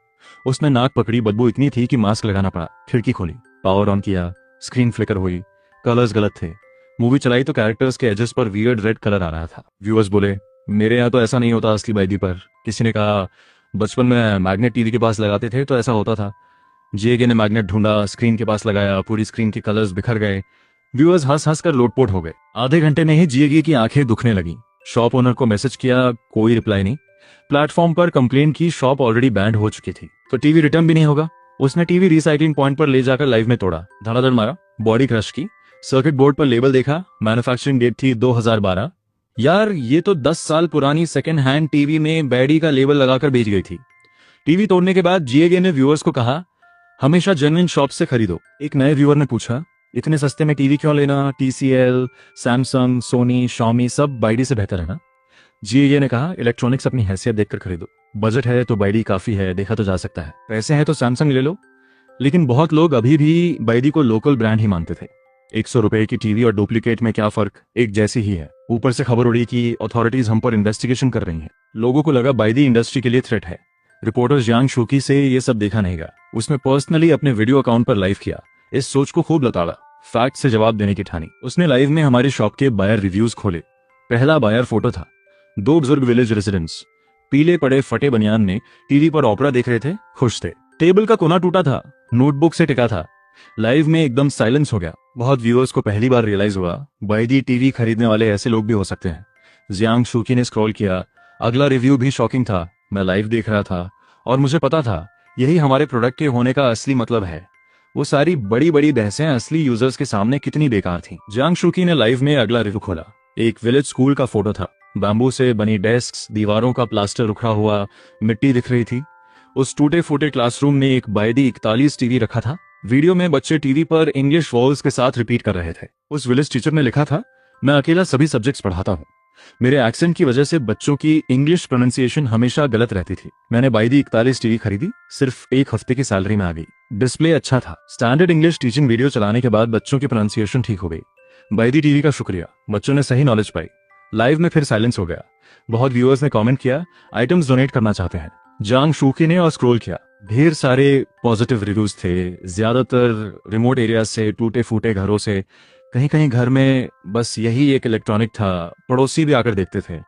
उसने नाक पकड़ी, बदबू इतनी थी कि मास्क लगाना पड़ा। खिड़की खोली, पावर ऑन किया, स्क्रीन फ्लिकर हुई, कलर्स गलत थे। मूवी चलाई तो कैरेक्टर्स के एजेस पर वियर्ड रेड कलर आ रहा था। व्यूअर्स बोले, मेरे यहाँ तो ऐसा नहीं होता असली बाइडी पर। किसी ने कहा, बचपन में मैग्नेट टीवी के पास लगाते थे तो ऐसा होता था। जीएगे ने मैग्नेट ढूंढा, स्क्रीन के पास लगाया, पूरी स्क्रीन के कलर्स बिखर गए। व्यूअर्स हंस हंस कर लोटपोट हो गए। आधे घंटे में ही जीएगे की आंखें दुखने लगी। शॉप ओनर को मैसेज किया, कोई रिप्लाई नहीं। प्लेटफॉर्म पर कंप्लेंट की, शॉप ऑलरेडी बैंड हो चुकी थी, तो टीवी रिटर्न भी नहीं होगा। उसने टीवी रिसाइकलिंग पॉइंट पर ले जाकर लाइव में तोड़ा, धड़ाधड़ मारा, बॉडी क्रश की। सर्किट बोर्ड पर लेबल देखा, मैन्युफैक्चरिंग डेट थी 2012। यार ये तो 10 साल पुरानी सेकेंड हैंड टीवी में बैडी का लेबल लगाकर बेच गई थी। टीवी तोड़ने के बाद जीएगे ने व्यूअर्स को कहा, हमेशा जेन्युइन शॉप से खरीदो। एक नए व्यूअर ने पूछा, इतने सस्ते में टीवी क्यों लेना? टीसीएल, सैमसंग, सोनी, शॉमी सब बाइडी से बेहतर है ना? जीएगे ने कहा, इलेक्ट्रॉनिक्स अपनी हैसियत देखकर खरीदो। बजट है तो बाइडी काफी है, देखा तो जा सकता है। पैसे हैं तो सैमसंग ले लो। लेकिन बहुत लोग अभी भी बाइडी को लोकल ब्रांड ही मानते थे। 100 रुपए की टीवी और डुप्लीकेट में क्या फर्क, एक जैसी ही है। ऊपर से खबर उड़ी कि अथॉरिटीज हम पर इन्वेस्टिगेशन कर रही हैं। लोगों को लगा बाइडी इंडस्ट्री के लिए थ्रेट है। रिपोर्टर जांग शुकी से ये सब देखा नहीं गया। उसने पर्सनली अपने वीडियो अकाउंट पर लाइव किया। इस सोच को खूब लताड़ा, फैक्ट से जवाब देने की ठानी। उसने लाइव में हमारी शॉप के बायर रिव्यूज खोले। पहला बायर फोटो था, 2 बुजुर्ग विलेज रेजिडेंट्स, पीले पड़े फटे बनियान में टीवी पर ओपेरा देख रहे थे, खुश थे। टेबल का कोना टूटा था, नोटबुक से टिका था। लाइव में एकदम साइलेंस हो गया। बहुत व्यूअर्स को पहली बार रियलाइज हुआ बाइडी टीवी खरीदने वाले ऐसे लोग भी हो सकते हैं। जियांग शुकी ने स्क्रॉल किया। अगला रिव्यू भी शॉकिंग था। मैं लाइव देख रहा था और मुझे पता था यही हमारे प्रोडक्ट के होने का असली मतलब है। वो सारी बड़ी बड़ी बहसें असली यूजर्स के सामने कितनी बेकार थी। जियांग शुकी ने लाइव में अगला रिव्यू खोला। एक विलेज स्कूल का फोटो था। बैम्बू से बनी डेस्क्स, दीवारों का प्लास्टर उखड़ा हुआ, मिट्टी दिख रही थी। उस टूटे फूटे क्लासरूम में एक बाइडी 41 टीवी रखा था। वीडियो में बच्चे टीवी पर इंग्लिश वॉल्स के साथ रिपीट कर रहे थे। उस विलेज टीचर ने लिखा था, मैं अकेला सभी सब्जेक्ट्स पढ़ाता हूँ। मेरे एक्सेंट की वजह से बच्चों की इंग्लिश प्रोनाउंसिएशन हमेशा गलत रहती थी। मैंने बाइडी 41 टीवी खरीदी, सिर्फ 1 हफ्ते की सैलरी में आ गई। डिस्प्ले अच्छा था। स्टैंडर्ड इंग्लिश टीचिंग वीडियो चलाने के बाद बच्चों की प्रोनाउंसिएशन ठीक हो गई। बाइडी टीवी का शुक्रिया, बच्चों ने सही नॉलेज पाई। लाइव में फिर साइलेंस हो गया। बहुत व्यूअर्स ने कमेंट किया, आइटम्स डोनेट करना चाहते हैं। जांग शुकी ने और स्क्रॉल किया, ढेर सारे पॉजिटिव रिव्यूज थे, ज्यादातर रिमोट एरिया से, टूटे फूटे घरों से। कहीं कहीं घर में बस यही एक इलेक्ट्रॉनिक था। पड़ोसी भी आकर देखते थे।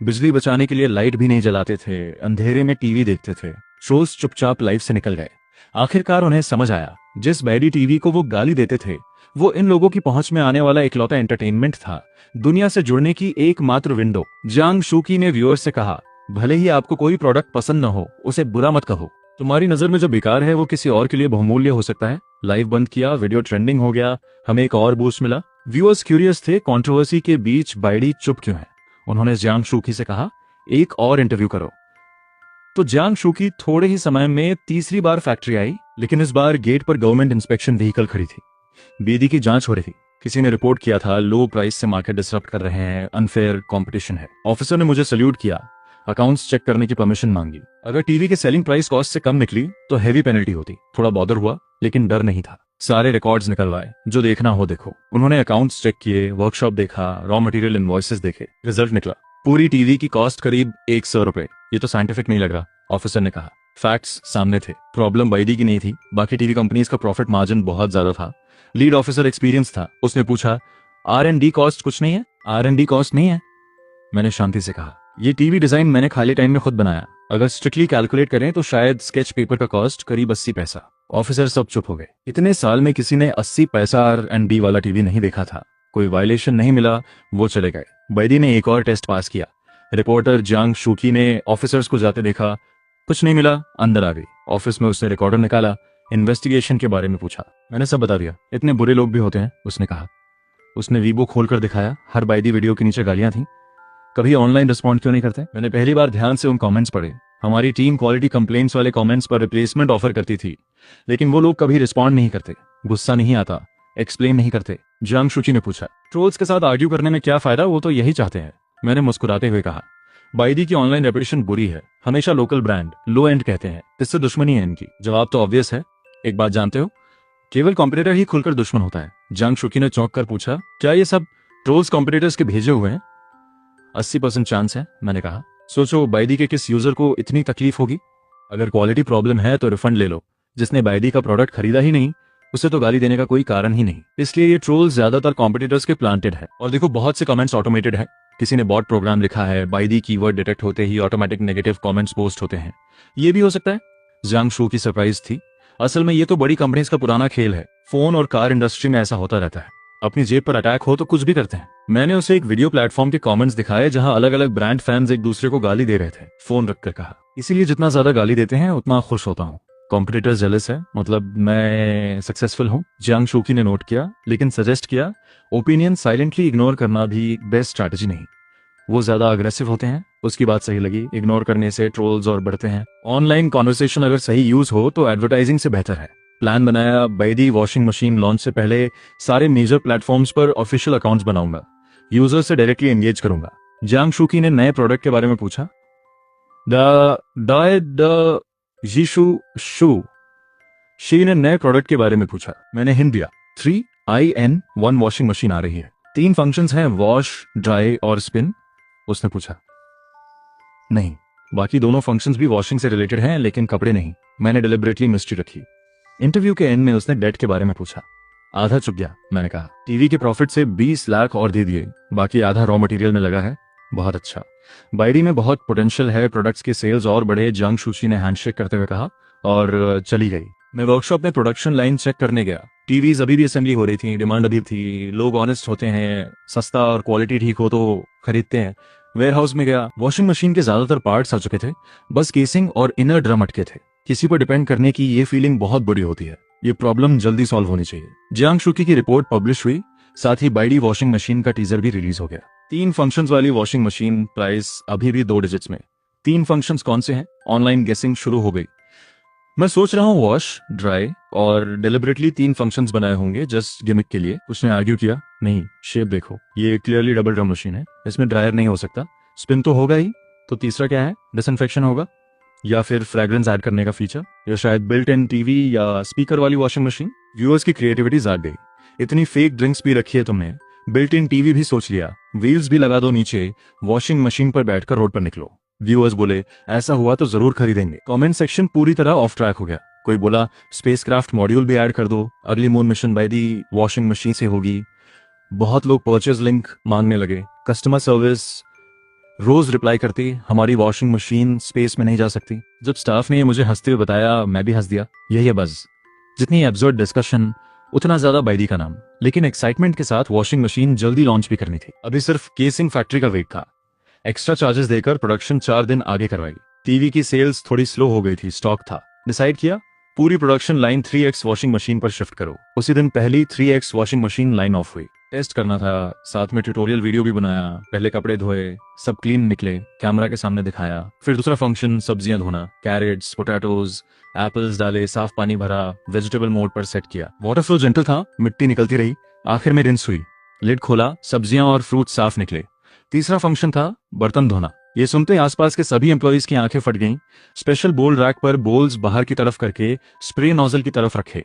बिजली बचाने के लिए लाइट भी नहीं जलाते थे, अंधेरे में टीवी देखते थे। शोज चुपचाप लाइव से निकल गए। आखिरकार उन्हें समझ आया, जिस बाइडी टीवी को वो गाली देते थे वो इन लोगों की पहुंच में आने वाला इकलौता एंटरटेनमेंट था, दुनिया से जुड़ने की एकमात्र विंडो। जांग शुकी ने व्यूअर्स से कहा, भले ही आपको कोई प्रोडक्ट पसंद न हो, उसे बुरा मत कहो। तुम्हारी नजर में जो बेकार है वो किसी और के लिए बहुमूल्य हो सकता है। लाइव बंद किया, वीडियो ट्रेंडिंग हो गया, हमें एक और बूस्ट मिला। व्यूअर्स क्यूरियस थे, कंट्रोवर्सी के बीच बाइडी चुप क्यों है। उन्होंने जियांग शुकी से कहा, एक और इंटरव्यू करो। तो जियांग शुकी थोड़े ही समय में तीसरी बार फैक्ट्री आई, लेकिन इस बार गेट पर गवर्नमेंट इंस्पेक्शन व्हीकल खड़ी थी। बेदी की जांच हो रही थी। किसी ने रिपोर्ट किया था लो प्राइस से मार्केट डिसरप्ट कर रहे हैं, अनफेयर कंपटीशन है। ऑफिसर ने मुझे सल्यूट किया, अकाउंट्स चेक करने की परमिशन मांगी। अगर टीवी की सेलिंग प्राइस कॉस्ट से कम निकली तो हैवी पेनल्टी होती। थोड़ा बॉदर हुआ लेकिन डर नहीं था। सारे रिकॉर्ड्स निकलवाए, जो देखना हो देखो। उन्होंने अकाउंट्स चेक किए, वर्कशॉप देखा, रॉ मटेरियल इनवॉइसेस देखे। रिजल्ट निकला, पूरी टीवी की कॉस्ट करीब 100 रुपए। ये तो साइंटिफिक नहीं लग रहा, ऑफिसर ने कहा। फैक्ट्स सामने थे। प्रॉब्लम बाईडी की नहीं थी, बाकी टीवी कंपनीज का प्रॉफिट मार्जिन बहुत ज्यादा था। लीड ऑफिसर एक्सपीरियंस था, उसने पूछा R&D कॉस्ट कुछ नहीं है? R&D कॉस्ट नहीं है, मैंने शांति से कहा। ये टीवी डिजाइन मैंने खाली टाइम में खुद बनाया। अगर स्ट्रिक्टली कैलकुलेट करें तो शायद स्केच पेपर का कॉस्ट करीब 80 पैसा। ऑफिसर सब चुप हो गए। इतने साल में किसी ने 80 पैसा R&D वाला टीवी नहीं देखा था। कोई वायलेशन नहीं मिला, वो चले गए। बैदी ने एक और टेस्ट पास किया। रिपोर्टर जांग शूकी ने ऑफिसर्स को जाते देखा, कुछ नहीं मिला, अंदर आ गई। ऑफिस में उसने रिकॉर्डर निकाला, इन्वेस्टिगेशन के बारे में पूछा। मैंने सब बता दिया। इतने बुरे लोग भी होते हैं, उसने कहा। उसने वीबो खोलकर दिखाया, हर बैदी वीडियो के नीचे गालियां थी। कभी ऑनलाइन रिस्पॉन्ड क्यों नहीं करते? मैंने पहली बार ध्यान से उन कमेंट्स पढ़े। हमारी टीम क्वालिटी कंप्लेंट्स वाले कमेंट्स पर रिप्लेसमेंट ऑफर करती थी, लेकिन वो लोग कभी रिस्पॉन्ड नहीं करते, गुस्सा नहीं आता, एक्सप्लेन नहीं करते। जांग शुची ने पूछा, ट्रोल्स के साथ आर्ग्यू करने में क्या फायदा? वो तो यही चाहते हैं। मैंने मुस्कुराते हुए कहा, बाईडी की ऑनलाइन रेपुटेशन बुरी है, हमेशा लोकल ब्रांड लो एंड कहते हैं, इससे दुश्मनी है इनकी। जवाब तो ऑब्वियस है। एक बात जानते हो, केवल कॉम्पिटिटर ही खुलकर दुश्मन होता है। जांग शुकी ने चौंक कर पूछा, क्या ये सब ट्रोल्स कॉम्पिटिटर्स के भेजे हुए हैं? 80% चांस है, मैंने कहा। सोचो बाईडी के किस यूजर को इतनी तकलीफ होगी। अगर क्वालिटी प्रॉब्लम है तो रिफंड ले लो। जिसने बाईडी का प्रोडक्ट खरीदा ही नहीं, उसे तो गाली देने का कोई कारण ही नहीं। इसलिए ये ट्रोल्स ज्यादातर कॉम्पिटिटर्स के प्लांटेड है। और देखो, बहुत से कमेंट्स ऑटोमेटेड है। किसी ने बॉट प्रोग्राम लिखा है, बाईडी कीवर्ड डिटेक्ट होते ही ऑटोमेटिक नेगेटिव कमेंट्स पोस्ट होते हैं। ये भी हो सकता है। जांग शू की सरप्राइज थी। असल में ये तो बड़ी कंपनीज का पुराना खेल है। फोन और कार इंडस्ट्री में ऐसा होता रहता है। अपनी जेब पर अटैक हो तो कुछ भी करते हैं। मैंने उसे एक वीडियो प्लेटफॉर्म के कमेंट्स दिखाए जहां अलग अलग ब्रांड फैंस एक दूसरे को गाली दे रहे थे। फोन रखकर कहा, इसीलिए जितना ज्यादा गाली देते हैं उतना खुश होता हूँ। कॉम्पिटिटर जेलस है, मतलब मैं सक्सेसफुल हूँ। जियांग शूकी ने नोट किया, लेकिन सजेस्ट किया, ओपिनियन साइलेंटली इग्नोर करना भी बेस्ट स्ट्रैटेजी नहीं। वो ज्यादा अग्रेसिव होते हैं। उसकी बात सही लगी, इग्नोर करने से ट्रोल्स और बढ़ते हैं। ऑनलाइन कॉन्वर्सेशन अगर सही यूज हो तो एडवर्टाइजिंग से बेहतर है। प्लान बनाया, बाईडी वॉशिंग मशीन लॉन्च से पहले सारे मेजर प्लेटफॉर्म्स पर ऑफिशियल अकाउंट्स बनाऊंगा, यूजर से डायरेक्टली एंगेज करूंगा। जियांग शूकी ने नए प्रोडक्ट के बारे में पूछा। शी ने नए प्रोडक्ट के बारे में पूछा। मैंने हिंट दिया। 3in1 वॉशिंग मशीन आ रही है। 3 फंक्शंस हैं, वॉश, ड्राई और स्पिन। उसने पूछा। नहीं, बाकी दोनों फंक्शंस भी वॉशिंग से रिलेटेड हैं, लेकिन कपड़े नहीं। मैंने डिलिबरेटली मिस्ट्री रखी। इंटरव्यू के एंड में उसने डेट के बारे में पूछा। आधा चुप गया, मैंने कहा। टीवी के प्रॉफिट से 20 लाख और दे दिए, बाकी आधा रॉ मटेरियल में लगा है। बहुत अच्छा, बाईडी में बहुत पोटेंशियल है, प्रोडक्ट्स के सेल्स और बढ़े। जियांग शूची ने हैंडशेक करते हुए कहा और चली गई। मैं वर्कशॉप में प्रोडक्शन लाइन चेक करने गया। टीवीज अभी भी असेंबली हो रही थी, डिमांड अभी थी। लोग ऑनेस्ट होते हैं, सस्ता और क्वालिटी ठीक हो तो खरीदते हैं। वेयरहाउस में गया, वॉशिंग मशीन के ज्यादातर पार्ट्स आ चुके थे, बस केसिंग और इनर ड्रम अटके थे। किसी पर डिपेंड करने की ये फीलिंग बहुत बुरी होती है। ये प्रॉब्लम जल्दी सॉल्व होनी चाहिए। जियांग शूकी की रिपोर्ट पब्लिश हुई, साथ ही बाईडी वॉशिंग मशीन का टीजर भी रिलीज हो गया। 3 फंक्शंस वाली वॉशिंग मशीन, प्राइस अभी भी 2 डिजिट्स में। 3 फंक्शंस कौन से हैं? ऑनलाइन गेसिंग शुरू हो गई। मैं सोच रहा हूँ वॉश, ड्राई और डिलिबरेटली 3 फंक्शंस बनाए होंगे जस्ट गिमिक के लिए। उसने आर्ग्यू किया, नहीं, शेप देखो, ये क्लियरली डबल ड्रम मशीन है, इसमें ड्रायर नहीं हो सकता। स्पिन तो होगा ही, तो तीसरा क्या है? डिसइंफेक्शन होगा, या फिर फ्रेग्रेंस ऐड करने का फीचर, या शायद बिल्ट इन टीवी या स्पीकर वाली वॉशिंग मशीन। व्यूअर्स की क्रिएटिविटी जाग गई। इतनी फेक ड्रिंक्स भी रखी है तुमने, बिल्ट इन टीवी भी सोच लिया, व्हील्स भी लगा दो नीचे, वॉशिंग मशीन पर बैठकर रोड पर निकलो। व्यूअर्स बोले, ऐसा हुआ तो जरूर खरीदेंगे। कमेंट सेक्शन पूरी तरह ऑफ ट्रैक हो गया। कोई बोला, स्पेसक्राफ्ट मॉड्यूल भी ऐड कर दो, अगली मून मिशन बाईडी वॉशिंग मशीन से होगी। बहुत लोग परचेज लिंक मांगने लगे। कस्टमर सर्विस रोज रिप्लाई करती, हमारी वॉशिंग मशीन स्पेस में नहीं जा सकती। जब स्टाफ ने मुझे हंसते हुए बताया, मैं भी हंस दिया। यही है बस, जितनी एब्सर्ड डिस्कशन उतना ज्यादा बाईडी का नाम। लेकिन एक्साइटमेंट के साथ वॉशिंग मशीन जल्दी लॉन्च भी करनी थी। अभी सिर्फ केसिंग फैक्ट्री का वेट था। एक्स्ट्रा चार्जेस देकर प्रोडक्शन 4 दिन आगे करवाई। टीवी की सेल्स थोड़ी स्लो हो गई थी, स्टॉक था। डिसाइड किया, पूरी production line 3x washing machine पर शिफ्ट करो। उसी दिन पहली 3x washing machine line of हुई। टेस्ट करना था, साथ में ट्यूटोरियल वीडियो भी बनाया। पहले कपड़े धोए, सब क्लीन निकले, कैमरा के सामने दिखाया। फिर दूसरा फंक्शन, सब्जियां धोना, कैरेट्स, पोटैटोज, एप्पल्स डाले, साफ पानी भरा, वेजिटेबल मोड पर सेट किया। वाटर फ्लो जेंटल था, मिट्टी निकलती रही, आखिर में रिंस हुई, लिड खोला, सब्जियां और फ्रूट साफ निकले। तीसरा फंक्शन था बर्तन धोना। ये सुनते आसपास के सभी एम्प्लॉइज की आंखें फट गईं। स्पेशल बोल रैक पर बोल्स बाहर की तरफ करके स्प्रे नोजल की तरफ रखे,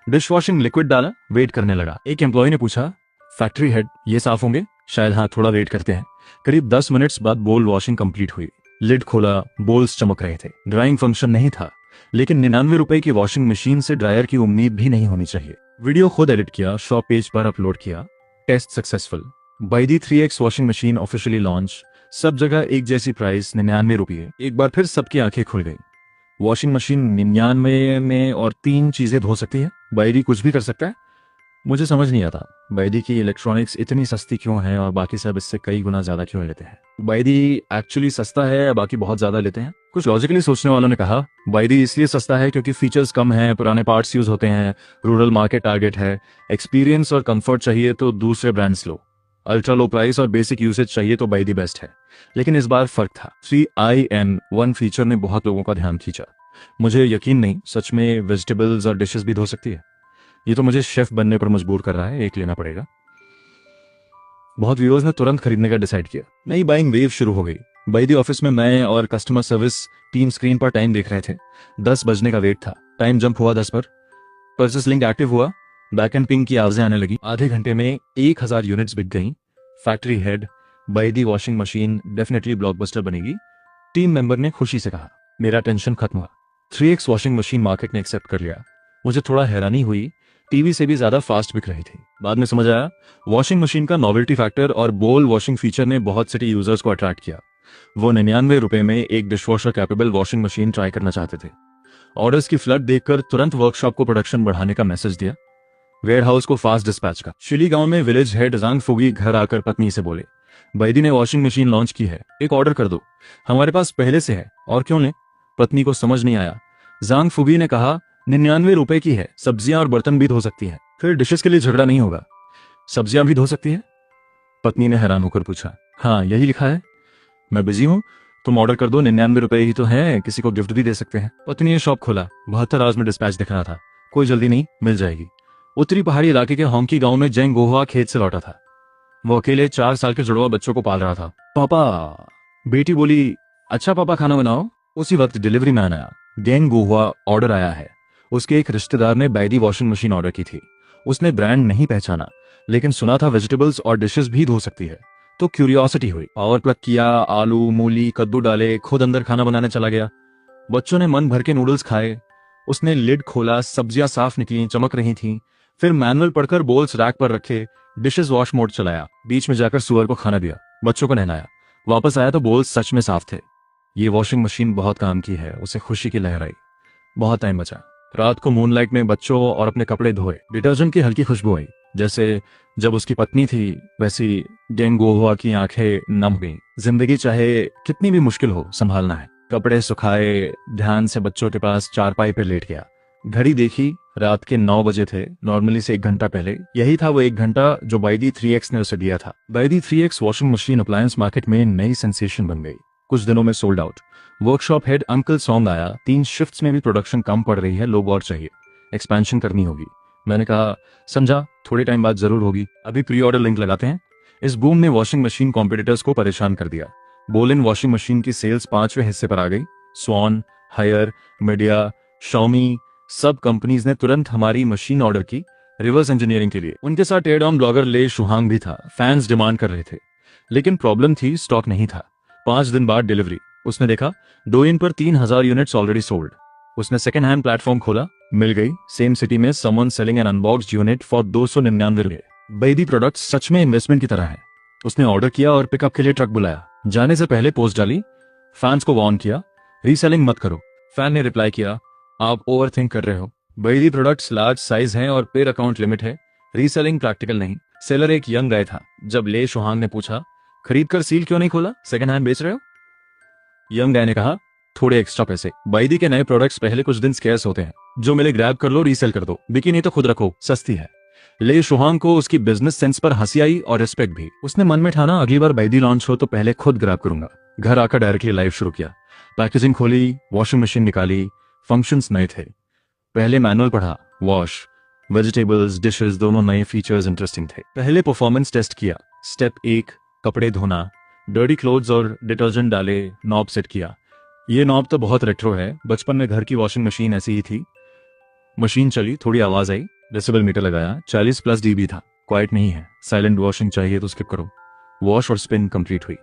डिश वॉशिंग लिक्विड डाला, वेट करने लगा। एक एम्प्लॉय ने पूछा, फैक्ट्री हेड ये साफ होंगे? शायद हाँ, थोड़ा वेट करते हैं। करीब 10 मिनट्स बाद बोल वॉशिंग कंप्लीट हुई। लिड खोला, बोल्स चमक रहे थे। ड्राइंग फंक्शन नहीं था, लेकिन 99 रुपए की वॉशिंग मशीन से ड्रायर की उम्मीद भी नहीं होनी चाहिए। वीडियो खुद एडिट किया, शॉप पेज पर अपलोड किया। Test successful. Baidi 3X washing machine officially launch. सब जगह एक जैसी प्राइस, 99 रुपये। एक बार फिर सबकी आंखें खुल गई। वॉशिंग मशीन 99 में और 3 चीजें धो सकती है। बाइदी कुछ भी कर सकता है। मुझे समझ नहीं आता बाइदी की इलेक्ट्रॉनिक्स इतनी सस्ती क्यों है और बाकी सब इससे कई गुना ज्यादा क्यों लेते हैं। बाइदी एक्चुअली सस्ता है या बाकी बहुत ज्यादा लेते हैं? कुछ लॉजिकली सोचने वालों ने कहा बाइदी इसलिए सस्ता है क्योंकि फीचर्स कम हैं, पुराने पार्ट्स यूज होते हैं, रूरल मार्केट टारगेट है, एक्सपीरियंस और कंफर्ट चाहिए तो दूसरे ब्रांड्स लो, अल्ट्रा लो प्राइस और बेसिक यूसेज चाहिए तो बाइदी बेस्ट है। लेकिन इस बार फर्क था। 3IN1 फीचर ने बहुत लोगों का ध्यान खींचा। मुझे यकीन नहीं, सच में वेजिटेबल्स और डिशेस भी धो सकती है। ये तो मुझे शेफ बनने पर मजबूर कर रहा है, एक लेना पड़ेगा। बहुत व्यूअर्स ने तुरंत खरीदने का डिसाइड किया। नई बाइंग वेव शुरू हो गई। बाइदी ऑफिस में मैं और कस्टमर सर्विस टीम स्क्रीन पर टाइम देख रहे थे। 10 बजने का वेट था। टाइम जंप हुआ 10 पर। परचेस लिंक एक्टिव हुआ। बैक एंड पिंग की आवाजें आने लगी। आधे घंटे में 1000 यूनिट्स बिक गई। Factory head, Baidi washing machine definitely blockbuster बनेगी, टीम मेंबर ने खुशी से कहा। मेरा टेंशन खत्म हुआ। 3X वॉशिंग मशीन मार्केट ने एक्सेप्ट कर लिया। मुझे थोड़ा हैरानी हुई, टीवी से भी ज्यादा फास्ट बिक रही थी। बाद में समझ आया वॉशिंग मशीन का नॉवेल्टी फैक्टर और बोल वॉशिंग फीचर ने बहुत सिटी यूजर्स को अट्रैक्ट किया। वो 99 रुपए में एक dishwasher capable washing machine try करना चाहते थे। ऑर्डर्स की फ्लड देखकर तुरंत वर्कशॉप को प्रोडक्शन बढ़ाने का मैसेज दिया, वेयर हाउस को फास्ट डिस्पैच का। शिली गांव में विलेज हेड जांग फुगी घर आकर पत्नी से बोले, बाइदी ने वॉशिंग मशीन लॉन्च की है, एक ऑर्डर कर दो, हमारे पास पहले से है, और क्यों लें? पत्नी को समझ नहीं आया। जांग फुगी ने कहा 99 रुपए की है, सब्जियां और बर्तन भी धो सकती है, फिर डिशेस के लिए झगड़ा नहीं होगा। सब्जियां भी धो सकती है? पत्नी ने हैरान होकर पूछा। हाँ, यही लिखा है। मैं बिजी हूँ, तुम ऑर्डर कर दो, 99 रुपए ही तो है, किसी को गिफ्ट भी दे सकते हैं। पत्नी ने शॉप खोला। 72 आवर्स में डिस्पैच दिख रहा था। कोई जल्दी नहीं, मिल जाएगी। उत्तरी पहाड़ी इलाके के होंकी गांव में जेंग गोहुआ खेत से लौटा था। वो अकेले 4 साल के जुड़वा बच्चों को पाल रहा था। पापा, बेटी बोली, अच्छा पापा खाना बनाओ। उसी वक्त डिलीवरी मैन आया। जेंग गोहुआ ऑर्डर आया है। उसके एक रिश्तेदार ने बाइदी वॉशिंग मशीन ऑर्डर की थी। उसने ब्रांड नहीं पहचाना, लेकिन सुना था वेजिटेबल्स और डिशेस भी धो सकती है, तो क्यूरियोसिटी हुई। पावर प्लग किया, आलू मूली कद्दू डाले, खुद अंदर खाना बनाने चला गया। बच्चों ने मन भर के नूडल्स खाए। उसने लिड खोला, सब्जियां साफ निकली, चमक रही थीं। फिर मैनुअल पढ़कर बोल्स रैक पर रखे, डिशेस वॉश मोड चलाया, बीच में जाकर सुअर को खाना दिया, बच्चों को नहलाया। वापस आया तो बोल्स सच में साफ थे। ये वॉशिंग मशीन बहुत काम की है, उसे खुशी की लहर आई। बहुत टाइम बचा। रात को मूनलाइट में बच्चों और अपने कपड़े धोए। डिटर्जेंट की हल्की खुशबू आई, जैसे जब उसकी पत्नी थी। वैसी जेंग गोहुआ की आंखें नम गईं। जिंदगी चाहे कितनी भी मुश्किल हो, संभालना है। कपड़े सुखाए, ध्यान से बच्चों के पास चारपाई पर लेट गया। घड़ी देखी, रात के 9 बजे थे, नॉर्मली से 1 घंटा पहले। यही था वो 1 घंटा जो बाइदी 3X ने उसे दिया था। बाइदी 3X washing machine appliance market में नई सेंसेशन बन गई। कुछ दिनों में sold out. Workshop head uncle song आया। 3 शिफ्ट्स में भी प्रोडक्शन कम पड़ रही है, लोग और चाहिए, एक्सपेंशन करनी होगी। मैंने कहा समझा, थोड़े टाइम बाद जरूर होगी, अभी प्री ऑर्डर लिंक लगाते हैं। इस बूम ने वॉशिंग मशीन कॉम्पिटिटर्स को परेशान कर दिया। बोलिन वॉशिंग मशीन की सेल्स 5वें हिस्से पर आ गई। स्वॉन, हायर, मीडिया, शॉमी, सब कंपनीज ने तुरंत हमारी मशीन ऑर्डर की, रिवर्स इंजीनियरिंग के लिए। उनके साथ टेयर डाउन ब्लॉगर ले शुहांग भी था। फैंस डिमांड कर रहे थे, लेकिन प्रॉब्लम थी, स्टॉक नहीं था। 5 दिन बाद डिलीवरी। उसने देखा डोइन पर 3000 यूनिट्स ऑलरेडी सोल्ड। उसने सेकंड हैंड प्लेटफॉर्म खोला, मिल गई सेम सिटी में someone selling an unboxed unit for 299 रुपए। बाइदी प्रोडक्ट्स सच में इन्वेस्टमेंट की तरह है। उसने ऑर्डर किया और पिकअप के लिए ट्रक बुलाया। जाने से पहले पोस्ट डाली, फैंस को वार्न किया, रीसेलिंग मत करो। फैन ने रिप्लाई किया, आप ओवर थिंक कर रहे हो, बाइदी प्रोडक्ट्स लार्ज साइज हैं और पेड अकाउंट लिमिट है, रीसेलिंग प्रैक्टिकल नहीं। सेलर एक यंग गाय था। जब ले शुहांग ने पूछा, खरीद कर सील क्यों नहीं खोला, सेकंड हैंड बेच रहे हो? यंग गाय ने कहा, थोड़े एक्स्ट्रा पैसे। बाइदी के नए प्रोडक्ट्स पहले कुछ दिन स्कैर्स होते हैं, जो मिले ग्रैब कर लो, रीसेल कर दो, बिकी नहीं तो खुद रखो, सस्ती है। ले शुहांग को उसकी बिजनेस सेंस पर हंसी आई और रिस्पेक्ट भी। उसने मन में ठाना, अगली बार बाइदी लॉन्च हो तो पहले खुद ग्रैब करूंगा। घर आकर डायरेक्टली लाइव शुरू किया। पैकेजिंग खोली, वॉशिंग मशीन निकाली, फंक्शंस नए थे। पहले मैनुअल पढ़ा, वॉश, वेजिटेबल्स, डिशेस, दोनों नए फीचर्स इंटरेस्टिंग थे। पहले परफॉर्मेंस टेस्ट किया। स्टेप 1, कपड़े धोना। डर्टी क्लोथ्स और डिटर्जेंट डाले, नॉब सेट किया। ये नॉब तो बहुत रेट्रो है, बचपन में घर की वॉशिंग मशीन ऐसी ही थी। मशीन चली, थोड़ी आवाज आई, डेसिबल मीटर लगाया, 40+ dB था। क्वाइट नहीं है, साइलेंट वॉशिंग चाहिए तो स्किप करो। वॉश और स्पिन कंप्लीट हुई।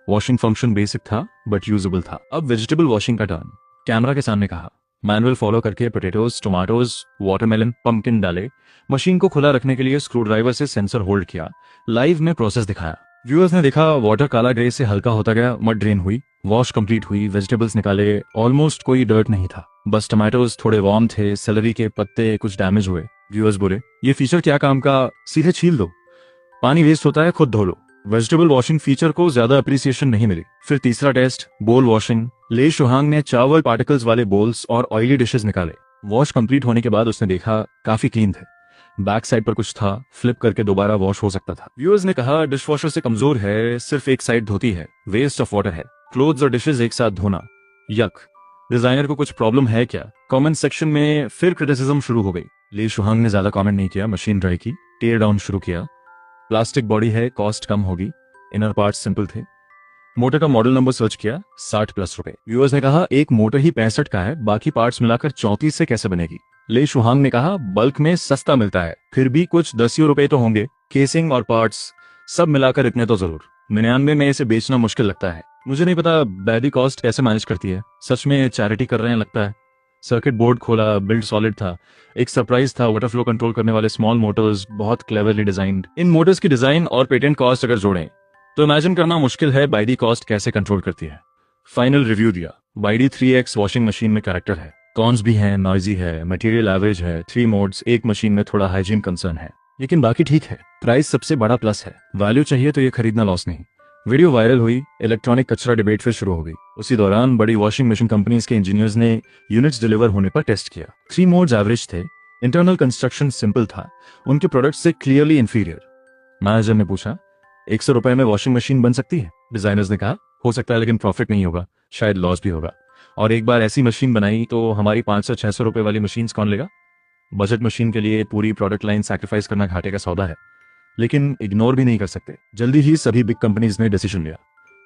वॉशिंग फंक्शन बेसिक था बट यूजेबल था। अब वेजिटेबल वॉशिंग का टर्न। कैमरा के सामने कहा, मैनुअल फॉलो करके पोटैटोज, टोमेटोज, वाटरमेलन, पंपकिन डाले। मशीन को खुला रखने के लिए स्क्रू ड्राइवर से सेंसर होल्ड किया। लाइव में प्रोसेस दिखाया। व्यूअर्स ने देखा, वाटर काला ग्रे से हल्का होता गया, मड ड्रेन हुई, वॉश कंप्लीट हुई, वेजिटेबल्स निकाले, ऑलमोस्ट कोई डर्ट नहीं था। बस टोमेटोज थोड़े वार्म थे, सेलरी के पत्ते कुछ डैमेज हुए। व्यूअर्स बोले, ये फीचर क्या काम का, सीधे छील दो, पानी वेस्ट होता है, खुद धो लो। वेजिटेबल वॉशिंग फीचर को ज्यादा अप्रिसिएशन नहीं मिली। फिर तीसरा टेस्ट, बोल वॉशिंग। ले शुहांग ने चावल पार्टिकल्स वाले बोल्स और ऑयली डिशेस निकाले। वॉश कंप्लीट होने के बाद उसने देखा काफी क्लीन थे। बैक साइड पर कुछ था, फ्लिप करके दोबारा वॉश हो सकता था। व्यूअर्स ने कहा, डिश वॉशर से कमजोर है, सिर्फ एक साइड धोती है, वेस्ट ऑफ वाटर है। क्लोथ्स और डिशेस एक साथ धोना, यक। डिजाइनर को कुछ प्रॉब्लम है क्या? कमेंट सेक्शन में फिर क्रिटिसिज्म शुरू हो गई। ले शुहांग ने ज्यादा कमेंट नहीं किया, मशीन ड्राई की, टेयर डाउन शुरू किया। प्लास्टिक बॉडी है, कॉस्ट कम होगी, इनर पार्ट्स सिंपल थे। मोटर का मॉडल नंबर सर्च किया, 60+ रुपए। व्यूअर्स ने कहा, एक मोटर ही 65 का है, बाकी पार्ट्स मिलाकर 34 से कैसे बनेगी? ले शुहांग ने कहा, बल्क में सस्ता मिलता है, फिर भी कुछ 10 रुपए तो होंगे, केसिंग और पार्ट्स सब मिलाकर इतने तो जरूर। 99 में इसे बेचना मुश्किल लगता है। मुझे नहीं पता बैदी कॉस्ट कैसे मैनेज करती है, सच में चैरिटी कर रहे हैं लगता है। सर्किट बोर्ड खोला, बिल्ड सॉलिड था। एक सरप्राइज था, वाटर फ्लो कंट्रोल करने वाले स्मॉल मोटर्स, बहुत क्लेवरली डिजाइंड। इन मोटर्स की डिजाइन और पेटेंट कॉस्ट अगर जोड़ें तो इमेजिन करना मुश्किल है बाइडी कॉस्ट कैसे कंट्रोल करती है। फाइनल रिव्यू दिया। बाइडी 3X वॉशिंग मशीन में कैरेक्टर है, कॉन्स भी हैं, नॉइजी है, मटेरियल एवरेज है, 3 मोड्स, एक मशीन में थोड़ा हाइजीन कंसर्न है, लेकिन बाकी ठीक है। प्राइस सबसे बड़ा प्लस है। वैल्यू चाहिए तो ये खरीदना लॉस नहीं। वीडियो वायरल हुई, इलेक्ट्रॉनिक कचरा डिबेट फिर शुरू हो गई। उसी दौरान बड़ी वॉशिंग मशीन कंपनीज के इंजीनियर्स ने यूनिट्स डिलीवर होने पर टेस्ट किया। 3 मोड्स एवरेज थे, इंटरनल कंस्ट्रक्शन सिंपल था, उनके प्रोडक्ट से क्लियरली इंफीरियर। मैनेजर ने पूछा, 100 रुपए में वॉशिंग मशीन बन सकती है? डिजाइनर्स ने कहा, हो सकता है लेकिन प्रॉफिट नहीं होगा, शायद लॉस भी होगा। और एक बार ऐसी मशीन बनाई तो हमारी 500-600 रुपए वाली मशीन कौन लेगा? बजट मशीन के लिए पूरी प्रोडक्ट लाइन सैक्रिफाइस करना घाटे का सौदा है, लेकिन इग्नोर भी नहीं कर सकते। जल्दी ही सभी बिग कंपनीज ने डिसीजन लिया,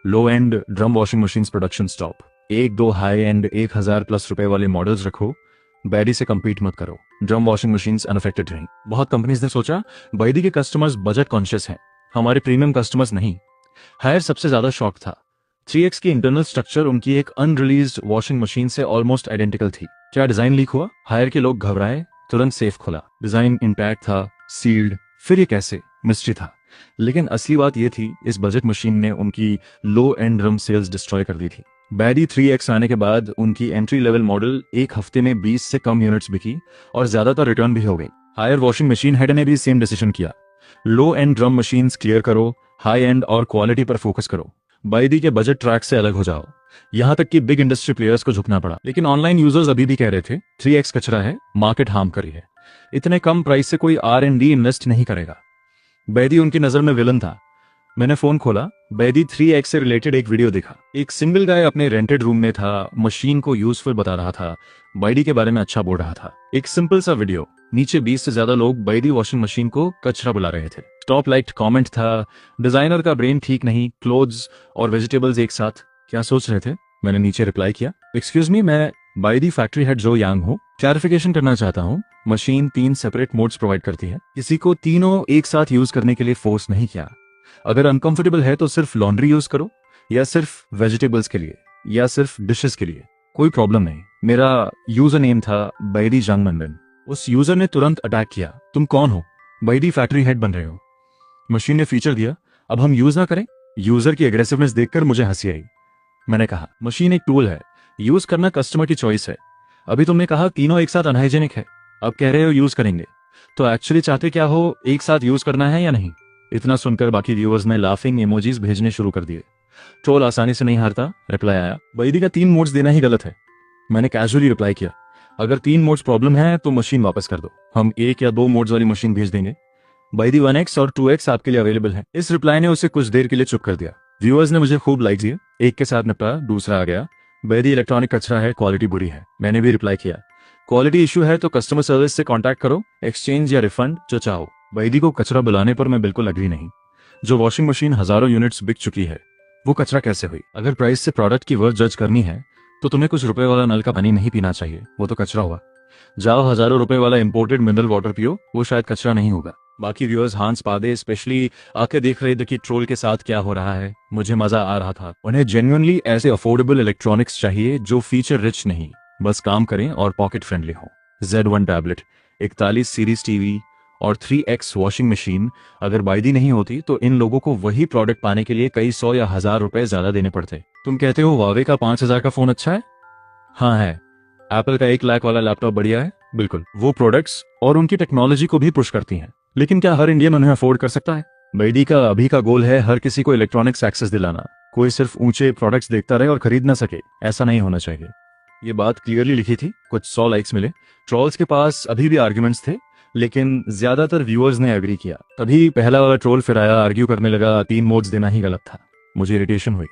low end drum washing machine production stop. 1-2 high end 1000+ रुपए वाले मॉडल्स रखो, बैडी से compete मत करो। ड्रम वॉशिंग मशीन्स अनअफेक्टेड रहीं। बहुत कंपनीज ने सोचा, बैडी के कस्टमर्स बजट कॉन्शियस हैं, हमारे प्रीमियम कस्टमर्स नहीं। हायर सबसे ज्यादा शॉक था। 3X की इंटरनल स्ट्रक्चर उनकी एक अनरिलीज्ड वॉशिंग मशीन से ऑलमोस्ट आइडेंटिकल थी। क्या डिजाइन लीक हुआ? हायर के लोग घबराए, तुरंत सेफ खुला, डिजाइन इंटैक्ट था, सील्ड। फिर ये कैसे? मिस्ट्री था। लेकिन असली बात ये थी, इस बजट मशीन ने उनकी लो एंड ड्रम सेल्स डिस्ट्रॉय कर दी थी। बैडी 3X आने के बाद उनकी एंट्री लेवल मॉडल एक हफ्ते में 20 से कम यूनिट्स बिकी और ज्यादातर रिटर्न भी हो गई। हायर वॉशिंग मशीन हेड ने भी सेम डिसीजन किया, लो एंड ड्रम मशीन्स क्लियर करो, हाई एंड और क्वालिटी पर फोकस करो। बैडी के बजट ट्रैक से अलग हो जाओ। यहां तक कि बिग इंडस्ट्री प्लेयर्स को झुकना पड़ा। लेकिन ऑनलाइन यूजर्स अभी भी कह रहे थे 3X कचरा है, मार्केट हार्म करी है, इतने कम प्राइस से कोई R&D इन्वेस्ट नहीं करेगा। बैडी उनकी नजर में विलन था। मैंने फोन खोला, बैडी 3X से रिलेटेड एक वीडियो देखा। एक सिंगल गाय अपने रेंटेड रूम में था, मशीन को यूजफुल बता रहा था, बैडी के बारे में अच्छा बोल रहा था। एक सिंपल सा वीडियो, नीचे 20 से ज्यादा लोग बैडी वॉशिंग मशीन को कचरा बुला रहे थे। टॉप लाइक कमेंट था, डिजाइनर का ब्रेन ठीक नहीं, क्लोथ्स और वेजिटेबल्स एक साथ, क्या सोच रहे थे? मैंने नीचे रिप्लाई किया, एक्सक्यूज मी, मैं बैडी फैक्ट्री हेड जो यांग हूँ, क्लैरिफिकेशन करना चाहता हूँ। मशीन 3 सेपरेट मोड्स प्रोवाइड करती है, किसी को तीनों एक साथ यूज करने के लिए फोर्स नहीं किया। अगर अनकंफर्टेबल है तो सिर्फ लॉन्ड्री यूज करो, या सिर्फ वेजिटेबल्स के लिए, या सिर्फ डिशेस के लिए, कोई प्रॉब्लम नहीं। मेरा यूजर नेम था बैडी जंग मंडन। उस यूजर ने तुरंत अटैक किया, तुम कौन हो? बैडी फैक्ट्री हेड बन रहे हो। मशीन ने फीचर दिया, अब हम यूज ना करें? यूजर की एग्रेसिवनेस देखकर मुझे हंसी आई। मैंने कहा, मशीन एक टूल है, यूज करना कस्टमर की चॉइस है। अभी तुमने कहा तीनों एक साथ अनहाइजेनिक है, अब कह रहे हो यूज करेंगे, तो एक्चुअली चाहते क्या हो, एक साथ यूज करना है या नहीं? इतना सुनकर बाकी व्यूअर्स ने लाफिंग इमोजीज भेजने शुरू कर दिए। ट्रोल आसानी से नहीं हारता, रिप्लाई आया, बैडी का 3 मोड्स देना ही गलत है। मैंने कैजुअली रिप्लाई किया, अगर 3 मोड्स प्रॉब्लम है तो मशीन वापस कर दो, हम 1 या 2 मोड्स वाली मशीन भेज देंगे। बैडी 1X और 2X आपके लिए अवेलेबल है। इस रिप्लाई ने उसे कुछ देर के लिए चुप कर दिया। व्यूअर्स ने मुझे खूब लाइक दिए, एक के साथ निपटा, दूसरा आ गया, बैडी इलेक्ट्रॉनिक कचरा है, क्वालिटी बुरी है। मैंने भी रिप्लाई किया, क्वालिटी इशू है तो कस्टमर सर्विस से कांटेक्ट करो, एक्सचेंज या रिफंड जो चाहो। बैदी को कचरा बुलाने पर मैं बिल्कुल अग्री नहीं। जो वॉशिंग मशीन हजारों यूनिट्स बिक चुकी है वो कचरा कैसे हुई? अगर प्राइस से प्रोडक्ट की वर्थ जज करनी है तो तुम्हें कुछ रुपए वाला नल का पानी नहीं पीना चाहिए, वो तो कचरा हुआ। जाओ हजारों रुपए वाला इंपोर्टेड मिनरल वाटर पियो, वो शायद कचरा नहीं होगा। बाकी व्यूअर्स हांस पादे स्पेशली आके देख रहे थे कि ट्रोल के साथ क्या हो रहा है। मुझे मजा आ रहा था। उन्हें जेन्युइनली ऐसे अफोर्डेबल इलेक्ट्रॉनिक्स चाहिए जो फीचर रिच नहीं, बस काम करें और पॉकेट फ्रेंडली हो। Z1 टैबलेट, 41 सीरीज टीवी और 3X वॉशिंग मशीन अगर बायदी नहीं होती तो इन लोगों को वही प्रोडक्ट पाने के लिए कई सौ या हजार रुपए ज्यादा देने पड़ते। तुम कहते हो वावे का 5,000 का फोन अच्छा है? हाँ है। एप्पल का 1 लाख वाला लैपटॉप बढ़िया है? बिल्कुल। वो प्रोडक्ट्स और उनकी टेक्नोलॉजी को भी पुश करती हैं, लेकिन क्या हर इंडियन उन्हें अफोर्ड कर सकता है? बैडी का अभी का गोल है हर किसी को इलेक्ट्रॉनिक्स एक्सेस दिलाना, कोई सिर्फ ऊंचे प्रोडक्ट्स देखता रहे और खरीद ना सके, ऐसा नहीं होना चाहिए। ये बात क्लियरली लिखी थी, कुछ 100 लाइक्स मिले। ट्रोल्स के पास अभी भी आर्ग्यूमेंट्स थे, लेकिन ज्यादातर व्यूअर्स ने एग्री किया। तभी पहला वाला ट्रोल फिर आया, आर्ग्यू करने लगा 3 मोड्स देना ही गलत था। मुझे इरिटेशन हुई।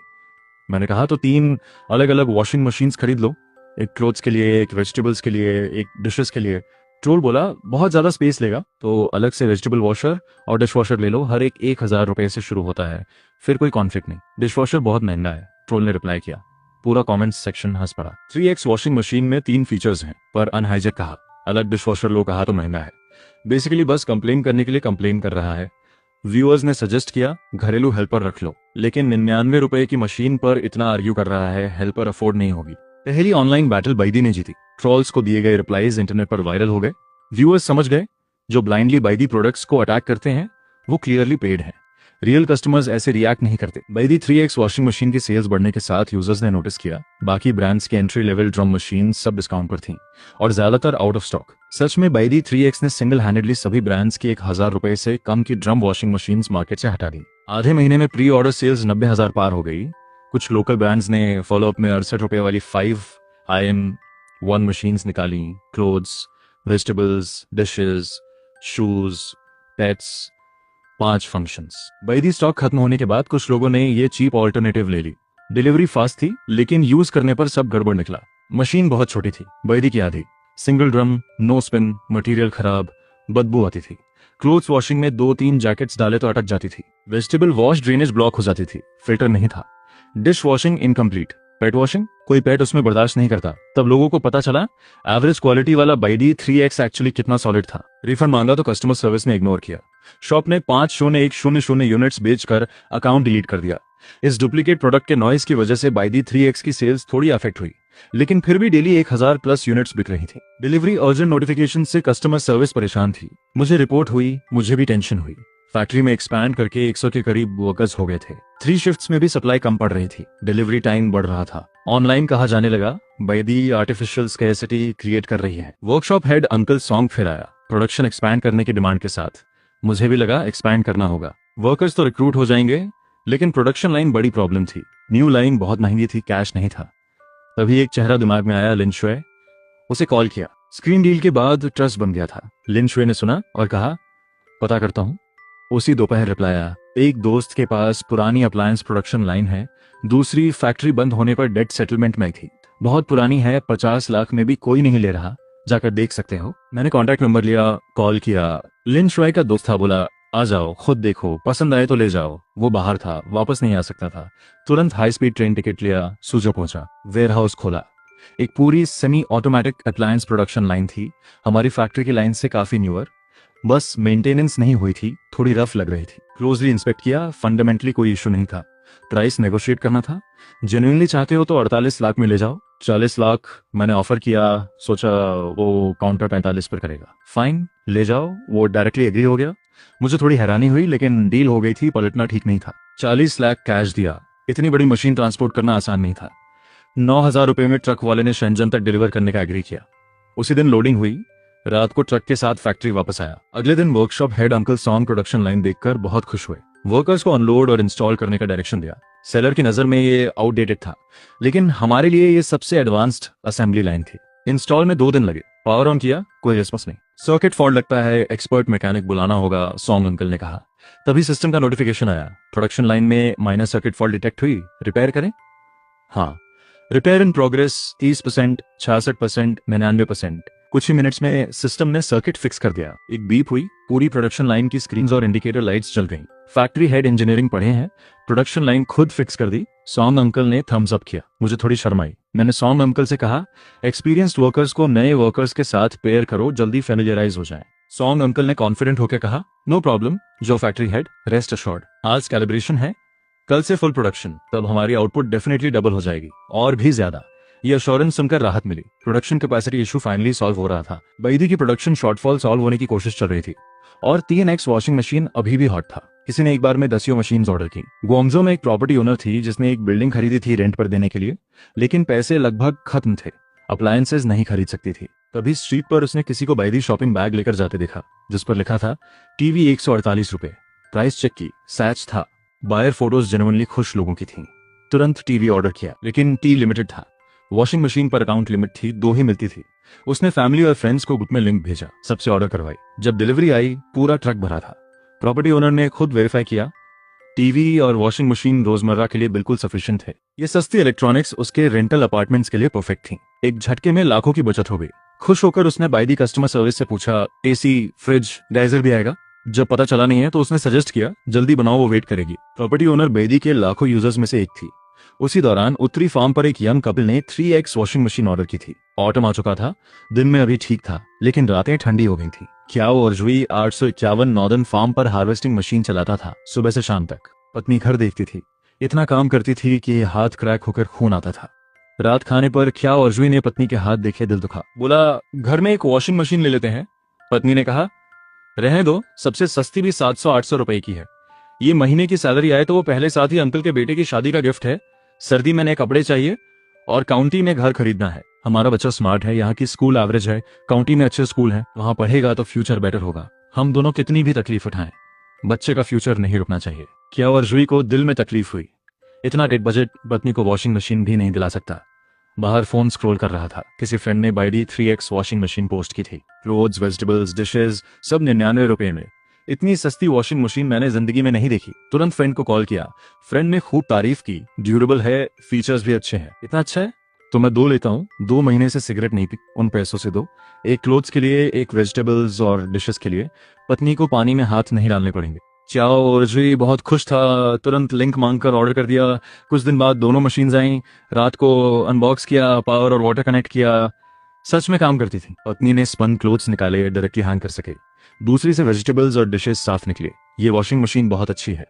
मैंने कहा तो 3 अलग अलग वॉशिंग मशीन्स खरीद लो, एक क्लोथ्स के लिए, एक वेजिटेबल्स के लिए, एक डिशेस के लिए। ट्रोल बोला बहुत ज्यादा स्पेस लेगा तो अलग से वेजिटेबल वॉशर और डिश वॉशर ले लो, हर एक 1,000 रुपए से शुरू होता है, फिर कोई कॉन्फ्लिक्ट नहीं। डिश वॉशर बहुत महंगा है, ट्रोल ने रिप्लाई किया। पूरा कमेंट सेक्शन हंस पड़ा। 3X वॉशिंग मशीन में 3 फीचर्स हैं, पर अनहाइजेनिक कहा। अलग डिश वॉशर लो कहा तो महंगा है। बेसिकली बस कंप्लेन करने के लिए कंप्लेन कर रहा है। व्यूअर्स ने सजेस्ट किया घरेलू हेल्पर रख लो, लेकिन 99 रुपए की मशीन पर इतना आर्ग्यू कर रहा है, हेल्पर अफोर्ड नहीं होगी। पहली ऑनलाइन बैटल बैदी ने जीती। ट्रोल्स को दिए गए रिप्लाईज इंटरनेट पर वायरल हो गए। व्यूअर्स समझ गए जो ब्लाइंडली बैदी प्रोडक्ट्स को अटैक करते हैं वो क्लियरली पेड है। रियल कस्टमर्स ऐसे रिएक्ट नहीं करते। बैदी 3X वॉशिंग मशीन की सेल्स बढ़ने के साथ यूजर्स ने नोटिस किया बाकी ब्रांड्स की एंट्री लेवल ड्रम मशीन सब डिस्काउंट पर थी और ज्यादातर आउट ऑफ स्टॉक। सच में बैदी 3X ने सिंगल हैंडेडली सभी ब्रांड्स की 1,000 रुपए से कम की ड्रम वॉशिंग मशीन मार्केट से हटा दी। आधे महीने में प्री ऑर्डर सेल्स 90,000 पार हो गई। कुछ लोकल ब्रांड्स ने फॉलोअप में 68 रुपए वाली 5IM1 मशीन्स निकाली। Clothes, vegetables, dishes, shoes, pets, 5 functions. Baidi stock खत्म होने के बाद कुछ लोगों ने ये चीप ऑल्टरनेटिव ले ली। डिलीवरी फास्ट थी, लेकिन यूज करने पर सब गड़बड़ निकला। मशीन बहुत छोटी थी, बैदी की आधी। Single drum, no spin, material खराब, बदबू आती थी। क्लोथ्स वॉशिंग में 2-3 जैकेट्स डाले तो अटक जाती थी। वेजिटेबल वॉश ड्रेनेज ब्लॉक हो जाती थी, फिल्टर नहीं था। Dish washing incomplete. Pet washing, कोई पेट उसमें बर्दाश्त नहीं करता। तब लोगों को पता चला एवरेज क्वालिटी वाला बैडी 3X एक्चुअली कितना सॉलिड था। रिफंड मांगा तो कस्टमर सर्विस ने इग्नोर किया। शॉप ने 50,100 यूनिट्स बेचकर अकाउंट डिलीट कर दिया। इस डुप्लीकेट प्रोडक्ट के नॉइस की वजह से बैडी 3X की सेल्स थोड़ी अफेक्ट हुई, लेकिन फिर भी डेली 1,000+ यूनिट्स बिक रही थी। डिलीवरी अर्जेंट नोटिफिकेशन से कस्टमर सर्विस परेशान थी। मुझे रिपोर्ट हुई, मुझे भी टेंशन हुई। फैक्ट्री में एक्सपैंड करके 100 के करीब वर्कर्स हो गए थे। 3 शिफ्ट्स में भी सप्लाई कम पड़ रही थी। डिलीवरी टाइम बढ़ रहा था। ऑनलाइन कहा जाने लगा बैदी आर्टिफिशियल स्कैर्सिटी क्रिएट कर रही है। वर्कशॉप हेड अंकल सॉन्ग फिर आया, प्रोडक्शन एक्सपैंड करने की डिमांड के साथ। मुझे भी लगा एक्सपैंड करना होगा। वर्कर्स तो रिक्रूट हो जाएंगे, लेकिन प्रोडक्शन लाइन बड़ी प्रॉब्लम थी। न्यू लाइन बहुत महंगी थी, कैश नहीं था। तभी एक चेहरा दिमाग में आया, लिन शुए। उसे कॉल किया। स्क्रीन डील के बाद ट्रस्ट बन गया था। लिन शुए ने सुना और कहा पता करता हूँ। उसी दोपहर रिप्लाई आया, एक दोस्त के पास पुरानी अप्लायंस प्रोडक्शन लाइन है, दूसरी फैक्ट्री बंद होने पर डेट सेटलमेंट में थी, बहुत पुरानी है, 50 लाख में भी कोई नहीं ले रहा, जाकर देख सकते हो। मैंने कॉन्टैक्ट नंबर लिया, कॉल किया। लिन शुए का दोस्त था, बोला आ जाओ, खुद देखो, पसंद आए तो ले जाओ। वो बाहर था, वापस नहीं आ सकता था। तुरंत हाई स्पीड ट्रेन टिकट लिया, सुजो पहुंचा। वेयर हाउस खोला। एक पूरी semi automatic appliance production line थी, हमारी फैक्ट्री की लाइन से काफी न्यूअर। बस मेंटेनेंस नहीं हुई थी, थोड़ी रफ लग रही थी। क्लोजली इंस्पेक्ट किया, फंडामेंटली कोई इशू नहीं था। प्राइस नेगोशिएट करना था। जेन्युइनली चाहते हो तो 48 लाख में ले जाओ। 40 लाख मैंने ऑफर किया, सोचा वो काउंटर 45 पर करेगा। फाइन, ले जाओ। वो डायरेक्टली एग्री हो गया। मुझे थोड़ी हैरानी हुई, लेकिन डील हो गई थी, पलटना ठीक नहीं था। 40 लाख कैश दिया। इतनी बड़ी मशीन ट्रांसपोर्ट करना आसान नहीं था। 9,000 रुपए में ट्रक वाले ने शेंजन तक डिलीवर करने का एग्री किया। उसी दिन लोडिंग हुई। रात को ट्रक के साथ फैक्ट्री वापस आया। अगले दिन workshop head uncle song production line देखकर बहुत खुश हुए। वर्कर्स को अनलोड और इंस्टॉल करने का डायरेक्शन दिया। सेलर की नजर में ये आउटडेटेड था, लेकिन हमारे लिए ये सबसे एडवांस्ड असेंबली लाइन थी। इंस्टॉल में 2 दिन लगे। पावर ऑन किया, कोई रिस्पॉन्स नहीं। सर्किट फॉल्ट लगता है, एक्सपर्ट मैकेनिक बुलाना होगा, सॉन्ग अंकल ने कहा। तभी सिस्टम का नोटिफिकेशन आया, प्रोडक्शन लाइन में माइनर सर्किट फॉल्ट डिटेक्ट हुई, रिपेयर करें। हाँ, रिपेयर इन प्रोग्रेस 30%, 66%, 99%। कुछ ही मिनट्स में सिस्टम ने सर्किट फिक्स कर दिया। एक बीप हुई, पूरी प्रोडक्शन लाइन की स्क्रीन्स और इंडिकेटर लाइट्स जल गईं। फैक्ट्री हेड इंजीनियरिंग पढ़े हैं, प्रोडक्शन लाइन खुद फिक्स कर दी। सॉन्ग अंकल ने थम्स अप किया। मुझे थोड़ी शर्म आई। मैंने सॉन्ग अंकल से कहा, एक्सपीरियंस्ड वर्कर्स को नए वर्कर्स के साथ पेयर करो, जल्दी फैमिलियराइज हो जाएं। सॉन्ग अंकल ने कॉन्फिडेंट होकर कहा, नो प्रॉब्लम जो फैक्ट्री हेड, रेस्ट अश्योर्ड। आज कैलिब्रेशन है, कल से फुल प्रोडक्शन, तब हमारी आउटपुट डेफिनेटली डबल हो जाएगी और भी ज्यादा। ये अश्योरेंस सुनकर राहत मिली। Production capacity issue finally solve हो रहा था। बैदी की प्रोडक्शन शॉर्टफॉल सॉल्व होने की कोशिश चल रही थी और 3x वॉशिंग मशीन अभी भी हॉट था। किसी ने एक बार में 10 मशीन ऑर्डर की। ग्वांगझो में एक प्रॉपर्टी ओनर थी जिसने एक बिल्डिंग खरीदी थी रेंट पर देने के लिए, लेकिन पैसे लगभग खत्म थे। अप्लायंसेज नहीं खरीद सकती थी। तभी स्ट्रीट पर उसने किसी को बैदी शॉपिंग बैग लेकर जाते देखा जिस पर लिखा था टीवी 148 रुपए। प्राइस चेक की, सैच था। बायर फोटोज जेन्युइनली खुश लोगों की थी। तुरंत टीवी ऑर्डर किया, लेकिन टी लिमिटेड था। वॉशिंग मशीन पर अकाउंट लिमिट थी, 2 ही मिलती थी। उसने फैमिली और फ्रेंड्स को ग्रुप में लिंक भेजा, सबसे ऑर्डर करवाई। जब डिलीवरी आई, पूरा ट्रक भरा था। प्रॉपर्टी ओनर ने खुद वेरीफाई किया, टीवी और वॉशिंग मशीन रोजमर्रा के लिए बिल्कुल सफिशिएंट थे। ये सस्ती इलेक्ट्रॉनिक्स उसके रेंटल अपार्टमेंट्स के लिए परफेक्ट थी। एक झटके में लाखों की बचत हो गई। खुश होकर उसने बैदी कस्टमर सर्विस से पूछा, एसी, फ्रिज, गीजर भी आएगा? जब पता चला नहीं है तो उसने सजेस्ट किया, जल्दी बनाओ, वो वेट करेगी। प्रॉपर्टी ओनर बैदी के लाखों यूजर्स में से एक थी। उसी दौरान उत्तरी फार्म पर एक यंग कपल ने 3x वॉशिंग मशीन ऑर्डर की थी। ऑटम आ चुका था, दिन में अभी ठीक था, लेकिन रातें ठंडी हो गई थी। क्याओ और जुई 851 नॉर्दर्न फार्म पर हार्वेस्टिंग मशीन चलाता था, सुबह से शाम तक। पत्नी घर देखती थी, इतना काम करती थी कि हाथ क्रैक होकर खून आता था। रात खाने पर क्याओ और जुई ने पत्नी के हाथ देखे, दिल दुखा। बोला, घर में एक वॉशिंग मशीन ले लेते हैं। पत्नी ने कहा, रहने दो, सबसे सस्ती भी 700-800 रुपए की है। ये महीने की सैलरी आए तो वो पहले साथ ही अंकल के बेटे की शादी का गिफ्ट है। सर्दी में नए कपड़े चाहिए और काउंटी में घर खरीदना है। हमारा बच्चा स्मार्ट है, यहाँ की स्कूल एवरेज है, काउंटी में अच्छे स्कूल है, वहाँ पढ़ेगा तो फ्यूचर बेटर होगा। हम दोनों कितनी भी तकलीफ उठाएं, बच्चे का फ्यूचर नहीं रुकना चाहिए। क्या और जुई को दिल में तकलीफ हुई। इतना डेट बजट पत्नी को वॉशिंग मशीन भी नहीं दिला सकता। बाहर फोन स्क्रॉल कर रहा था, किसी फ्रेंड ने baddie 3x washing machine post की थी। क्लोथ्स, वेजिटेबल्स, डिशेज सब 99 रुपए में। इतनी सस्ती वॉशिंग मशीन मैंने जिंदगी में नहीं देखी। तुरंत फ्रेंड को कॉल किया। फ्रेंड ने खूब तारीफ की, ड्यूरेबल है, फीचर्स भी अच्छे हैं। इतना अच्छा है तो मैं 2 लेता हूँ। 2 महीने से सिगरेट नहीं पी, उन पैसों से 2। एक क्लोथ्स के लिए, एक वेजिटेबल्स और डिशेस के लिए। पत्नी को पानी में हाथ नहीं डालने पड़ेंगे। चाओ और जी बहुत खुश था, तुरंत लिंक मांगकर ऑर्डर कर दिया। कुछ दिन बाद दोनों मशीन्स आई। रात को अनबॉक्स किया, पावर और वाटर कनेक्ट किया। सच में काम करती थी। पत्नी ने स्पन क्लोथ्स निकाले, डायरेक्टली हैंग कर सके। दूसरी से वेजिटेबल्स और डिशेस साफ निकले। ये वॉशिंग मशीन बहुत अच्छी है,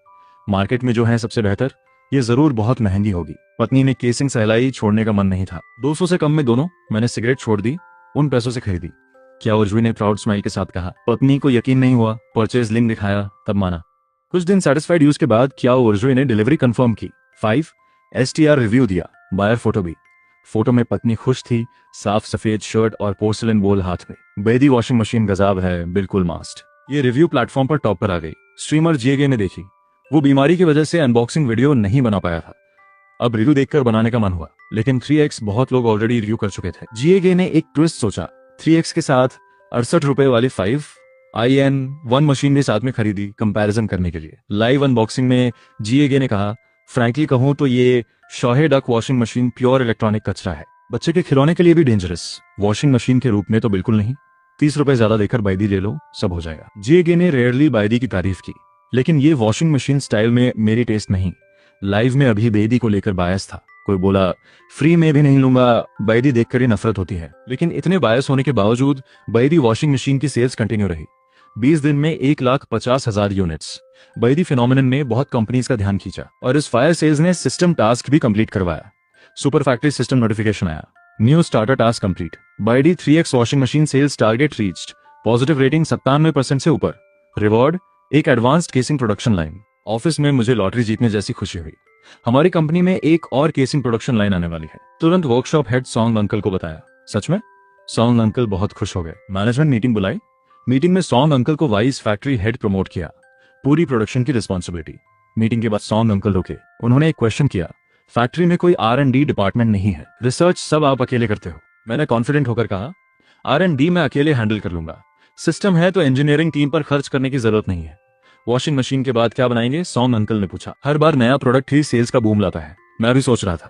मार्केट में जो है सबसे बेहतर। ये जरूर बहुत महंगी होगी। पत्नी ने केसिंग सहलाई, छोड़ने का मन नहीं था। 200 से कम में दोनों। मैंने सिगरेट छोड़ दी, उन पैसों से खरीदी। क्या उर्जवी ने प्राउड स्माइल के साथ कहा। पत्नी को यकीन नहीं हुआ, परचेज लिंक दिखाया, तब माना। कुछ दिन सेटिस्फाइड यूज के बाद क्या उर्जवी ने डिलीवरी कंफर्म की। 5 STR रिव्यू दिया, बायर फोटो भी। फोटो में पत्नी खुश थी, साफ सफेद शर्ट और पोर्सिलेन बोल हाथ में। बैदी वॉशिंग मशीन गजाब है, बिल्कुल मास्ट। ये रिव्यू प्लेटफॉर्म पर टॉप पर आ गई। स्ट्रीमर जीएगे ने देखी। वो बीमारी की वजह से अनबॉक्सिंग वीडियो नहीं बना पाया था। अब रिव्यू देखकर बनाने का मन हुआ, लेकिन 3x बहुत लोग ऑलरेडी रिव्यू कर चुके थे। जीएगे ने एक ट्विस्ट सोचा। 3x के साथ 68 रुपए वाली 5IN1 मशीन भी साथ में खरीदी, कंपैरिजन करने के लिए। लाइव अनबॉक्सिंग में जीएगे ने कहा, फ्रैंकली कहूं तो ये शॉहे duck washing machine pure electronic कचरा है। बच्चे के खिलौने के लिए भी डेंजरस, वॉशिंग मशीन के रूप में तो बिल्कुल नहीं। 30 रुपए ज्यादा देकर बैदी ले लो, सब हो जाएगा। जीएगे ने रेयरली बैदी की तारीफ की, लेकिन ये वॉशिंग मशीन स्टाइल में मेरी टेस्ट नहीं। लाइव में अभी बैदी को लेकर बायस था। कोई बोला फ्री में भी नहीं लूंगा, बैदी देखकर ही नफरत होती है। लेकिन इतने बायस होने के बावजूद बैदी वॉशिंग मशीन की सेल्स कंटिन्यू रही। 20 दिन में 1,50,000 यूनिट्स। बैदी फिनोमिनन ने बहुत कंपनीज का ध्यान खींचा और इस फायर सेल्स ने सिस्टम टास्क भी कंप्लीट करवाया। सुपर फैक्ट्री सिस्टम नोटिफिकेशन आया, न्यू स्टार्टर टास्क कंप्लीट। बैडी 3x washing machine sales target reached. Positive rating 97% से ऊपर। रिवॉर्ड, एक advanced casing production line. Office में मुझे लॉटरी जीतने जैसी खुशी हुई। हमारी कंपनी में एक और केसिंग प्रोडक्शन लाइन आने वाली है। तुरंत वर्कशॉप हेड सॉन्ग अंकल को बताया। सच में? सॉन्ग अंकल बहुत खुश हो गए। मैनेजमेंट मीटिंग बुलाई। मीटिंग में सॉन्ग अंकल को वाइस फैक्ट्री हेड प्रमोट किया, पूरी प्रोडक्शन की रिस्पॉन्सिबिलिटी। मीटिंग के बाद सॉन्ग अंकल रुके। उन्होंने एक क्वेश्चन किया, फैक्ट्री में कोई R&D डिपार्टमेंट नहीं है, रिसर्च सब आप अकेले करते हो? मैंने कॉन्फिडेंट होकर कहा, R&D मैं अकेले हैंडल कर लूंगा। सिस्टम है तो इंजीनियरिंग टीम पर खर्च करने की जरूरत नहीं है। वॉशिंग मशीन के बाद क्या बनाएंगे? सॉन्ग अंकल ने पूछा। हर बार नया प्रोडक्ट ही सेल्स का बूम लाता है। मैं भी सोच रहा था।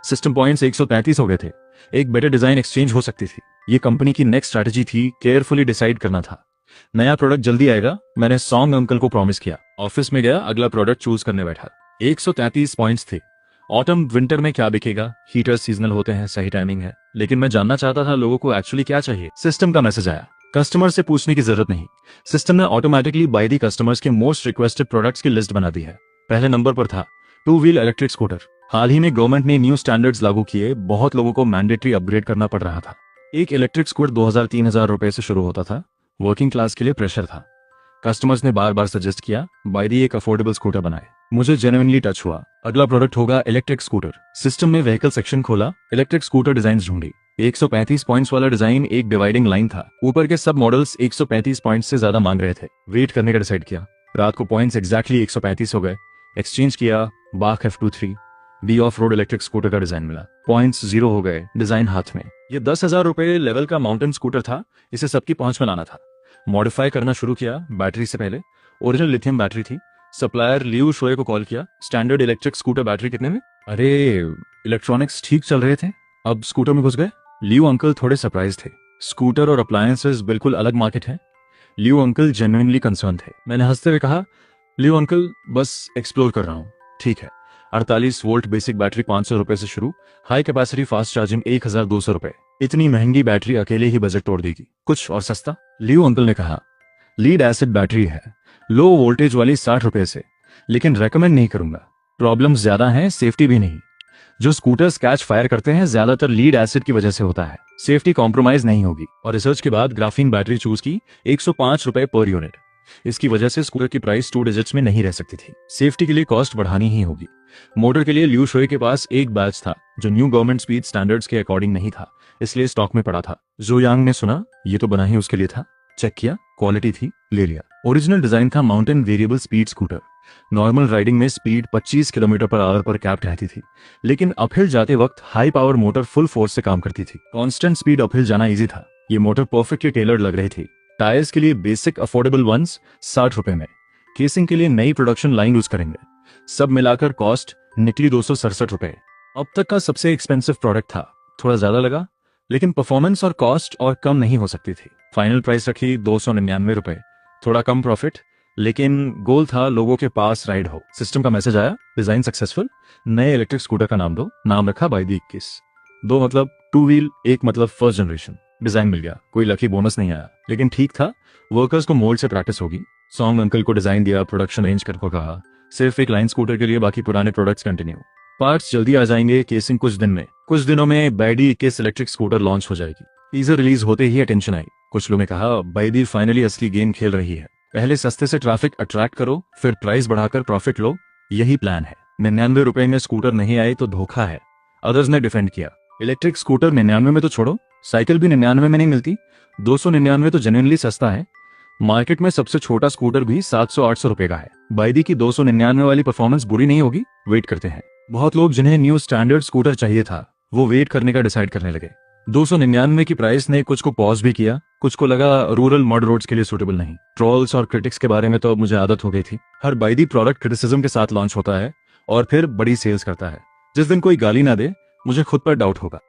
सिस्टम पॉइंट्स 133 हो गए थे। एक बेटर डिजाइन एक्सचेंज हो सकती थी। ये कंपनी की नेक्स्ट स्ट्रैटेजी थी, केयरफुली डिसाइड करना था। नया प्रोडक्ट जल्दी आएगा, मैंने सॉन्ग अंकल को प्रॉमिस किया। ऑफिस में गया, अगला प्रोडक्ट चूज करने बैठा। 133 पॉइंट्स थे। ऑटम विंटर में क्या बिकेगा, हीटर सीजनल होते हैं, सही टाइमिंग है, लेकिन मैं जानना चाहता था लोगों को एक्चुअली क्या चाहिए। सिस्टम का मैसेज आया, कस्टमर से पूछने की जरूरत नहीं, सिस्टम ने ऑटोमेटिकली बाय दी कस्टमर्स के मोस्ट रिक्वेस्टेड प्रोडक्ट्स की लिस्ट बना दी है। पहले नंबर पर था 2 व्हील इलेक्ट्रिक स्कूटर। हाल ही में गवर्नमेंट ने न्यू स्टैंडर्ड्स लागू किए, बहुत लोगों को मैंडेटरी अपग्रेड करना पड़ रहा था। एक इलेक्ट्रिक स्कूटर 2000-3000 रुपए से शुरू होता था, वर्किंग क्लास के लिए प्रेशर था। कस्टमर्स ने बार बार सजेस्ट किया, बाय दी एक अफोर्डेबल स्कूटर बनाए। मुझे जेन्युइनली टच हुआ। अगला प्रोडक्ट होगा इलेक्ट्रिक स्कूटर। सिस्टम में व्हीकल सेक्शन खोला, इलेक्ट्रिक स्कूटर डिजाइन ढूंढी। 135 पॉइंट्स वाला डिजाइन एक डिवाइडिंग लाइन था, ऊपर के सब मॉडल्स 135 पॉइंट्स से ज्यादा मांग रहे थे। वेट करने का डिसाइड किया, रात को पॉइंट्स एग्जैक्टली 135 हो गए। एक्सचेंज किया, बाख F23 B off road electric scooter का डिजाइन मिला, पॉइंट्स 0 हो गए, डिजाइन हाथ में। ये 10,000 रुपए लेवल का माउंटेन स्कूटर था, इसे सबकी पहुंच में लाना था। मॉडिफाई करना शुरू किया, बैटरी से पहले ओरिजिनल लिथियम बैटरी थी। सप्लायर लियू शोए को कॉल किया, स्टैंडर्ड इलेक्ट्रिक स्कूटर बैटरी कितने में? अरे इलेक्ट्रॉनिक्स ठीक चल रहे थे, अब स्कूटर में घुस गए। लियू अंकल थोड़े सरप्राइज थे, स्कूटर और अप्लायंसेस बिल्कुल अलग मार्केट है। लियू अंकल जेन्युइनली कंसर्न थे। मैंने हंसते हुए कहा, लियू अंकल बस एक्सप्लोर कर रहा हूँ। ठीक है। 48 वोल्ट बेसिक बैटरी 500 रुपए से शुरू, हाई कैपेसिटी फास्ट चार्जिंग 1200 रुपए। इतनी महंगी बैटरी अकेले ही बजट तोड़ देगी, कुछ और सस्ता? लियू अंकल ने कहा, लीड एसिड बैटरी है, लो वोल्टेज वाली 60 रुपए से, लेकिन रेकमेंड नहीं करूंगा, प्रॉब्लम्स ज्यादा हैं, सेफ्टी भी नहीं। जो स्कूटर्स कैच फायर करते हैं ज्यादातर लीड एसिड की वजह से होता है, सेफ्टी कॉम्प्रोमाइज नहीं होगी। और रिसर्च के बाद ग्राफीन बैटरी चूज की, 105 रुपए पर यूनिट। इसकी वजह से स्कूटर की प्राइस 2 डिजिट्स में नहीं रह सकती थी। सेफ्टी के लिए कॉस्ट बढ़ानी ही होगी। मोटर के लिए लियू शोए के पास एक बैच था जो न्यू गवर्नमेंट स्पीड स्टैंडर्ड्स के अकॉर्डिंग नहीं था, इसलिए स्टॉक में पड़ा था। जो यांग ने सुना ये तो बना ही उसके लिए था, चेक किया, क्वालिटी थी, ले लिया। ओरिजिनल डिजाइन था mountain variable speed scooter. Normal riding में स्पीड 25 किलोमीटर पर आवर पर कैप्ड रहती थी, लेकिन अपहिल जाते वक्त high power motor full force से काम करती थी। कांस्टेंट स्पीड अपहिल जाना इजी था। ये मोटर परफेक्टली टेलर्ड लग रही थी। टायर्स के लिए बेसिक अफोर्डेबल वंस 60 रुपए में, केसिंग के लिए नई प्रोडक्शन लाइन यूज करेंगे। सब मिलाकर कॉस्ट निकली 267 रुपए। अब तक का सबसे एक्सपेंसिव प्रोडक्ट था, थोड़ा ज्यादा लगा, लेकिन परफॉर्मेंस और कॉस्ट और कम नहीं हो सकती थी। फाइनल प्राइस रखी 299 रुपए, थोड़ा कम प्रॉफिट, लेकिन गोल था लोगों के पास राइड हो। सिस्टम का मैसेज आया, डिजाइन सक्सेसफुल, नए इलेक्ट्रिक स्कूटर का नाम दो। नाम रखा बाय दी 21। 2 मतलब 2 व्हील, 1 मतलब फर्स्ट जनरेशन। डिजाइन मिल गया, कोई लकी बोनस नहीं आया, लेकिन ठीक था, वर्कर्स को मोल्ड से प्रैक्टिस होगी। सॉन्ग अंकल को डिजाइन दिया, प्रोडक्शन अरेंज करके कहा, सिर्फ एक लाइन स्कूटर के लिए, बाकी पुराने प्रोडक्ट्स कंटिन्यू। पार्ट्स जल्दी आ जाएंगे, केसिंग कुछ दिन में। कुछ दिनों में बायडी 21 इलेक्ट्रिक स्कूटर लॉन्च हो जाएगी। टीजर रिलीज होते ही अटेंशन आई। कुछ लोगों ने कहा, बायडी फाइनली असली गेम खेल रही है। पहले सस्ते से ट्रैफिक अट्रैक्ट करो, फिर प्राइस बढ़ाकर प्रॉफिट लो, यही प्लान है। 99 रुपए में स्कूटर नहीं आए तो धोखा है, अदर्स ने डिफेंड किया। इलेक्ट्रिक स्कूटर 99 में तो छोड़ो, साइकिल भी 99 में नहीं मिलती, 299 तो जेन्युइनली सस्ता है। मार्केट में सबसे छोटा स्कूटर भी 700-800 रुपए का है। बायडी की 299 वाली परफॉर्मेंस बुरी नहीं होगी, वेट करते हैं। बहुत लोग जिन्हें न्यू स्टैंडर्ड स्कूटर चाहिए था, वो वेट करने का डिसाइड करने लगे। 299 की प्राइस ने कुछ को पॉज भी किया, कुछ को लगा रूरल मड रोड्स के लिए सूटेबल नहीं। ट्रोल्स और क्रिटिक्स के बारे में तो मुझे आदत हो गई थी। हर बायडी प्रोडक्ट क्रिटिसिज्म के साथ लॉन्च होता है और फिर बड़ी सेल्स करता है। जिस दिन कोई गाली ना दे, मुझे खुद पर डाउट होगा।